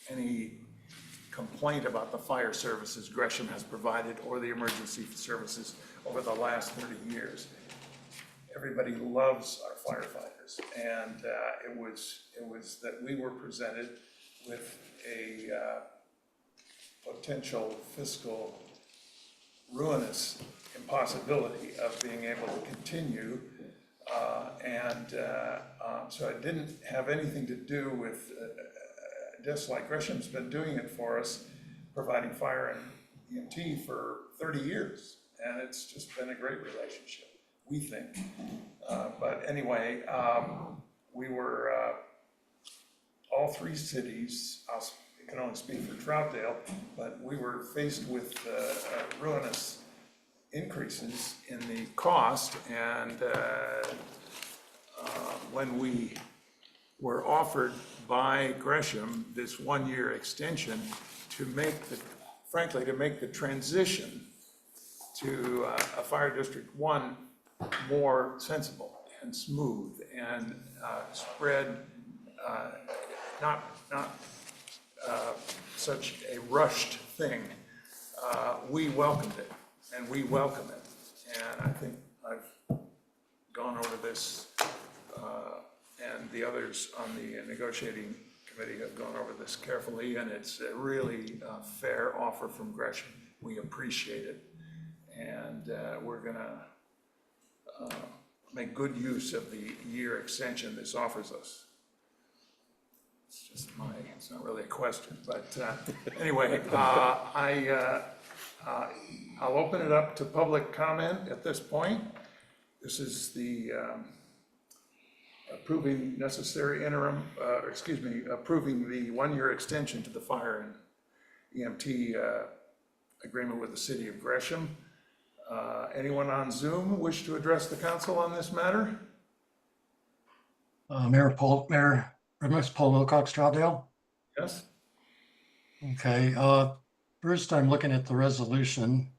any complaint about the fire services Gresham has provided or the emergency services over the last 30 years. Everybody loves our firefighters, and it was that we were presented with a potential fiscal ruinous impossibility of being able to continue, so it didn't have anything to do with just like Gresham's been doing it for us, providing fire and EMT for 30 years, and it's just been a great relationship, we think. But anyway, we were, all three cities, I can only speak for Troutdale, but we were faced with ruinous increases in the cost, and when we were offered by Gresham this one-year extension to make frankly, to make the transition to a Fire District 1 more sensible and smooth and spread, not such a rushed thing. We welcomed it, and we welcome it. And I think I've gone over this, and the others on the negotiating committee have gone over this carefully, and it's a really fair offer from Gresham. We appreciate it, and we're gonna make good use of the year extension this offers us. It's just it's not really a question, but anyway, I'll open it up to public comment at this point. This is the approving necessary interim, approving the one-year extension to the fire and EMT agreement with the City of Gresham. Anyone on Zoom wish to address the council on this matter? Mayor Remus Paul Wilcox, Troutdale. Yes. Okay, first I'm looking at the resolution.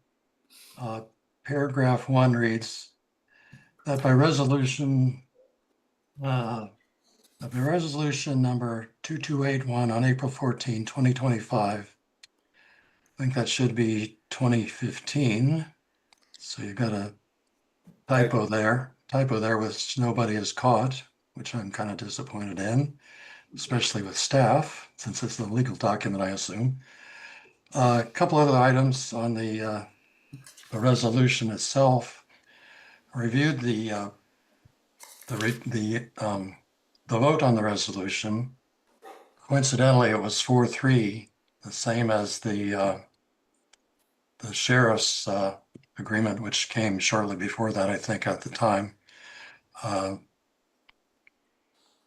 Paragraph 1 reads that by resolution number 2281 on April 14, 2025, I think that should be 2015. So you got a typo there which nobody has caught, which I'm kind of disappointed in, especially with staff, since it's a legal document, I assume. A couple other items on the resolution itself. I reviewed the vote on the resolution. Coincidentally, it was 4-3, the same as the sheriff's agreement, which came shortly before that, I think, at the time.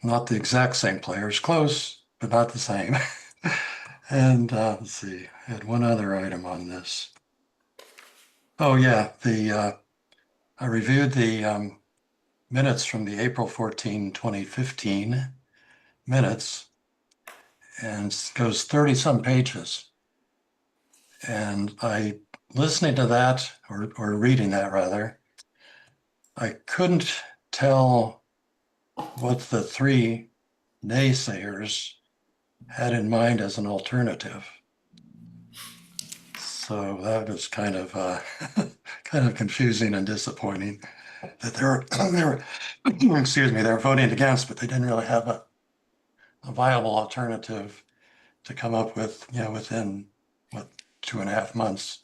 Not the exact same players, close, but not the same. And let's see, I had one other item on this. Oh yeah, I reviewed the minutes from the April 14, 2015 minutes, and it goes 30-some pages. And listening to that, or reading that rather, I couldn't tell what the three naysayers had in mind as an alternative. So that was kind of kind of confusing and disappointing that excuse me, they were voting against, but they didn't really have a viable alternative to come up with, within 2.5 months.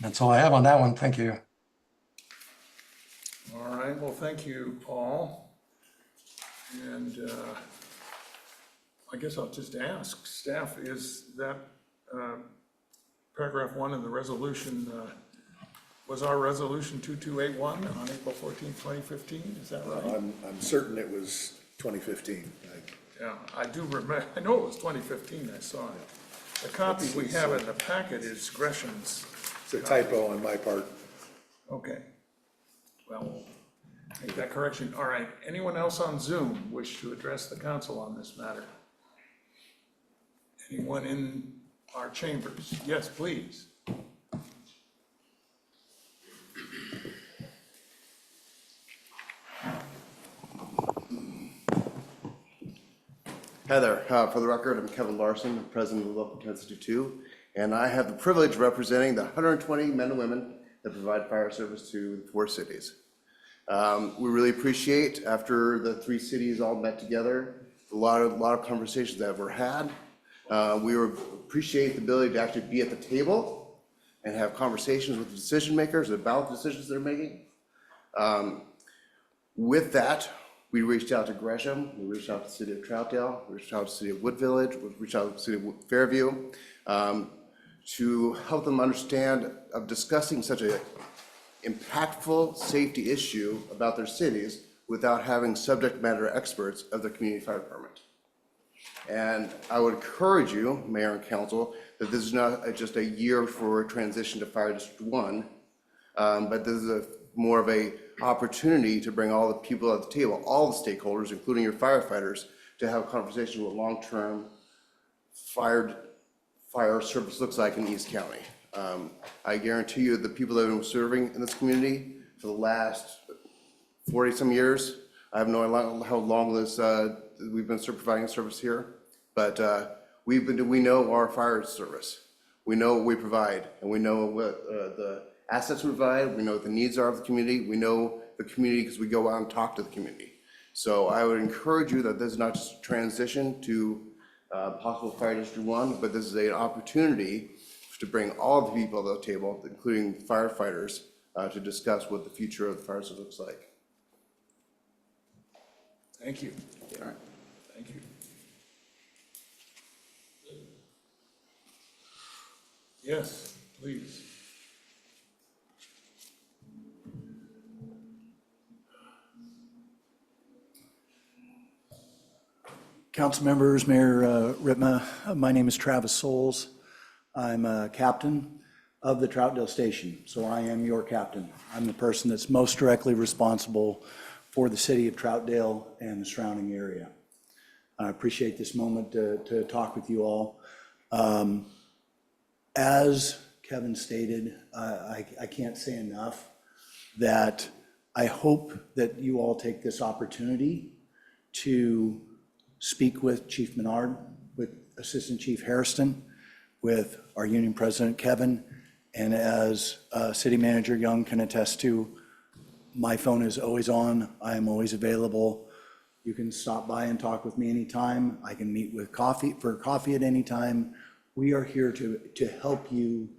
That's all I have on that one. Thank you. All right, well, thank you, Paul. And I guess I'll just ask staff, is that paragraph 1 in the resolution, was our resolution 2281 on April 14th, 2015? Is that right? I'm certain it was 2015. Yeah, I do remember, I know it was 2015, I saw it. The copy we have in the packet is Gresham's. It's a typo on my part. Okay. Well, make that correction. All right, anyone else on Zoom wish to address the council on this matter? Anyone in our chambers? Yes, please. Hi there. For the record, I'm Kevin Larson, president of Local 1062, and I have the privilege of representing the 120 men and women that provide fire service to the 4 cities. We really appreciate, after the 3 cities all met together, a lot of conversations that were had. We appreciate the ability to actually be at the table and have conversations with the decision makers about the decisions they're making. With that, we reached out to Gresham, we reached out to the City of Troutdale, we reached out to the City of Wood Village, we reached out to the City of Fairview to help them understand of discussing such an impactful safety issue about their cities without having subject matter experts of the community fire department. And I would encourage you, Mayor and Council, that this is not just a year for a transition to Fire District 1, but this is more of a opportunity to bring all the people at the table, all the stakeholders, including your firefighters, to have a conversation with long-term fire service looks like in East County. I guarantee you the people that have been serving in this community for the last 40-some years, I have no idea how long this we've been providing service here, but we know our fire service. We know what we provide, and we know what the assets we provide. We know what the needs are of the community. We know the community because we go out and talk to the community. So I would encourage you that this is not just a transition to possible Fire District 1, but this is an opportunity to bring all the people to the table, including firefighters, to discuss what the future of the fire service looks like. Thank you. All right. Thank you. Yes, please. Council members, Mayor Ritma, my name is Travis Souls. I'm a captain of the Troutdale Station, so I am your captain. I'm the person that's most directly responsible for the city of Troutdale and the surrounding area. I appreciate this moment to talk with you all. As Kevin stated, I can't say enough that I hope that you all take this opportunity to speak with Chief Menard, with Assistant Chief Hairston, with our union president, Kevin, and as City Manager Young can attest to, my phone is always on. I am always available. You can stop by and talk with me anytime. I can meet with for coffee at any time. We are here to help you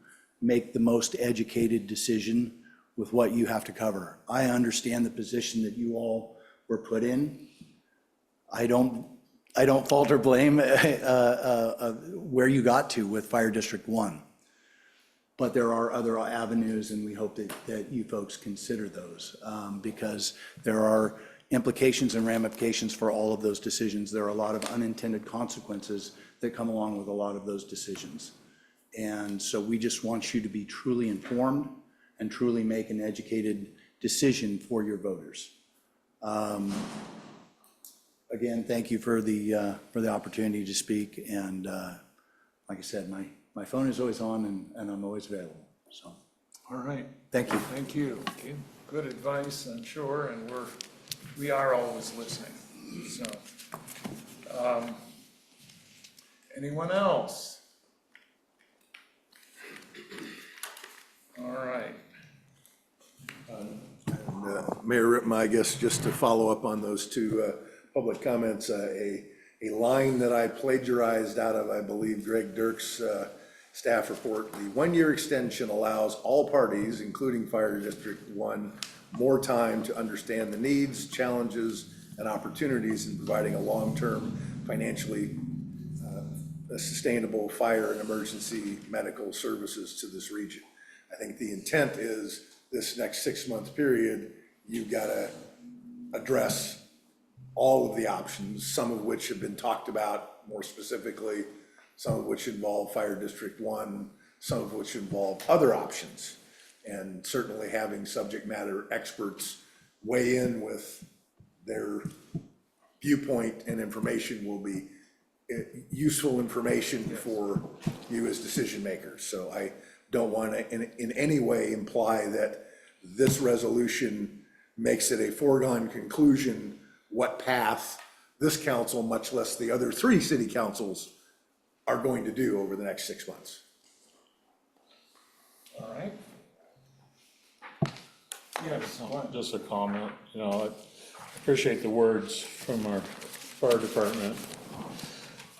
make the most educated decision with what you have to cover. I understand the position that you all were put in. I don't fault or blame where you got to with Fire District 1. But there are other avenues, and we hope that you folks consider those because there are implications and ramifications for all of those decisions. There are a lot of unintended consequences that come along with a lot of those decisions. And so we just want you to be truly informed and truly make an educated decision for your voters. Again, thank you for the opportunity to speak. And like I said, my my phone is always on and I'm always available, so. All right. Thank you. Thank you. Okay. Good advice, I'm sure, and we are always listening, so. Anyone else? All right. Mayor Rittma, I guess just to follow up on those two public comments, a line that I plagiarized out of, I believe, Greg Dirk's staff report. The one-year extension allows all parties, including Fire District 1, more time to understand the needs, challenges, and opportunities in providing a long-term, financially sustainable fire and emergency medical services to this region. I think the intent is this next 6-month period, you've got to address all of the options, some of which have been talked about more specifically, some of which involve Fire District 1, some of which involve other options. And certainly having subject matter experts weigh in with their viewpoint and information will be useful information for you as decision makers. So I don't want to in any way imply that this resolution makes it a foregone conclusion what path this council, much less the other 3 city councils, are going to do over the next 6 months. All right. Yes, just a comment, you know, I appreciate the words from our fire department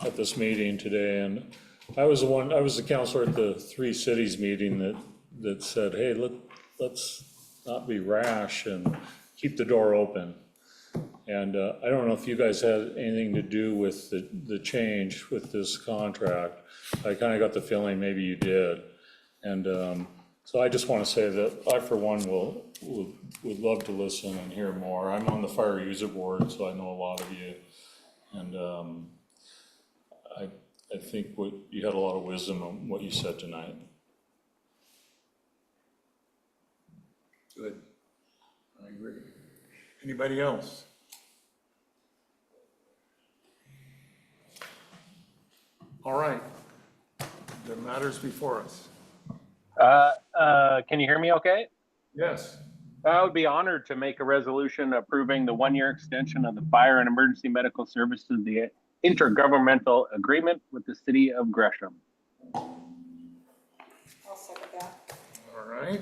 at this meeting today, and I was the counselor at the 3 cities meeting that said, hey, let's not be rash and keep the door open. And I don't know if you guys had anything to do with the change with this contract. I kind of got the feeling maybe you did. And so I just want to say that I, for one, would love to listen and hear more. I'm on the fire user board, so I know a lot of you. And I think you had a lot of wisdom on what you said tonight. Good. I agree. Anybody else? All right. The matters before us. Can you hear me okay? Yes. I would be honored to make a resolution approving the 1-year extension of the fire and emergency medical services, the intergovernmental agreement with the City of Gresham. I'll second that. All right.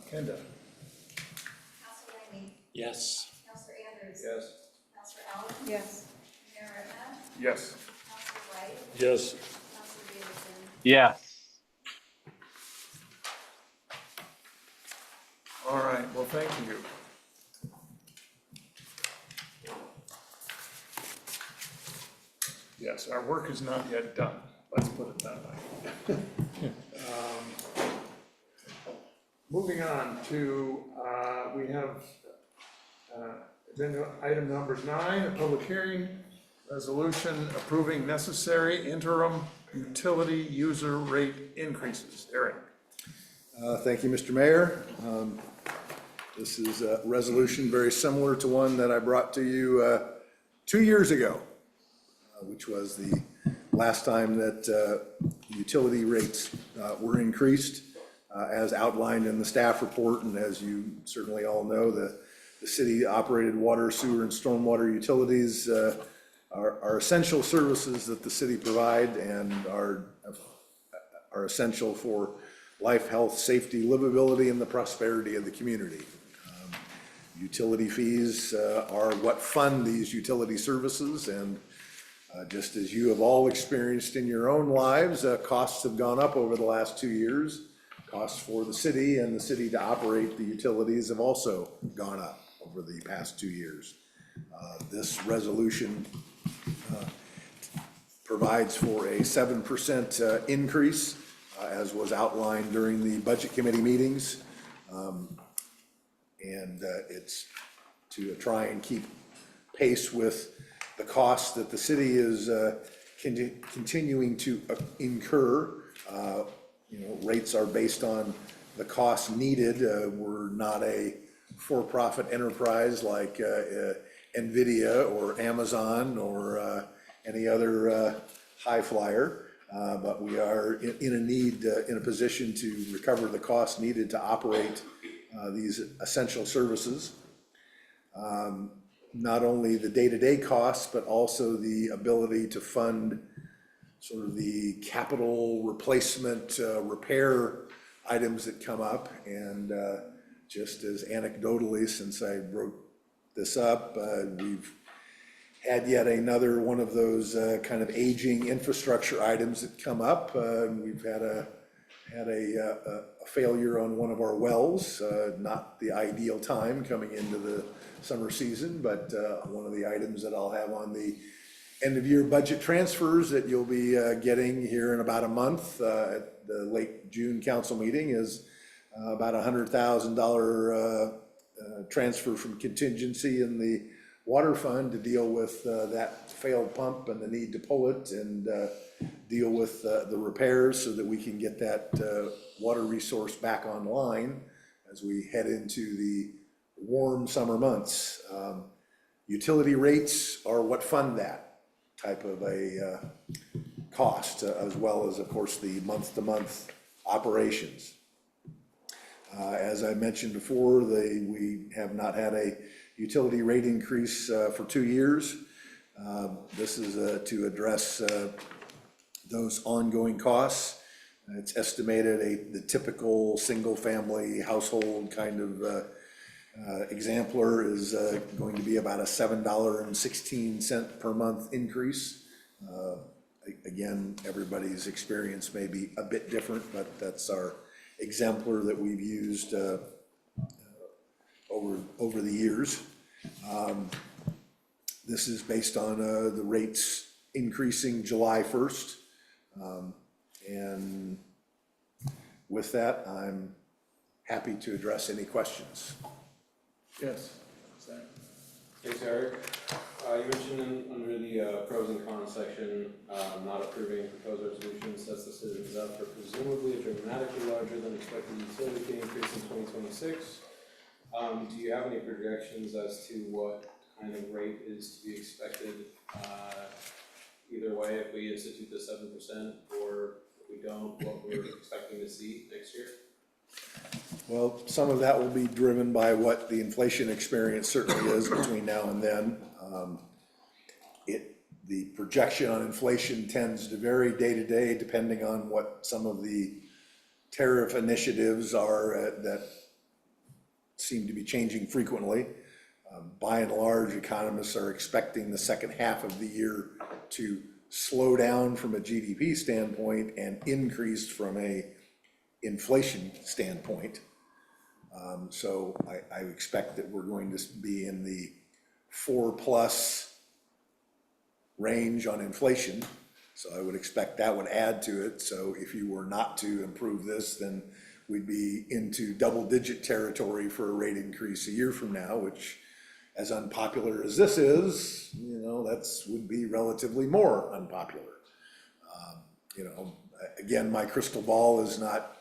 Kenda? Counselor Rainey. Yes. Counselor Andrews. Yes. Counselor Allen. Yes. Mayor Redma. Yes. Counselor White. Yes. Counselor Davidson. Yes. All right, well, thank you. Yes, our work is not yet done, let's put it that way. Moving on to, we have agenda item number 9, a public hearing, resolution approving necessary interim utility user rate increases. Eric. Thank you, Mr. Mayor. This is a resolution very similar to one that I brought to you 2 years ago, which was the last time that utility rates were increased, as outlined in the staff report. And as you certainly all know, the city-operated water, sewer, and stormwater utilities are essential services that the city provide and are essential for life, health, safety, livability, and the prosperity of the community. Utility fees are what fund these utility services, and just as you have all experienced in your own lives, costs have gone up over the last 2 years. Costs for the city and the city to operate the utilities have also gone up over the past 2 years. This resolution provides for a 7% increase, as was outlined during the budget committee meetings. And it's to try and keep pace with the costs that the city is continuing to incur. Rates are based on the costs needed. We're not a for-profit enterprise like NVIDIA or Amazon or any other high flyer. but we are in a need, in a position to recover the costs needed to operate these essential services. Not only the day-to-day costs, but also the ability to fund sort of the capital replacement, repair items that come up. And just as anecdotally, since I wrote this up, we've had yet another one of those kind of aging infrastructure items that come up. We've had a failure on one of our wells, not the ideal time coming into the summer season, but one of the items that I'll have on the end of year budget transfers that you'll be getting here in about a month at the late June council meeting is about $100,000 transfer from contingency in the water fund to deal with that failed pump and the need to pull it and deal with the repairs so that we can get that water resource back online as we head into the warm summer months. Utility rates are what fund that type of a cost, as well as, of course, the month-to-month operations. As I mentioned before, we have not had a utility rate increase for 2 years. This is to address those ongoing costs. It's estimated the typical single-family household kind of exemplar is going to be about a $7.16 per month increase. Again, everybody's experience may be a bit different, but that's our exemplar that we've used over the years. This is based on the rates increasing July 1st. And with that, I'm happy to address any questions. Yes. Thanks, Eric. You mentioned under the pros and cons section, not approving proposed resolution sets the citizens up for presumably a dramatically larger than expected utility fee increase in 2026. Do you have any projections as to what kind of rate is to be expected either way, if we institute the 7% or if we don't, what we're expecting to see next year? Well, some of that will be driven by what the inflation experience certainly is between now and then. The projection on inflation tends to vary day to day depending on what some of the tariff initiatives are that seem to be changing frequently. By and large, economists are expecting the second half of the year to slow down from a GDP standpoint and increase from a inflation standpoint. So I expect that we're going to be in the 4+ range on inflation. So I would expect that would add to it. So if you were not to improve this, then we'd be into double-digit territory for a rate increase a year from now, which, as unpopular as this is, would be relatively more unpopular. Again, my crystal ball is not,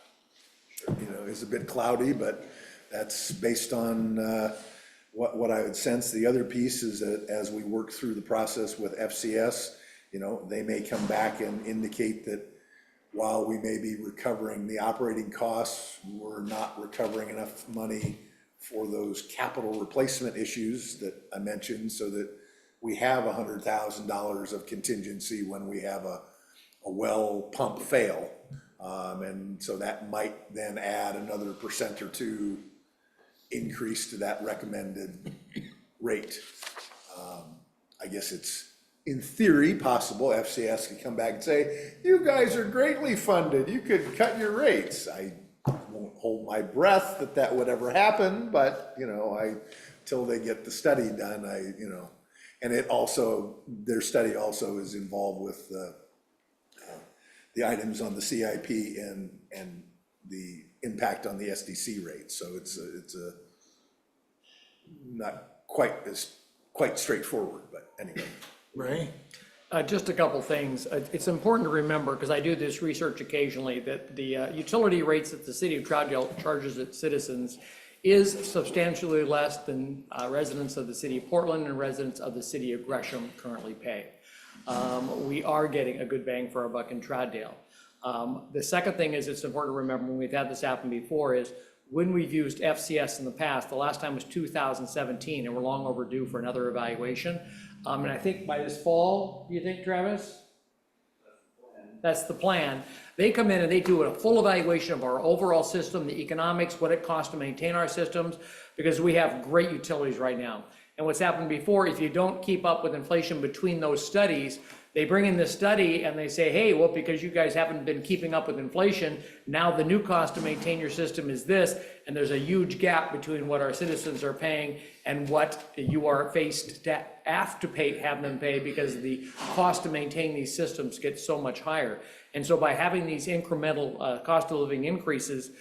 is a bit cloudy, but that's based on what I would sense. The other piece is that as we work through the process with FCS, they may come back and indicate that while we may be recovering the operating costs, we're not recovering enough money for those capital replacement issues that I mentioned, so that we have $100,000 of contingency when we have a well pump fail. And so that might then add another % or 2 increase to that recommended rate. I guess it's, in theory, possible FCS could come back and say, you guys are greatly funded, you could cut your rates. I won't hold my breath that would ever happen, but, till they get the study done, and it also, their study also is involved with the items on the CIP and the impact on the SDC rate. So it's not quite straightforward, but anyway. Ray? Just a couple things. It's important to remember, because I do this research occasionally, that the utility rates that the city of Troutdale charges its citizens is substantially less than residents of the city of Portland and residents of the city of Gresham currently pay. we are getting a good bang for our buck in Troutdale. The second thing is it's important to remember when we've had this happen before is when we've used FCS in the past, the last time was 2017, and we're long overdue for another evaluation. And I think by this fall, you think, Travis? That's the plan. They come in and they do a full evaluation of our overall system, the economics, what it costs to maintain our systems, because we have great utilities right now. And what's happened before, if you don't keep up with inflation between those studies, they bring in this study and they say, hey, well, because you guys haven't been keeping up with inflation, now the new cost to maintain your system is this, and there's a huge gap between what our citizens are paying and what you are faced to have to pay, have them pay, because the cost to maintain these systems gets so much higher. And so by having these incremental cost of living increases,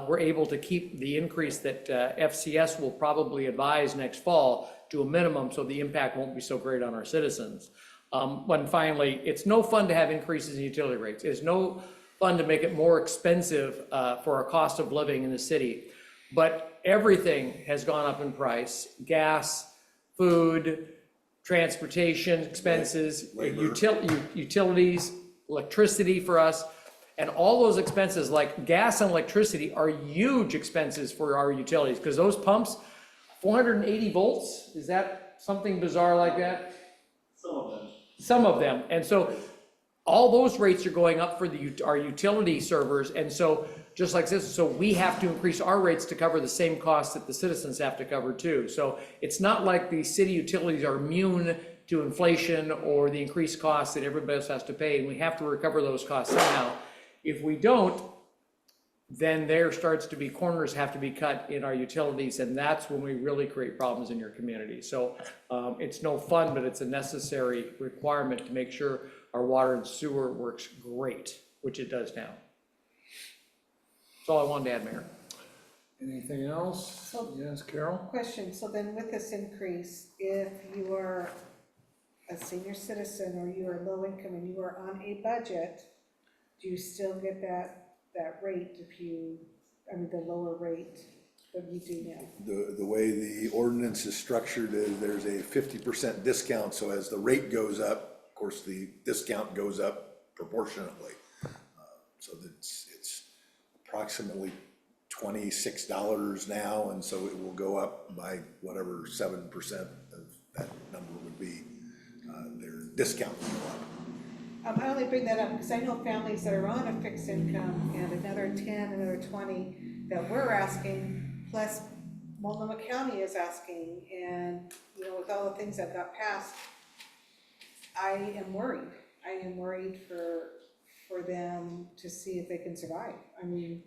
we're able to keep the increase that FCS will probably advise next fall to a minimum, so the impact won't be so great on our citizens. And finally, it's no fun to have increases in utility rates. It's no fun to make it more expensive for our cost of living in the city. But everything has gone up in price: gas, food, transportation expenses, utilities, electricity for us. And all those expenses, like gas and electricity, are huge expenses for our utilities, because those pumps, 480 volts, is that something bizarre like that? Some of them. And so all those rates are going up for our utility servers. And so just like this, so we have to increase our rates to cover the same costs that the citizens have to cover too. So it's not like the city utilities are immune to inflation or the increased costs that everybody else has to pay, and we have to recover those costs somehow. If we don't, then there starts to be corners have to be cut in our utilities, and that's when we really create problems in your community. So it's no fun, but it's a necessary requirement to make sure our water and sewer works great, which it does now. That's all I wanted to add, Mayor. Anything else? So- Yes, Carol? Question, so then with this increase, if you are a senior citizen or you are low income and you are on a budget, do you still get that rate if you, I mean, the lower rate that we do now? The way the ordinance is structured is there's a 50% discount, so as the rate goes up, of course, the discount goes up proportionately. So it's approximately $26 now, and so it will go up by whatever 7% of that number would be. Their discount will go up. I only bring that up because I know families that are on a fixed income and another 10, another 20 that we're asking, plus Multnomah County is asking, and, you know, with all the things that got passed, I am worried. I am worried for them to see if they can survive. I mean,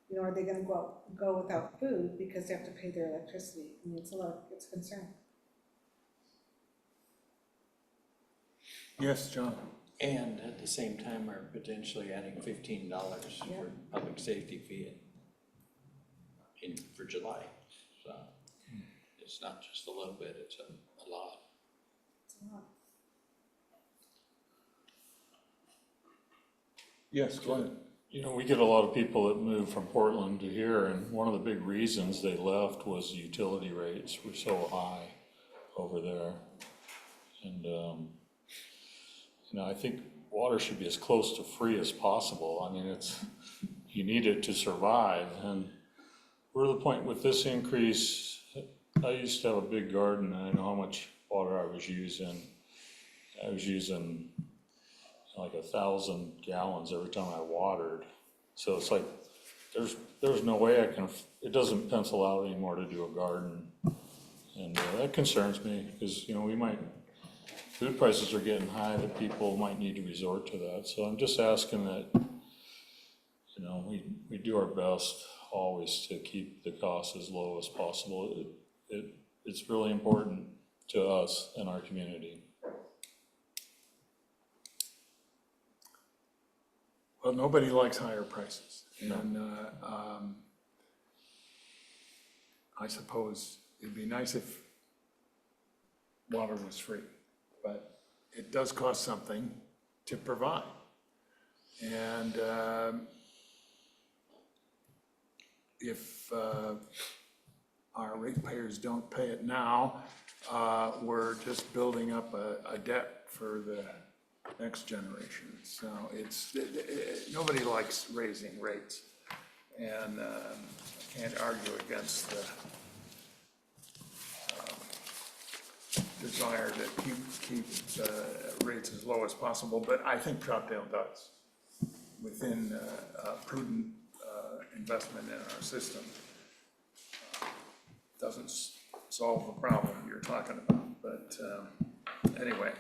you know, are they gonna go without food because they have to pay their electricity? I mean, it's a concern. Yes, John? And at the same time, are potentially adding $15 for public safety fee for July. So it's not just a little bit, it's a lot. It's a lot. Yes, go ahead. You know, we get a lot of people that move from Portland to here, and one of the big reasons they left was utility rates were so high over there. And, you know, I think water should be as close to free as possible. I mean, you need it to survive. And we're at the point with this increase, I used to have a big garden, and I know how much water I was using. I was using like 1,000 gallons every time I watered. So it's like, there's no way it doesn't pencil out anymore to do a garden. And that concerns me, because, you know, food prices are getting high, that people might need to resort to that. So I'm just asking that, you know, we do our best always to keep the costs as low as possible. It's really important to us and our community. Well, nobody likes higher prices. No. And I suppose it'd be nice if water was free, but it does cost something to provide. And if our ratepayers don't pay it now, we're just building up a debt for the next generation. So nobody likes raising rates. And I can't argue against the desire to keep rates as low as possible, but I think Troutdale does, within prudent investment in our system. Doesn't solve the problem you're talking about, but anyway.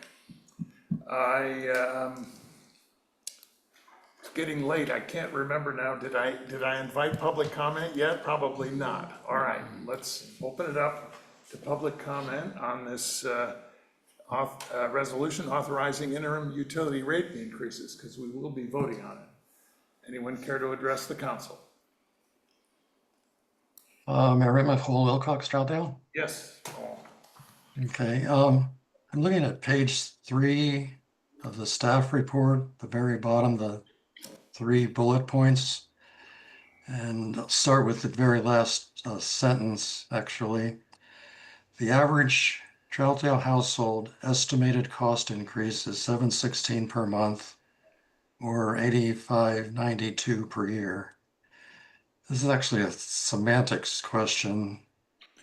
It's getting late, I can't remember now, did I invite public comment yet? Probably not. All right, let's open it up to public comment on this resolution authorizing interim utility rate increases, because we will be voting on it. Anyone care to address the council? Mayor Rittman, Paul Wilcox, Troutdale. Yes, Paul. Okay, I'm looking at page 3 of the staff report, the very bottom, the 3 bullet points. And I'll start with the very last sentence, actually. The average Troutdale household estimated cost increase is $716 per month, or $85.92 per year. This is actually a semantics question.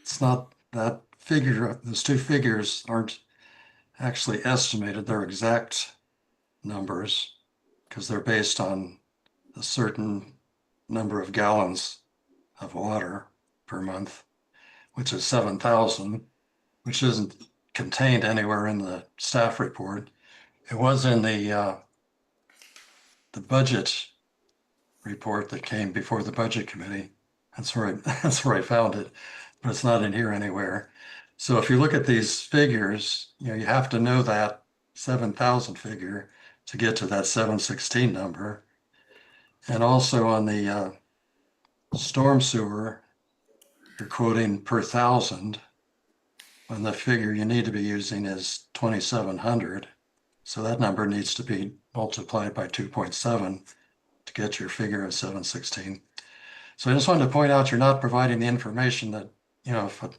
It's not that figure, those two figures aren't actually estimated, they're exact numbers because they're based on a certain number of gallons of water per month, which is 7,000, which isn't contained anywhere in the staff report. It was in the budget report that came before the budget committee. That's where I found it, but it's not in here anywhere. So if you look at these figures, you have to know that 7,000 figure to get to that 716 number. And also on the storm sewer, you're quoting per thousand when the figure you need to be using is 2,700. So that number needs to be multiplied by 2.7 to get your figure of 716. So I just wanted to point out you're not providing the information that, if a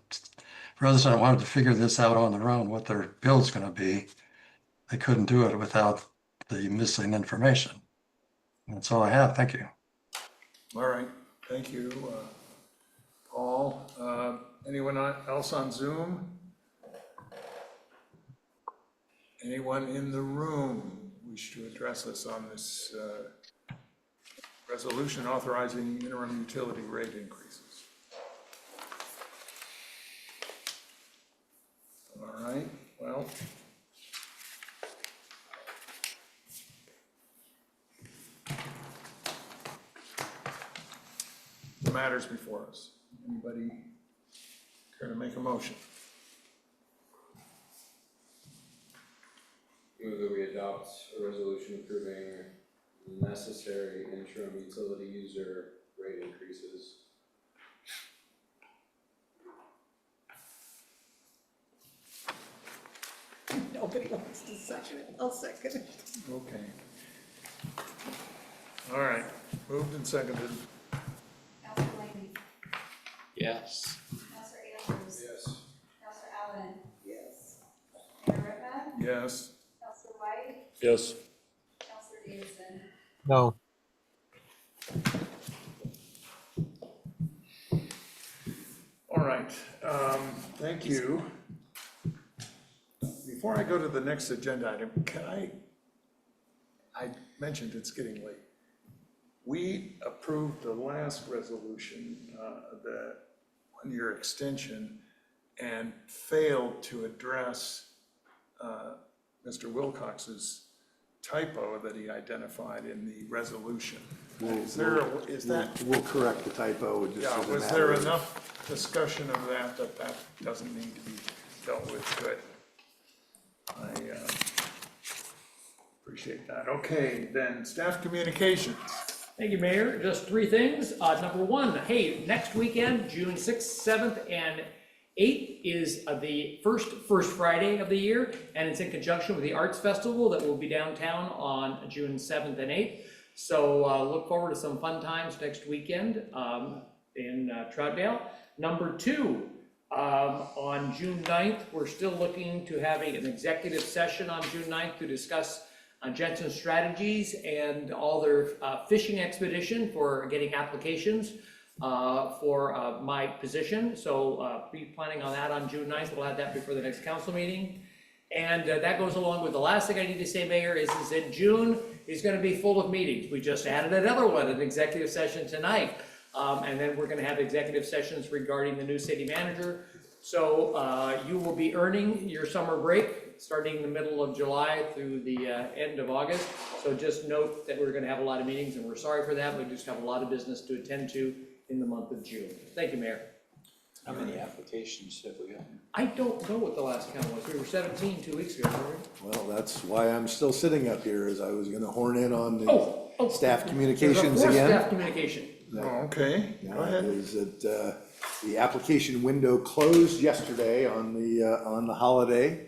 resident wanted to figure this out on their own, what their bill's going to be, they couldn't do it without the missing information. That's all I have. Thank you. All right, thank you, Paul. Anyone else on Zoom? Anyone in the room wish to address us on this resolution authorizing interim utility rate increases? All right, well. The matters before us. Anybody care to make a motion? Move that we adopt a resolution approving necessary interim utility user rate increases. Nobody wants to second it. I'll second it. Okay. All right, moved and seconded. Counselor Laney. Yes. Counselor Andrews. Yes. Counselor Allen. Yes. Mayor Rittman. Yes. Counselor White. Yes. Counselor Davidson. No. All right, thank you. Before I go to the next agenda item, I mentioned it's getting late. We approved the last resolution, the one-year extension, and failed to address Mr. Wilcox's typo that he identified in the resolution. Is that? We'll correct the typo. Yeah, was there enough discussion of that doesn't need to be dealt with? Good. I appreciate that. Okay, then staff communications. Thank you, Mayor. Just 3 things. Number 1, hey, next weekend, June 6th, 7th, and 8th is the first Friday of the year, and it's in conjunction with the Arts Festival that will be downtown on June 7th and 8th. So look forward to some fun times next weekend in Troutdale. Number 2, On June 9th, we're still looking to having an executive session on June 9th to discuss Jensen's strategies and all their fishing expedition for getting applications for my position. So be planning on that on June 9th. We'll have that before the next council meeting. And that goes along with the last thing I need to say, Mayor, is in June is going to be full of meetings. We just added another one, an executive session tonight. And then we're going to have executive sessions regarding the new city manager. So you will be earning your summer break starting in the middle of July through the end of August. So just note that we're going to have a lot of meetings, and we're sorry for that. We just have a lot of business to attend to in the month of June. Thank you, Mayor. How many applications have we got? I don't know what the last count was. We were 17 2 weeks ago, weren't we? Well, that's why I'm still sitting up here, is I was gonna horn in on the staff communications There's a again. staff communication. Oh, okay, go ahead. Is that, the application window closed yesterday on the holiday.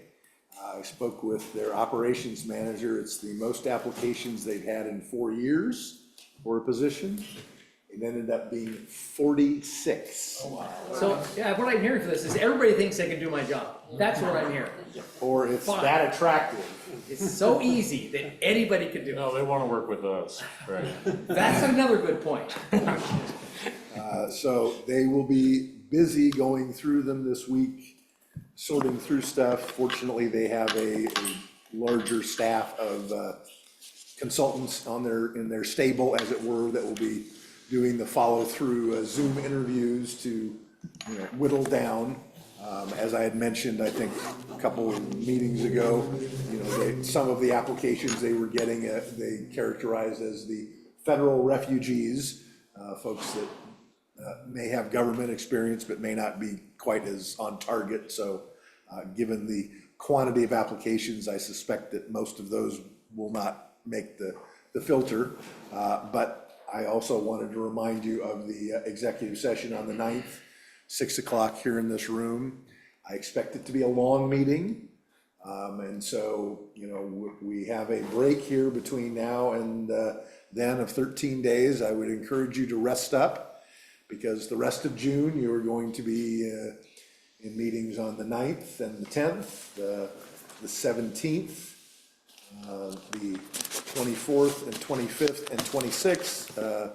I spoke with their operations manager. It's the most applications they've had in 4 years for a position. It ended up being 46. Oh, wow. So, yeah, what I'm hearing for this is everybody thinks they can do my job. That's what I'm hearing. Or it's Fine. that attractive. It's so easy that anybody can do it. No, they want to work with us, right? That's another good point. So they will be busy going through them this week, sorting through stuff. Fortunately, they have a larger staff of consultants in their stable, as it were, that will be doing the follow-through Zoom interviews to whittle down. As I had mentioned, I think a couple of meetings ago, some of the applications they were getting, they characterized as the federal refugees, folks that may have government experience but may not be quite as on target. So given the quantity of applications, I suspect that most of those will not make the filter. But I also wanted to remind you of the executive session on the 9th, 6 o'clock here in this room. I expect it to be a long meeting. And so, we have a break here between now and then of 13 days. I would encourage you to rest up, because the rest of June, you're going to be in meetings on the 9th and the 10th, the 17th, the 24th and 25th and 26th,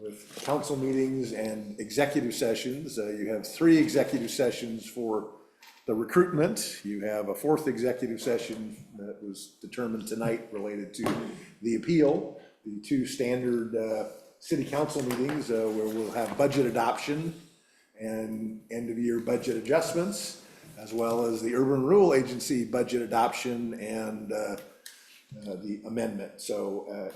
with council meetings and executive sessions. You have 3 executive sessions for the recruitment. You have a 4th executive session that was determined tonight related to the appeal. The 2 standard city council meetings where we'll have budget adoption and end of year budget adjustments, as well as the urban renewal agency budget adoption and the amendment. So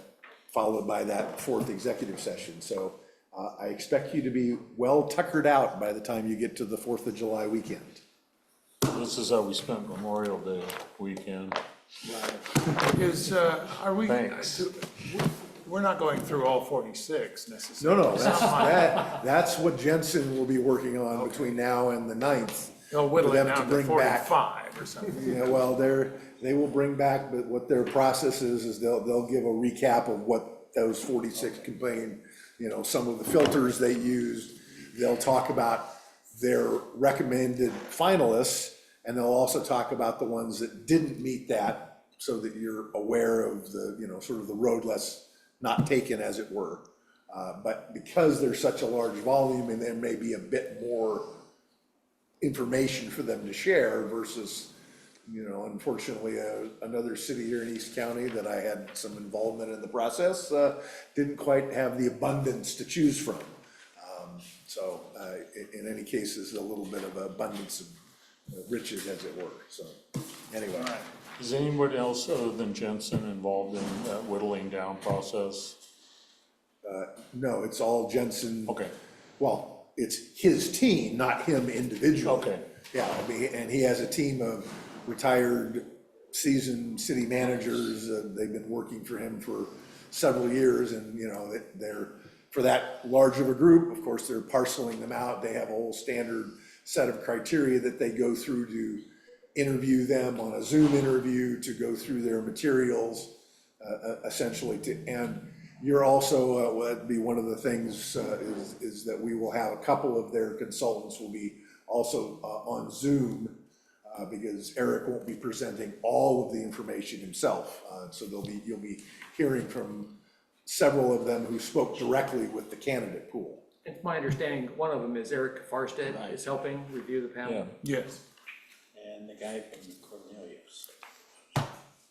followed by that 4th executive session. So I expect you to be well tuckered out by the time you get to the 4th of July weekend. This is how we spent Memorial Day weekend. Are we? Thanks. We're not going through all 46 necessarily. No, that's what Jensen will be working on between now and the 9th. They'll whittle for it them down to bring back 45 or something. Yeah, well, they will bring back, but what their process is they'll give a recap of what those 46 contain, some of the filters they used. They'll talk about their recommended finalists, and they'll also talk about the ones that didn't meet that, so that you're aware of the, sort of the road less not taken, as it were. But because there's such a large volume, and there may be a bit more information for them to share versus, unfortunately, another city here in East County that I had some involvement in the process didn't quite have the abundance to choose from. So in any case, there's a little bit of abundance of riches, as it were. So anyway. Is anybody else other than Jensen involved in that whittling down process? No, it's all Jensen. Okay. Well, it's his team, not him individually. Okay. Yeah, and he has a team of retired, seasoned city managers. They've been working for him for several years, and they're, for that large of a group, of course, they're parceling them out. They have a whole standard set of criteria that they go through to interview them on a Zoom interview, to go through their materials, essentially. And you're also, be one of the things is that we will have a couple of their consultants will be also on Zoom, because Eric won't be presenting all of the information himself. So you'll be hearing from several of them who spoke directly with the candidate pool. It's my understanding, one of them is Eric Farstead is helping review the panel. Yes. And the guy from Cornelius,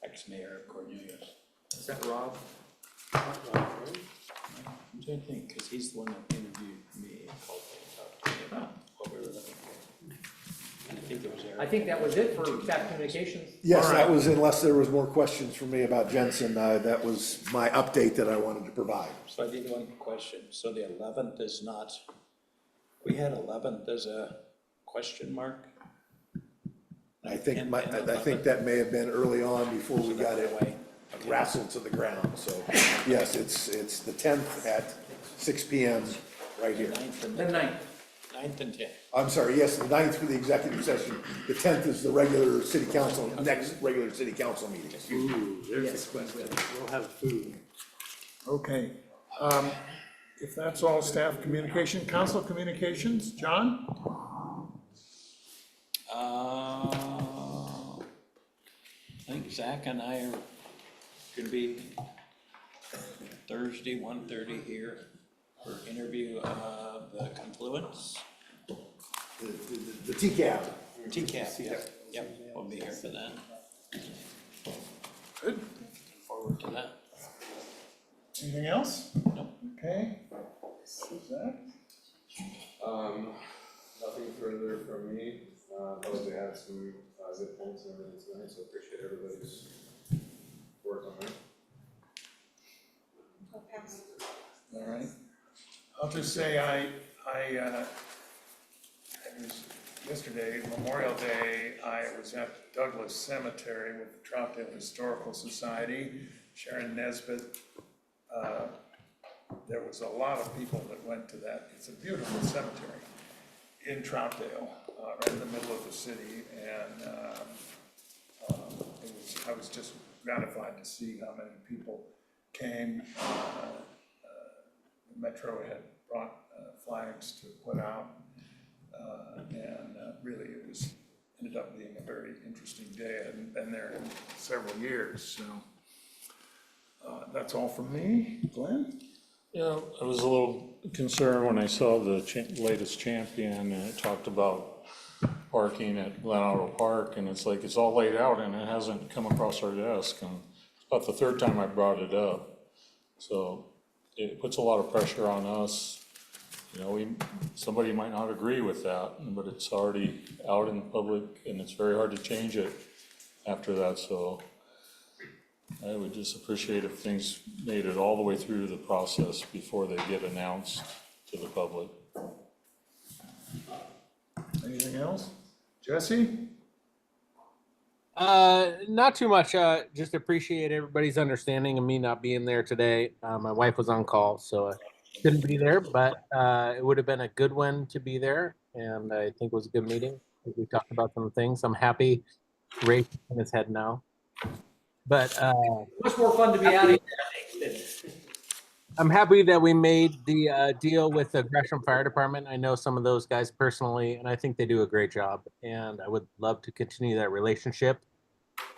ex-mayor of Cornelius. Is that Rob? I'm trying to think, because he's the one that interviewed me and called me and talked to me about what we were looking for. And I think it was Eric. I think that was it for staff communications. Yes, that was, unless there was more questions for me about Jensen, that was my update that I wanted to provide. So I did one question. So the 11th is not, we had 11th as a question mark? I think that may have been early on before we got it wrestled to the ground. So yes, it's the 10th at 6 PM right here. The 9th. 9th and 10th. I'm sorry, yes, the 9th for the executive session. The 10th is the regular city council, next regular city council meeting. Ooh, there's a question. We'll have food. Okay. If that's all staff communication, council communications, John? I think Zach and I are gonna be Thursday, 1:30 here for interview of the Confluence. The TCAB. TCAB, yep, we'll be here for that. Good. Looking forward to that. Anything else? Nope. Okay. Zach? Nothing further from me. Those we had some good points and everything tonight, so appreciate everybody's work on that. All right. I'll just say it was yesterday, Memorial Day, I was at Douglas Cemetery with the Troutdale Historical Society, Sharon Nesbitt. There was a lot of people that went to that. It's a beautiful cemetery in Troutdale, right in the middle of the city, and I was just gratified to see how many people came. The Metro had brought flags to put out, and really it ended up being a very interesting day. I hadn't been there in several years, so that's all from me. Glenn? Yeah, I was a little concerned when I saw the latest champion, and it talked about parking at Glen Auto Park, and it's like, it's all laid out and it hasn't come across our desk, and it's about the third time I brought it up. So it puts a lot of pressure on us. You know, somebody might not agree with that, but it's already out in the public, and it's very hard to change it after that, so I would just appreciate if things made it all the way through the process before they get announced to the public. Anything else? Jesse? Not too much. Just appreciate everybody's understanding of me not being there today. My wife was on call, so I couldn't be there, but it would have been a good one to be there, and I think it was a good meeting. I think we talked about some things. I'm happy Ray's in his head now. But Much more fun to be out of here. I'm happy that we made the deal with the Gresham Fire Department. I know some of those guys personally, and I think they do a great job. And I would love to continue that relationship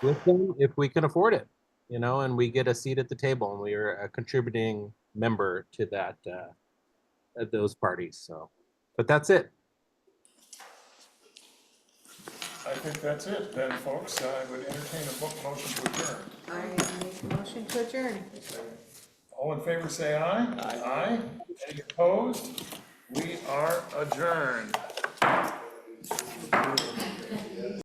with them if we can afford it, you know, and we get a seat at the table and we are a contributing member to that, at those parties. So, but that's it. I think that's it then, folks. I would entertain a motion to adjourn. I make a motion to adjourn. All in favor, say aye. Aye. Any opposed? We are adjourned.